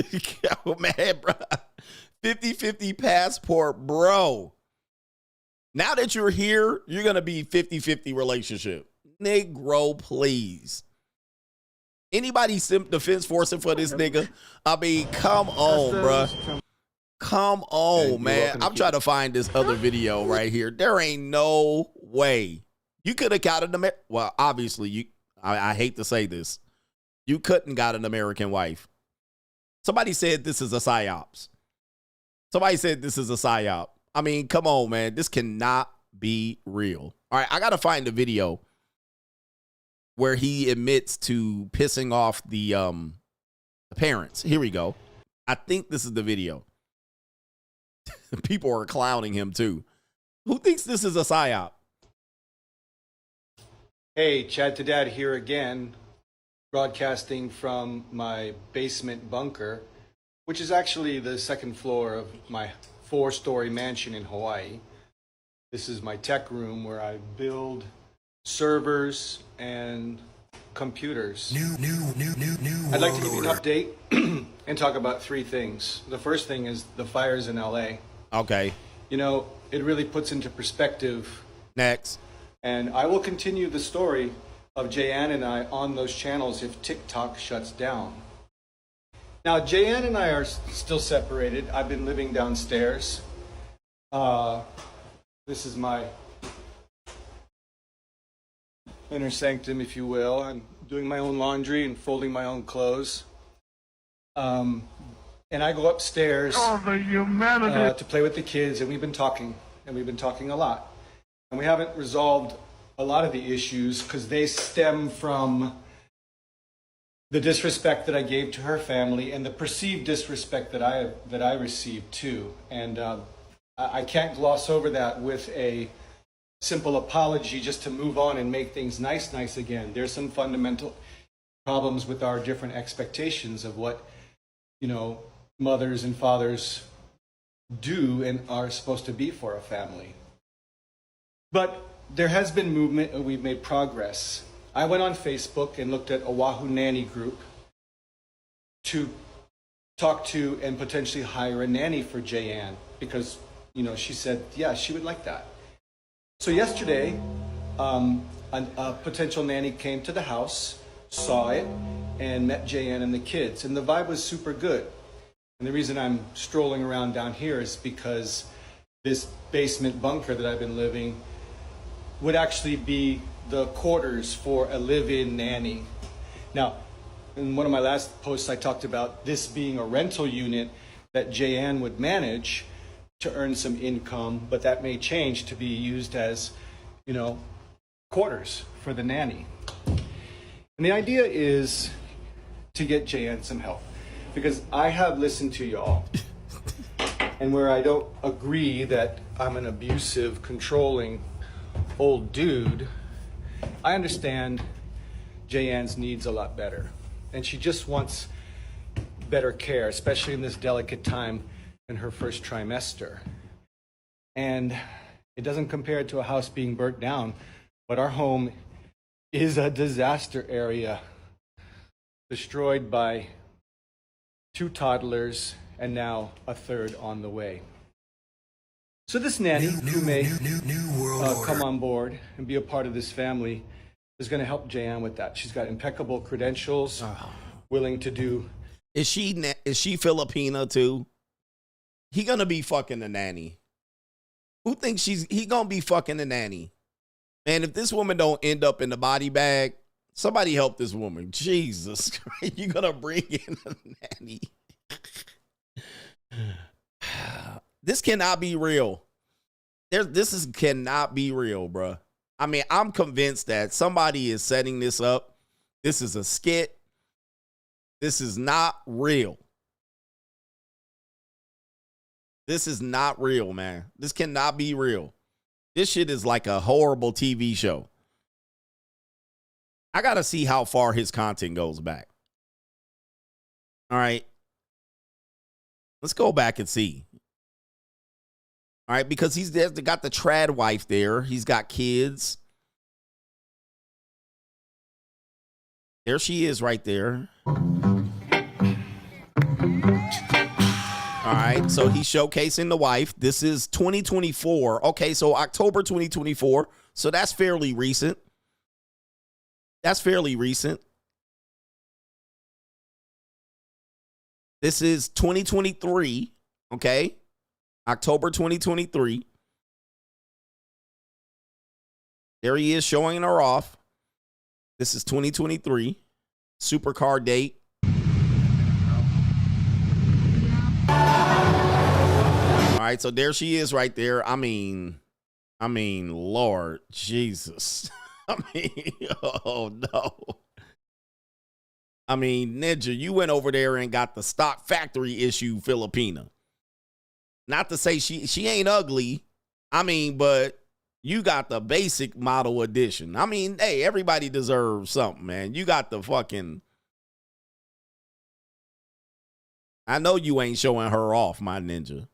Yo, man, bro. 50-50 passport, bro. Now that you're here, you're going to be 50-50 relationship. Negro, please. Anybody defense forcing for this nigga? I mean, come on, bro. Come on, man. I'm trying to find this other video right here. There ain't no way. You could have got an well, obviously, I hate to say this. You couldn't got an American wife. Somebody said this is a psyops. Somebody said this is a psyop. I mean, come on, man. This cannot be real. All right, I got to find the video where he admits to pissing off the parents. Here we go. I think this is the video. People are clowning him too. Who thinks this is a psyop? Hey, Chad to Dad here again, broadcasting from my basement bunker, which is actually the second floor of my 4-story mansion in Hawaii. This is my tech room where I build servers and computers. I'd like to give you an update and talk about 3 things. The first thing is the fires in LA. Okay. You know, it really puts into perspective. Next. And I will continue the story of Jayann and I on those channels if TikTok shuts down. Now, Jayann and I are still separated. I've been living downstairs. This is my inner sanctum, if you will. I'm doing my own laundry and folding my own clothes. And I go upstairs to play with the kids, and we've been talking a lot. And we haven't resolved a lot of the issues because they stem from the disrespect that I gave to her family and the perceived disrespect that I received too. And I can't gloss over that with a simple apology just to move on and make things nice again. There's some fundamental problems with our different expectations of what, you know, mothers and fathers do and are supposed to be for a family. But there has been movement and we've made progress. I went on Facebook and looked at Oahu Nanny Group to talk to and potentially hire a nanny for Jayann because, you know, she said, yeah, she would like that. So yesterday, a potential nanny came to the house, saw it, and met Jayann and the kids. And the vibe was super good. And the reason I'm strolling around down here is because this basement bunker that I've been living would actually be the quarters for a live-in nanny. Now, in one of my last posts, I talked about this being a rental unit that Jayann would manage to earn some income, but that may change to be used as, you know, quarters for the nanny. And the idea is to get Jayann some help, because I have listened to y'all, and where I don't agree that I'm an abusive, controlling old dude, I understand Jayann's needs a lot better. And she just wants better care, especially in this delicate time in her first trimester. And it doesn't compare to a house being burnt down, but our home is a disaster area, destroyed by 2 toddlers and now a 3rd on the way. So this nanny who may come on board and be a part of this family is going to help Jayann with that. She's got impeccable credentials, willing to do. Is she Filipina too? He gonna be fucking the nanny. Who thinks he gonna be fucking the nanny? Man, if this woman don't end up in the body bag, somebody help this woman. Jesus Christ, you gonna bring in a nanny? This cannot be real. Cannot be real, bro. I mean, I'm convinced that somebody is setting this up. This is a skit. This is not real. This is not real, man. This cannot be real. This shit is like a horrible TV show. I got to see how far his content goes back. All right. Let's go back and see. All right, because he's got the trad wife there. He's got kids. There she is right there. All right, so he's showcasing the wife. This is 2024. Okay, so October 2024. So that's fairly recent. That's fairly recent. This is 2023, okay? October 2023. There he is showing her off. This is 2023. Supercar date. All right, so there she is right there. I mean, Lord Jesus. I mean, oh no. I mean, Ninja, you went over there and got the stock factory issue Filipina. Not to say she ain't ugly. I mean, but you got the basic model edition. I mean, hey, everybody deserves something, man. You got the fucking... I know you ain't showing her off, my Ninja.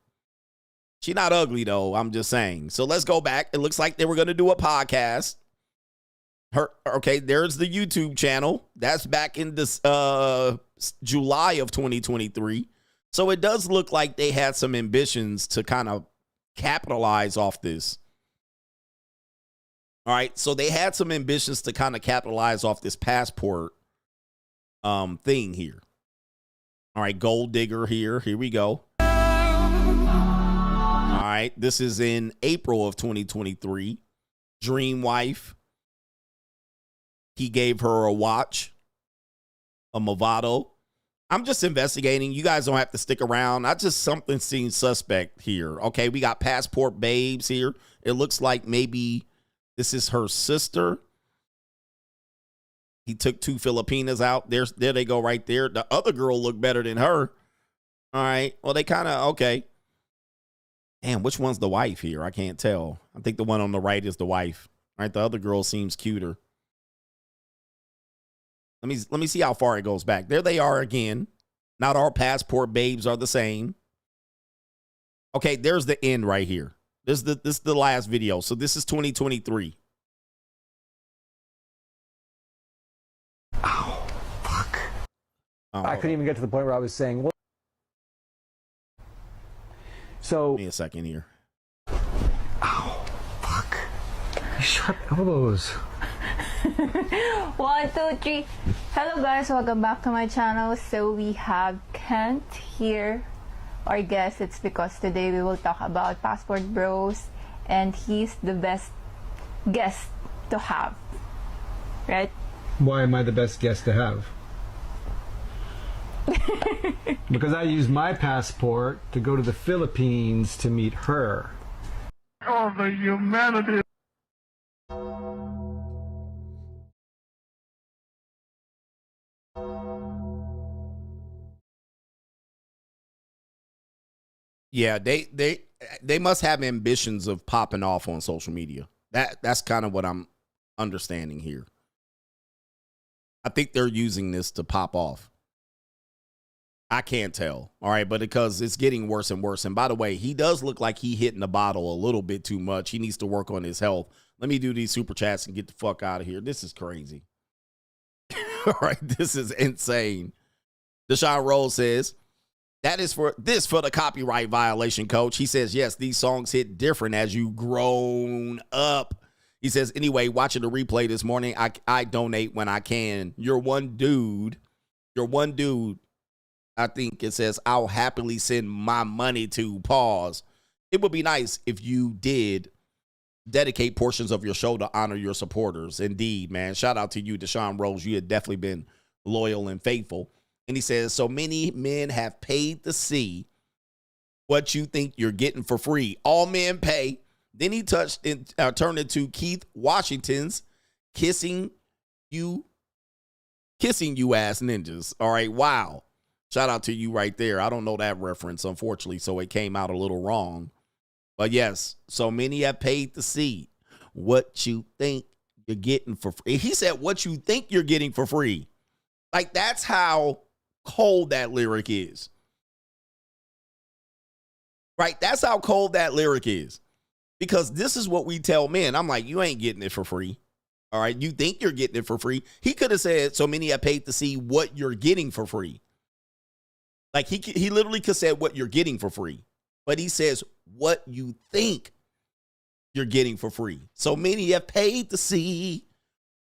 She not ugly, though. I'm just saying. So let's go back. It looks like they were going to do a podcast. Okay, there's the YouTube channel. That's back in this July of 2023. So it does look like they had some ambitions to kind of capitalize off this. All right, so they had some ambitions to kind of capitalize off this passport thing here. All right, Gold Digger here. Here we go. All right, this is in April of 2023. Dream Wife. He gave her a watch, a Movado. I'm just investigating. You guys don't have to stick around. Something seems suspect here. Okay, we got Passport Babes here. It looks like maybe this is her sister. He took 2 Filipinas out. There they go right there. The other girl looked better than her. All right. Well, they kind of, okay. Damn, which one's the wife here? I can't tell. I think the one on the right is the wife. All right, the other girl seems cuter. Let me see how far it goes back. There they are again. Not all Passport Babes are the same. Okay, there's the end right here. This is the last video. So this is 2023. Ow, fuck. Oh, I couldn't even get to the point where I was saying, well, so... Give me a second here. Ow, fuck. Shut elbows. 1, 2, 3. Hello guys, welcome back to my channel. So we have Cont here. Our guest, it's because today we will talk about Passport Bros, and he's the best guest to have, right? Why am I the best guest to have? Because I used my passport to go to the Philippines to meet her. Oh, the humanity. Yeah, they must have ambitions of popping off on social media. That's kind of what I'm understanding here. I think they're using this to pop off. I can't tell. All right, but because it's getting worse and worse. And by the way, he does look like he hitting the bottle a little bit too much. He needs to work on his health. Let me do these super chats and get the fuck out of here. This is crazy. All right, this is insane. Deshaun Rose says, that is for the copyright violation, coach. He says, yes, these songs hit different as you grown up. He says, anyway, watching the replay this morning, I donate when I can. You're one dude. I think it says, I'll happily send my money to pause. It would be nice if you did dedicate portions of your show to honor your supporters. Indeed, man. Shout out to you, Deshaun Rose. You have definitely been loyal and faithful. And he says, so many men have paid to see what you think you're getting for free. All men pay. Then he turned it to Keith Washington's kissing you ass ninjas. All right, wow. Shout out to you right there. I don't know that reference, unfortunately, so it came out a little wrong. But yes, so many have paid to see what you think you're getting for free. He said what you think you're getting for free. Like, that's how cold that lyric is. Right? That's how cold that lyric is. Because this is what we tell men. I'm like, you ain't getting it for free. All right? You think you're getting it for free. He could have said, so many have paid to see what you're getting for free. Like, he literally could have said what you're getting for free. But he says what you think you're getting for free. So many have paid to see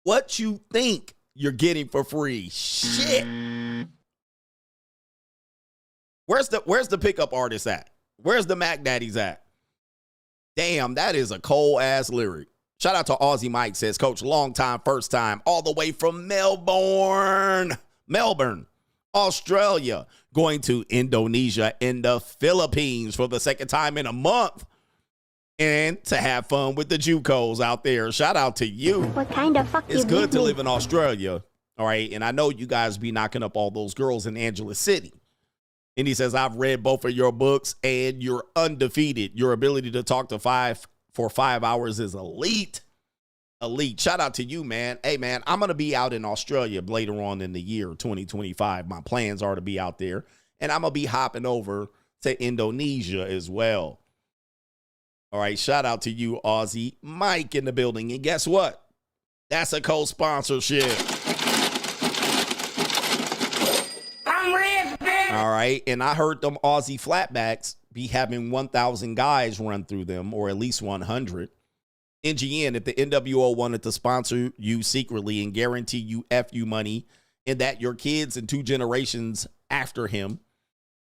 what you think you're getting for free. Shit. Where's the pickup artist at? Where's the Mac Daddies at? Damn, that is a cold ass lyric. Shout out to Aussie Mike, says, Coach, long time, first time, all the way from Melbourne, Australia, going to Indonesia and the Philippines for the second time in a month. And to have fun with the JUCOs out there. Shout out to you. What kind of fuck It's good to live in Australia. All right. And I know you guys be knocking up all those girls in Angeles City. And he says, I've read both of your books and you're undefeated. Your ability to talk to for 5 hours is elite. Elite. Shout out to you, man. Hey, man, I'm going to be out in Australia later on in the year 2025. My plans are to be out there. And I'm going to be hopping over to Indonesia as well. All right, shout out to you, Aussie Mike, in the building. And guess what? That's a co-sponsorship. I'm rich, bitch. All right, and I heard them Aussie flatbacks be having 1,000 guys run through them, or at least 100. NGN, if the NWO wanted to sponsor you secretly and guarantee you FU money, and that your kids and 2 generations after him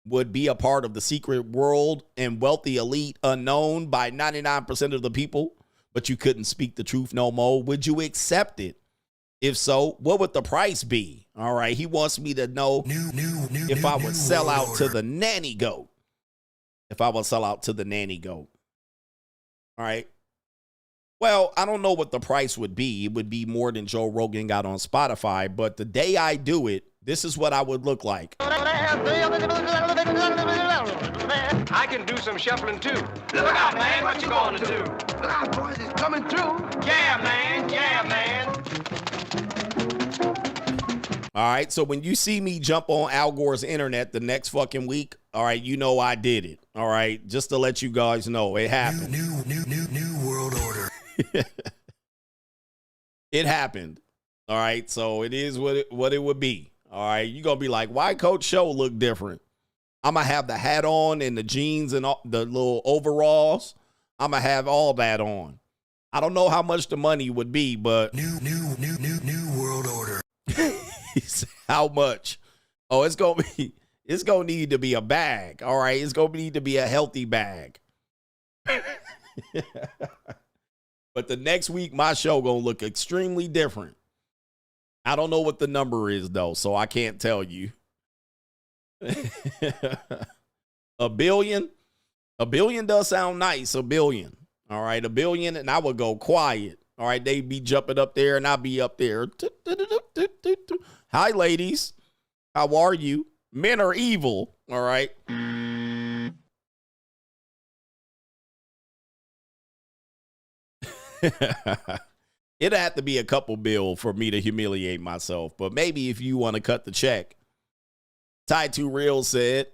would be a part of the secret world and wealthy elite unknown by 99% of the people, but you couldn't speak the truth no more, would you accept it? If so, what would the price be? All right, he wants me to know if I would sell out to the nanny goat. If I would sell out to the nanny goat. All right. Well, I don't know what the price would be. It would be more than Joe Rogan got on Spotify, but the day I do it, this is what I would look like. I can do some shuffling too. Look out, man, what you going to do? Look out, boys, it's coming through. Yeah, man, yeah, man. All right, so when you see me jump on Al Gore's internet the next fucking week, all right, you know I did it. All right, just to let you guys know, it happened. New world order. It happened. All right, so it is what it would be. All right, you're going to be like, why Coach Show look different? I'm going to have the hat on and the jeans and all, the little overalls. I'm going to have all that on. I don't know how much the money would be, but New world order. How much? Oh, it's going to need to be a bag. All right, it's going to need to be a healthy bag. But the next week, my show going to look extremely different. I don't know what the number is, though, so I can't tell you. A billion? A billion does sound nice, a billion. All right, a billion, and I would go quiet. All right, they'd be jumping up there, and I'd be up there. Hi, ladies. How are you? Men are evil, all right? It'd have to be a couple bill for me to humiliate myself. But maybe if you want to cut the check. Ty 2 Real said,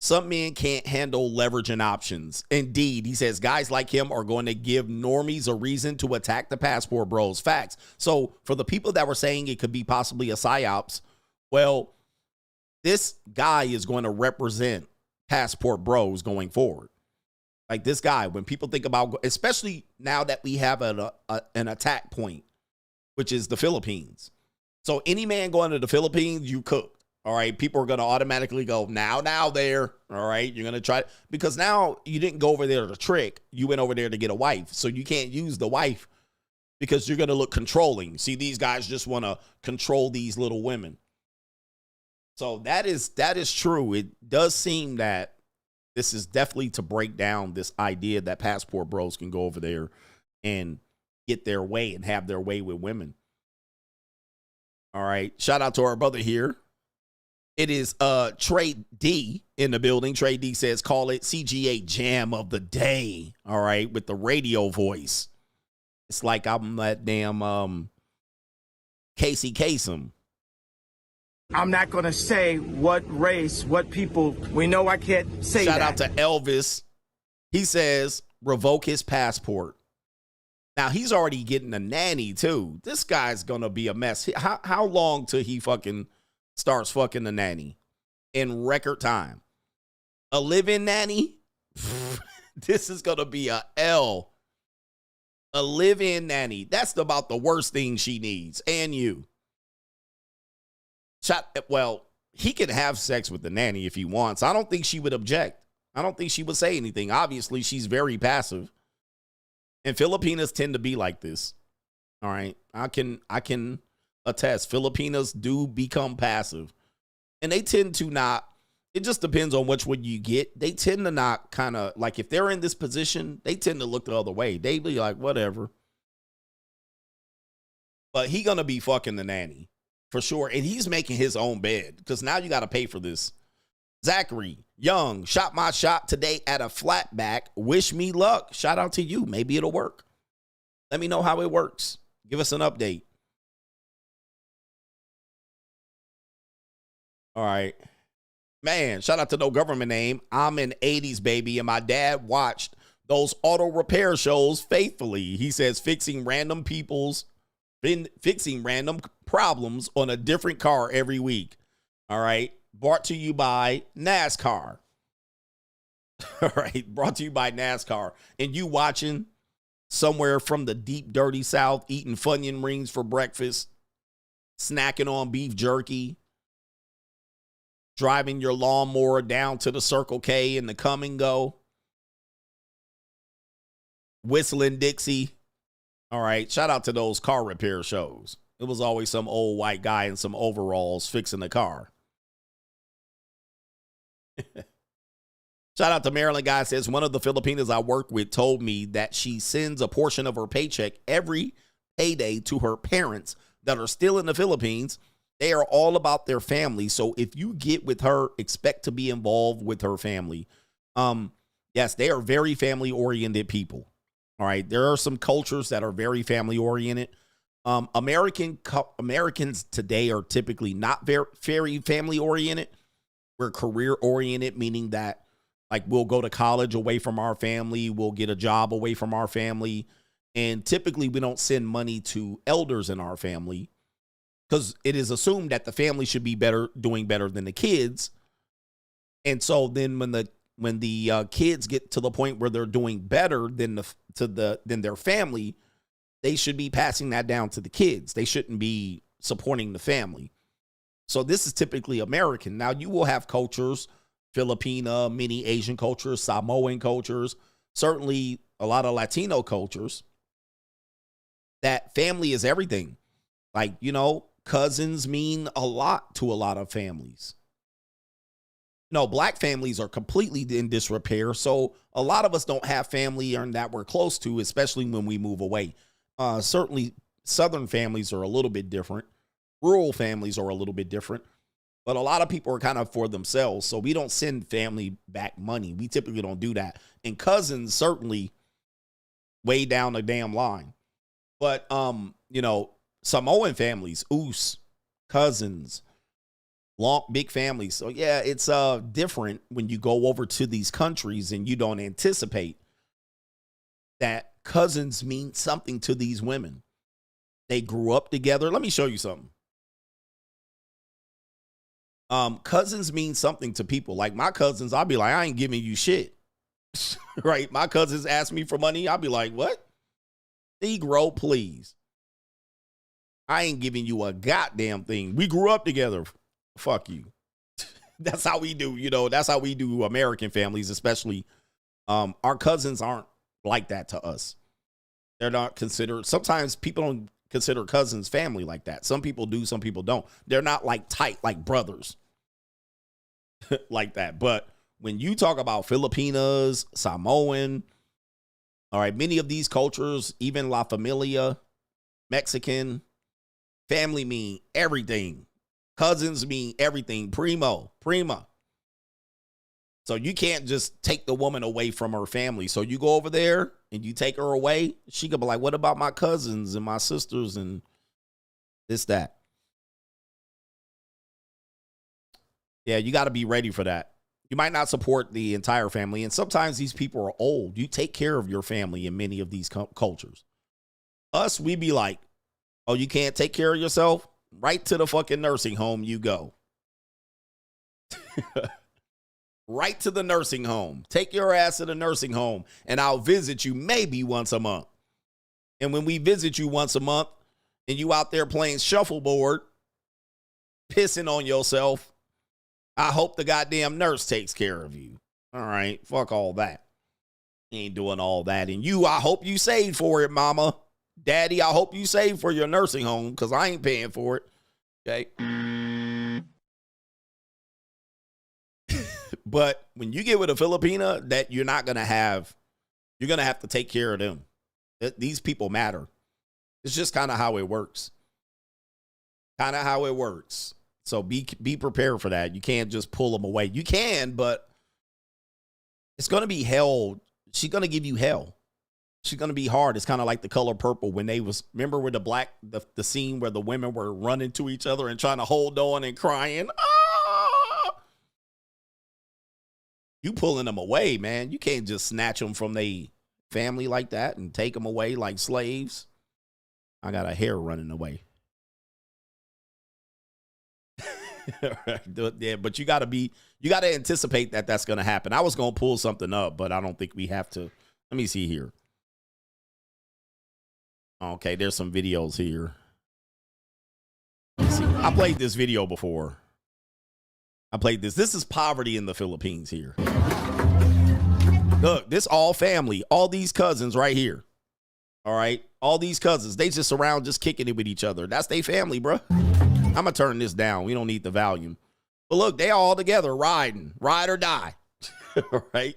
some men can't handle leveraging options. Indeed, he says guys like him are going to give normies a reason to attack the passport bros. Facts. So for the people that were saying it could be possibly a psyops, well, this guy is going to represent passport bros going forward. Like this guy, when people think about, especially now that we have an attack point, which is the Philippines. So any man going to the Philippines, you cooked. All right. People are going to automatically go now there. All right. You're going to try, because now you didn't go over there to trick. You went over there to get a wife. So you can't use the wife because you're going to look controlling. See, these guys just want to control these little women. So that is true. It does seem that This is definitely to break down this idea that passport bros can go over there and get their way and have their way with women. All right. Shout out to our brother here. It is Trey D in the building. Trey D says, call it CGA Jam of the Day. All right. With the radio voice. It's like I'm that damn Casey Kasem. I'm not going to say what race, what people. We know I can't say Shout that. out to Elvis. He says, revoke his passport. Now, he's already getting a nanny, too. This guy's going to be a mess. How long till he fucking starts fucking the nanny? In record time. A live-in nanny? This is going to be a L. A live-in nanny. That's about the worst thing she needs. And you. Well, he can have sex with the nanny if he wants. I don't think she would object. I don't think she would say anything. Obviously, she's very passive. And Filipinas tend to be like this. All right. I can attest. Filipinas do become passive. And they tend to not. It just depends on which one you get. They tend to not kind of, like, if they're in this position, they tend to look the other way. They be like, whatever. But he gonna be fucking the nanny. For sure. And he's making his own bed. Because now you got to pay for this. Zachary Young, shot my shot today at a flatback. Wish me luck. Shout out to you. Maybe it'll work. Let me know how it works. Give us an update. All right. Man, shout out to no government name. I'm an 80s baby, and my dad watched those auto repair shows faithfully. He says fixing random problems on a different car every week. All right. Brought to you by NASCAR. All right. Brought to you by NASCAR. And you watching somewhere from the deep, dirty South, eating Funyun rings for breakfast, snacking on beef jerky, driving your lawnmower down to the Circle K in the come and go, whistling Dixie. All right. Shout out to those car repair shows. It was always some old white guy in some overalls fixing the car. Shout out to Maryland guy says, one of the Filipinas I work with told me that she sends a portion of her paycheck every payday to her parents that are still in the Philippines. They are all about their family. So if you get with her, expect to be involved with her family. Yes, they are very family oriented people. All right. There are some cultures that are very family oriented. Americans today are typically not very family oriented. We're career oriented, meaning that like we'll go to college away from our family. We'll get a job away from our family. And typically we don't send money to elders in our family because it is assumed that the family should be doing better than the kids. And so then when the kids get to the point where they're doing better than their family, they should be passing that down to the kids. They shouldn't be supporting the family. So this is typically American. Now you will have cultures, Filipina, many Asian cultures, Samoan cultures, certainly a lot of Latino cultures, that family is everything. Like, you know, cousins mean a lot to a lot of families. No, black families are completely in disrepair. So a lot of us don't have family or that we're close to, especially when we move away. Certainly Southern families are a little bit different. Rural families are a little bit different. But a lot of people are kind of for themselves. So we don't send family back money. We typically don't do that. And cousins certainly way down the damn line. But, you know, Samoan families, oos, cousins, big families. So, yeah, it's different when you go over to these countries and you don't anticipate that cousins mean something to these women. They grew up together. Let me show you something. Cousins mean something to people. Like my cousins, I'll be like, I ain't giving you shit. Right? My cousins ask me for money. I'll be like, what? Negro, please. I ain't giving you a goddamn thing. We grew up together. Fuck you. That's how we do, you know, that's how we do American families, especially. Our cousins aren't like that to us. They're not considered. Sometimes people don't consider cousins family like that. Some people do, some people don't. They're not like tight, like brothers like that. But when you talk about Filipinas, Samoan, all right, many of these cultures, even La Familia, Mexican, family mean everything. Cousins mean everything. Prima. So you can't just take the woman away from her family. So you go over there and you take her away. She could be like, what about my cousins and my sisters and this, that? Yeah, you got to be ready for that. You might not support the entire family. And sometimes these people are old. You take care of your family in many of these cultures. Us, we be like, oh, you can't take care of yourself? Right to the fucking nursing home you go. Right to the nursing home. Take your ass to the nursing home, and I'll visit you maybe once a month. And when we visit you once a month, and you out there playing shuffleboard, pissing on yourself, I hope the goddamn nurse takes care of you. All right, fuck all that. You ain't doing all that. And you, I hope you saved for it, mama. Daddy, I hope you saved for your nursing home, because I ain't paying for it. Okay? But when you get with a Filipina, that you're not going to have, you're going to have to take care of them. These people matter. It's just kind of how it works. So be prepared for that. You can't just pull them away. You can, but it's going to be hell. She's going to give you hell. She's going to be hard. It's kind of like The Color Purple when they was, remember with the scene where the women were running to each other and trying to hold on and crying. Ah! You pulling them away, man. You can't just snatch them from their family like that and take them away like slaves. I got a hair running away. Yeah, but you got to anticipate that that's going to happen. I was going to pull something up, but I don't think we have to. Let me see here. Okay, there's some videos here. Let's see. I played this video before. This is poverty in the Philippines here. Look, this all family, all these cousins right here. All right, all these cousins, they just around just kicking it with each other. That's their family, bro. I'm going to turn this down. We don't need the volume. But look, they all together riding, ride or die. All right,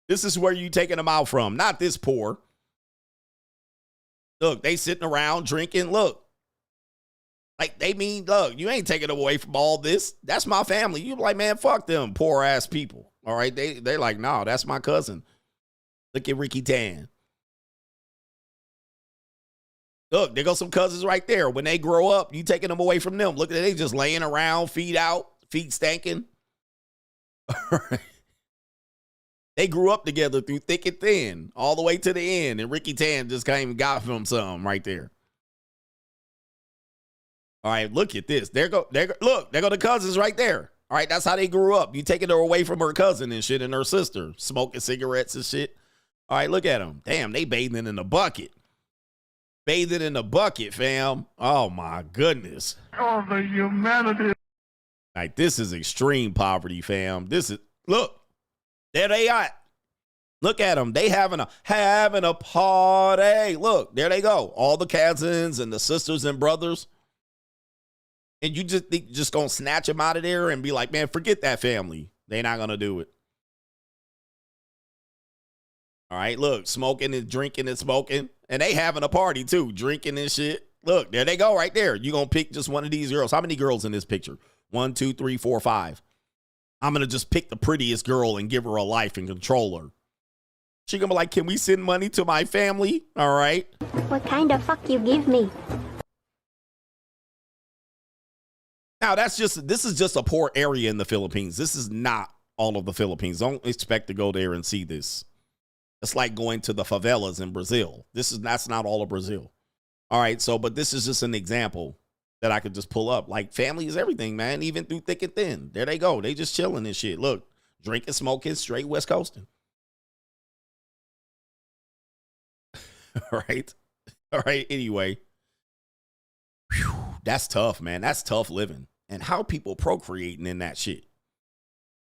this is where you taking them out from, not this poor. Look, they sitting around drinking. Look, like they mean, look, you ain't taking away from all this. That's my family. You like, man, fuck them poor ass people. All right, they're like, no, that's my cousin. Look at Ricky Tan. Look, there go some cousins right there. When they grow up, you taking them away from them. Look at they just laying around, feet out, feet stanking. All right. They grew up together through thick and thin, all the way to the end. And Ricky Tan just came and got from something right there. All right, look at this. Look, there go the cousins right there. All right, that's how they grew up. You taking her away from her cousin and shit and her sister, smoking cigarettes and shit. All right, look at them. Damn, they bathing in the bucket. Bathing in the bucket, fam. Oh, my goodness. Oh, the humanity. Like, this is extreme poverty, fam. This is, look. There they are. Look at them. They having a party. Look, there they go. All the cousins and the sisters and brothers. And you just gonna snatch them out of there and be like, man, forget that family. They not gonna do it. All right, look, smoking and drinking and smoking. And they having a party too, drinking and shit. Look, there they go right there. You gonna pick just one of these girls. How many girls in this picture? 1, 2, 3, 4, 5. I'm going to just pick the prettiest girl and give her a life and control her. She going to be like, can we send money to my family? All right. What kind of fuck you give me? Now, this is just a poor area in the Philippines. This is not all of the Philippines. Don't expect to go there and see this. It's like going to the favelas in Brazil. That's not all of Brazil. All right. So, but this is just an example that I could just pull up. Like, family is everything, man, even through thick and thin. There they go. They just chilling and shit. Look, drinking, smoking, straight West Coasting. All right. All right. Anyway. Whew, that's tough, man. That's tough living. And how people procreating in that shit.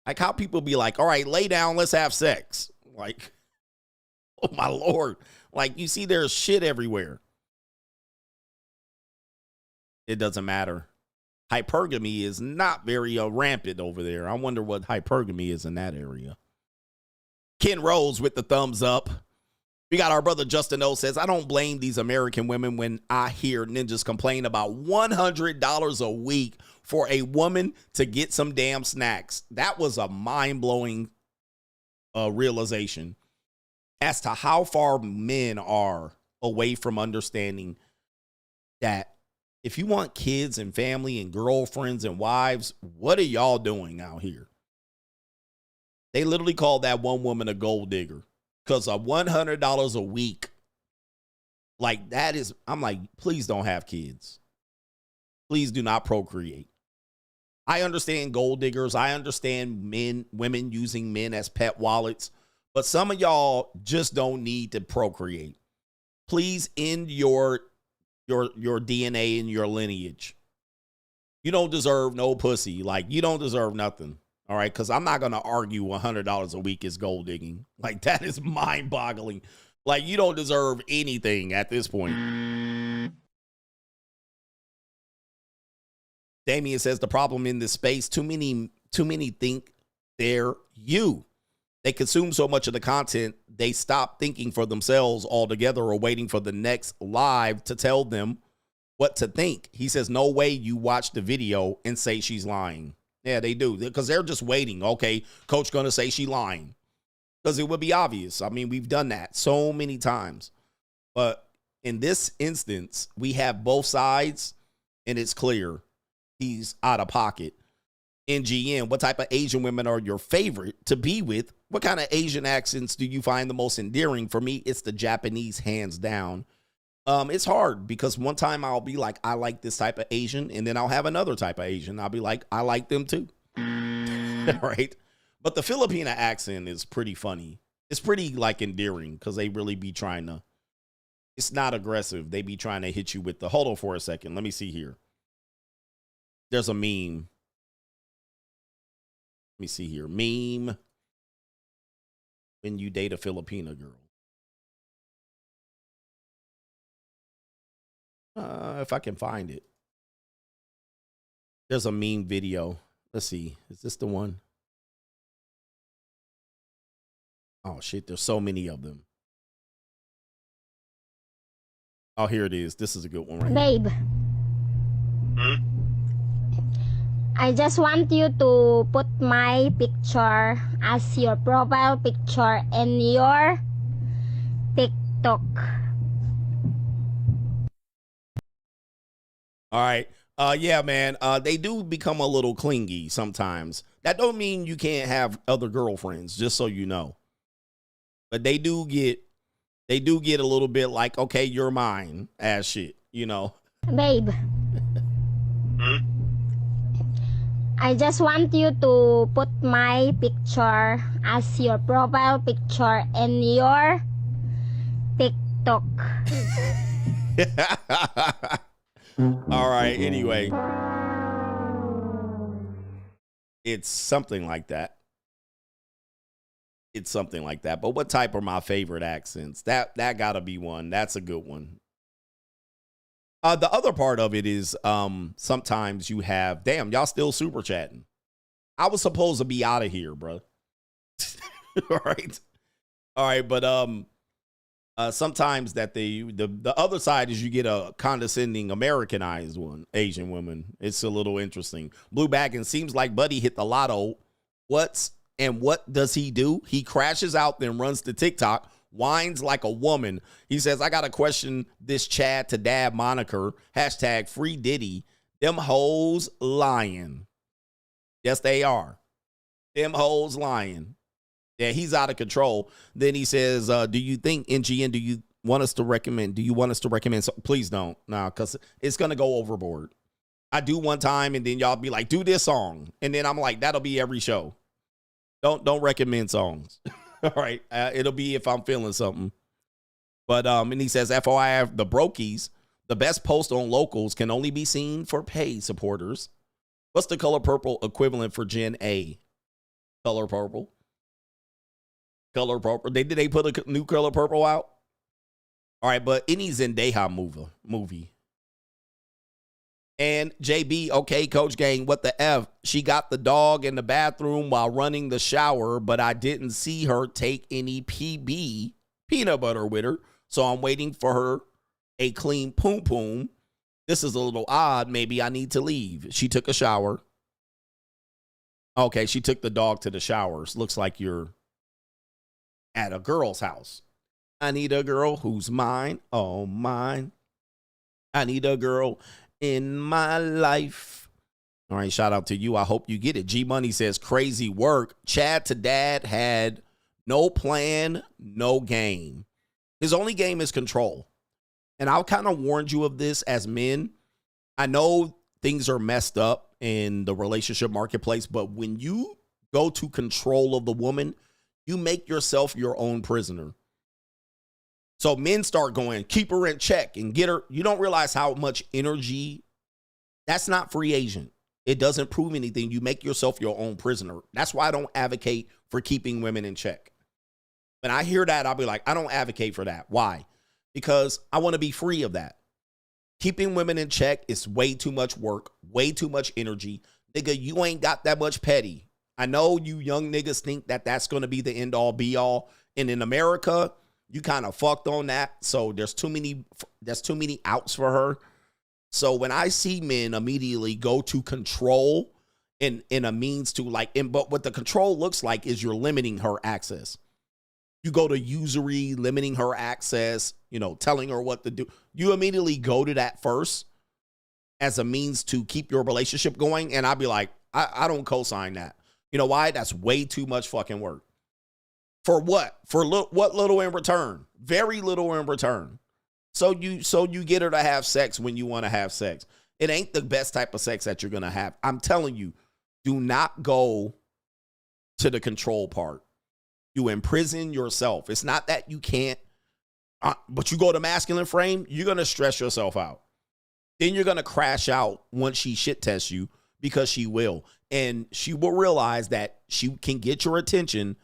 Like, how people be like, all right, lay down, let's have sex. Like, oh, my Lord. Like, you see there's shit everywhere. It doesn't matter. hypergamy is not very rampant over there. I wonder what hypergamy is in that area. Ken Rose with the thumbs up. We got our brother Justin O says, I don't blame these American women when I hear ninjas complain about $100 a week for a woman to get some damn snacks. That was a mind-blowing realization as to how far men are away from understanding that if you want kids and family and girlfriends and wives, what are y'all doing out here? They literally called that one woman a gold digger because of $100 a week. Like that is, I'm like, please don't have kids. Please do not procreate. I understand gold diggers. I understand women using men as pet wallets, but some of y'all just don't need to procreate. Please end your DNA and your lineage. You don't deserve no pussy. Like, you don't deserve nothing. All right, because I'm not going to argue $100 a week is gold digging. Like, that is mind-boggling. Like, you don't deserve anything at this point. Damien says the problem in this space, too many think they're you. They consume so much of the content, they stop thinking for themselves altogether or waiting for the next live to tell them what to think. He says, no way you watch the video and say she's lying. Yeah, they do, because they're just waiting. Okay, coach going to say she lying because it would be obvious. I mean, we've done that so many times. But in this instance, we have both sides, and it's clear he's out of pocket. NGN, what type of Asian women are your favorite to be with? What kind of Asian accents do you find the most endearing? For me, it's the Japanese, hands down. It's hard because one time I'll be like, I like this type of Asian, and then I'll have another type of Asian. I'll be like, I like them too. Right? But the Filipina accent is pretty funny. It's pretty like endearing because they really be trying to, it's not aggressive. They be trying to hit you with the, hold on for a second. Let me see here. There's a meme. Let me see here. Meme. When you date a Filipina girl. If I can find it. There's a meme video. Let's see. Is this the one? Oh, shit. There's so many of them. Oh, here it is. This is a good one right here. Babe. I just want you to put my picture as your profile picture in your TikTok. All right. Yeah, man. They do become a little clingy sometimes. That don't mean you can't have other girlfriends, just so you know. But they do get a little bit like, okay, you're mine ass shit, you know. Babe. I just want you to put my picture as your profile picture in your TikTok. All right, anyway. It's something like that. It's something like that. But what type are my favorite accents? That gotta be one. That's a good one. The other part of it is sometimes you have, damn, y'all still super chatting. I was supposed to be out of here, bro. All right, but sometimes that the other side is you get a condescending Americanized one, Asian woman. It's a little interesting. Blue Bag, and seems like Buddy hit the lotto. What does he do? He crashes out, then runs to TikTok, whines like a woman. He says, I got to question this Chad to dab moniker. # free Diddy. Them hoes lying. Yes, they are. Them hoes lying. Yeah, he's out of control. Then he says, do you think, NGN, do you want us to recommend? So, please don't. No, because it's going to go overboard. I do one time, and then y'all be like, do this song. And then I'm like, that'll be every show. Don't recommend songs. All right. It'll be if I'm feeling something. But, and he says, FYI, the Brokies, the best post on locals can only be seen for paid supporters. What's the color purple equivalent for Gen A? Color purple. Color purple. Did they put a new color purple out? All right, but any Zendaya movie. And JB, okay, Coach Gang, what the F? She got the dog in the bathroom while running the shower, but I didn't see her take any PB, peanut butter, with her. So I'm waiting for her a clean poom poom. This is a little odd. Maybe I need to leave. She took a shower. Okay, she took the dog to the showers. Looks like you're at a girl's house. I need a girl who's mine. Oh, mine. I need a girl in my life. All right, shout out to you. I hope you get it. G Money says, crazy work. Chad to dad had no plan, no game. His only game is control. And I'll kind of warned you of this as men. I know things are messed up in the relationship marketplace, but when you go to control of the woman, you make yourself your own prisoner. So men start going, keep her in check and get her. You don't realize how much energy. That's not free agent. It doesn't prove anything. You make yourself your own prisoner. That's why I don't advocate for keeping women in check. When I hear that, I'll be like, I don't advocate for that. Why? Because I want to be free of that. Keeping women in check is way too much work, way too much energy. Nigga, you ain't got that much petty. I know you young niggas think that that's going to be the end all be all. And in America, you kind of fucked on that. So there's too many outs for her. So when I see men immediately go to control in a means to but what the control looks like is you're limiting her access. You go to usury, limiting her access, telling her what to do. You immediately go to that first as a means to keep your relationship going. And I'd be like, I don't co-sign that. You know why? That's way too much fucking work. For what? For what little in return? Very little in return. So you get her to have sex when you want to have sex. It ain't the best type of sex that you're going to have. I'm telling you, do not go to the control part. You imprison yourself. It's not that you can't, but you go to masculine frame, you're going to stress yourself out. Then you're going to crash out once she shit tests you, because she will. And she will realize that she can get your attention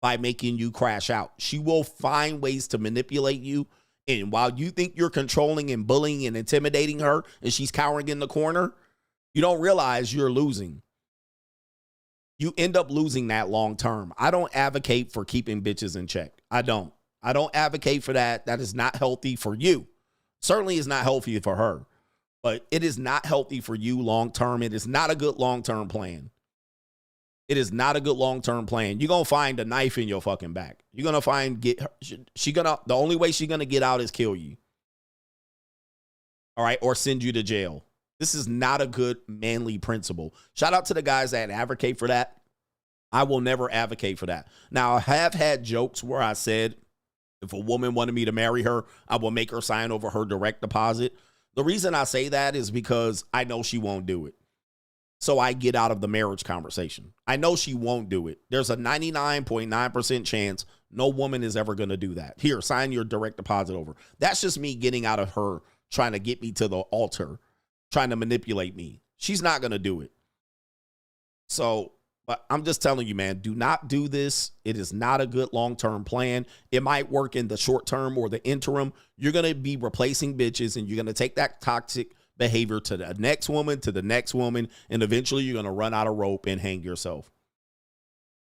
by making you crash out. She will find ways to manipulate you. And while you think you're controlling and bullying and intimidating her and she's cowering in the corner, you don't realize you're losing. You end up losing that long term. I don't advocate for keeping bitches in check. I don't advocate for that. That is not healthy for you. Certainly is not healthy for her. But it is not healthy for you long term. It is not a good long term plan. It is not a good long term plan. You're gonna find a knife in your fucking back. You're gonna the only way she's gonna get out is kill you. All right, or send you to jail. This is not a good manly principle. Shout out to the guys that advocate for that. I will never advocate for that. Now, I have had jokes where I said, if a woman wanted me to marry her, I will make her sign over her direct deposit. The reason I say that is because I know she won't do it. So I get out of the marriage conversation. I know she won't do it. There's a 99.9% chance no woman is ever going to do that. Here, sign your direct deposit over. That's just me getting out of her trying to get me to the altar, trying to manipulate me. She's not going to do it. So, but I'm just telling you, man, do not do this. It is not a good long-term plan. It might work in the short term or the interim. You're going to be replacing bitches, and you're going to take that toxic behavior to the next woman, and eventually you're going to run out of rope and hang yourself.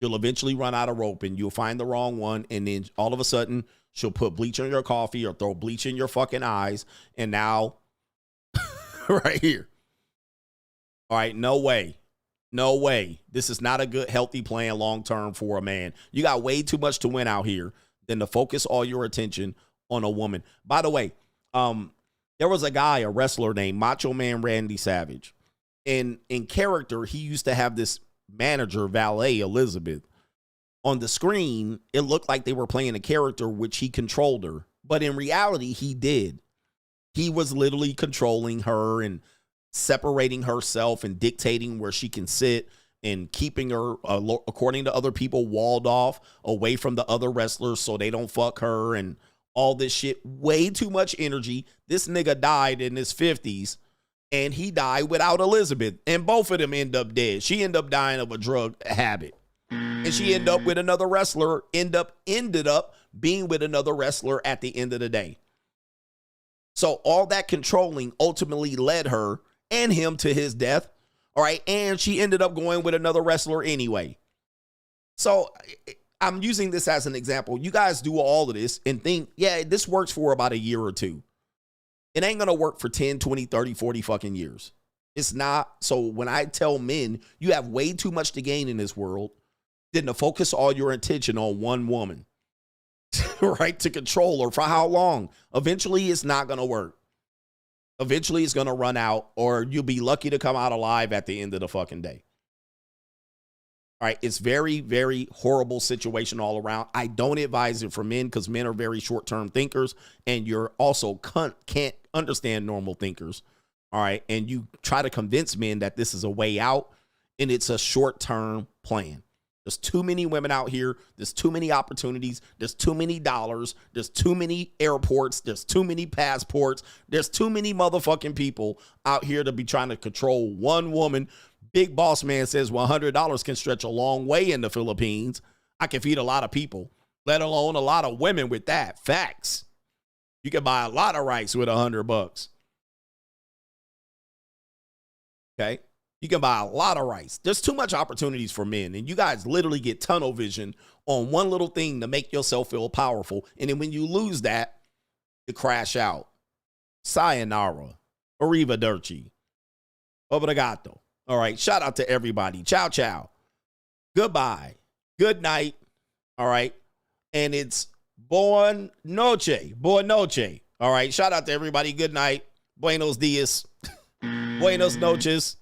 You'll eventually run out of rope, and you'll find the wrong one, and then all of a sudden she'll put bleach in your coffee or throw bleach in your fucking eyes, and now right here. All right, no way. No way. This is not a good, healthy plan long-term for a man. You got way too much to win out here than to focus all your attention on a woman. By the way, there was a guy, a wrestler named Macho Man Randy Savage. And in character, he used to have this manager, valet, Elizabeth. On the screen, it looked like they were playing a character which he controlled her. But in reality, he did. He was literally controlling her and separating herself and dictating where she can sit and keeping her, according to other people, walled off away from the other wrestlers so they don't fuck her and all this shit. Way too much energy. This nigga died in his 50s and he died without Elizabeth. And both of them end up dead. She ended up dying of a drug habit. And she ended up with another wrestler, ended up being with another wrestler at the end of the day. So all that controlling ultimately led her and him to his death. All right. And she ended up going with another wrestler anyway. So I'm using this as an example. You guys do all of this and think, yeah, this works for about a year or two. It ain't going to work for 10, 20, 30, 40 fucking years. It's not. So when I tell men, you have way too much to gain in this world than to focus all your attention on one woman, right? To control her for how long? Eventually, it's not going to work. Eventually, it's going to run out, or you'll be lucky to come out alive at the end of the fucking day. All right, it's very, very horrible situation all around. I don't advise it for men because men are very short-term thinkers, and you're also can't understand normal thinkers. All right, and you try to convince men that this is a way out, and it's a short-term plan. There's too many women out here. There's too many opportunities. There's too many dollars. There's too many airports. There's too many passports. There's too many motherfucking people out here to be trying to control one woman. Big Boss Man says $100 can stretch a long way in the Philippines. I can feed a lot of people, let alone a lot of women with that. Facts. You can buy a lot of rice with $100. Okay. You can buy a lot of rice. There's too much opportunities for men, and you guys literally get tunnel vision on one little thing to make yourself feel powerful. And then when you lose that, you crash out. Sayonara. Arrivederci. Obrigado. All right. Shout out to everybody. Ciao, ciao. Goodbye. Good night. All right. And it's buon noche. Buon noche. All right. Shout out to everybody. Good night. Buenos dias. Buenos noches.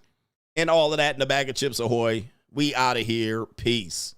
And all of that in a bag of chips ahoy. We out of here. Peace.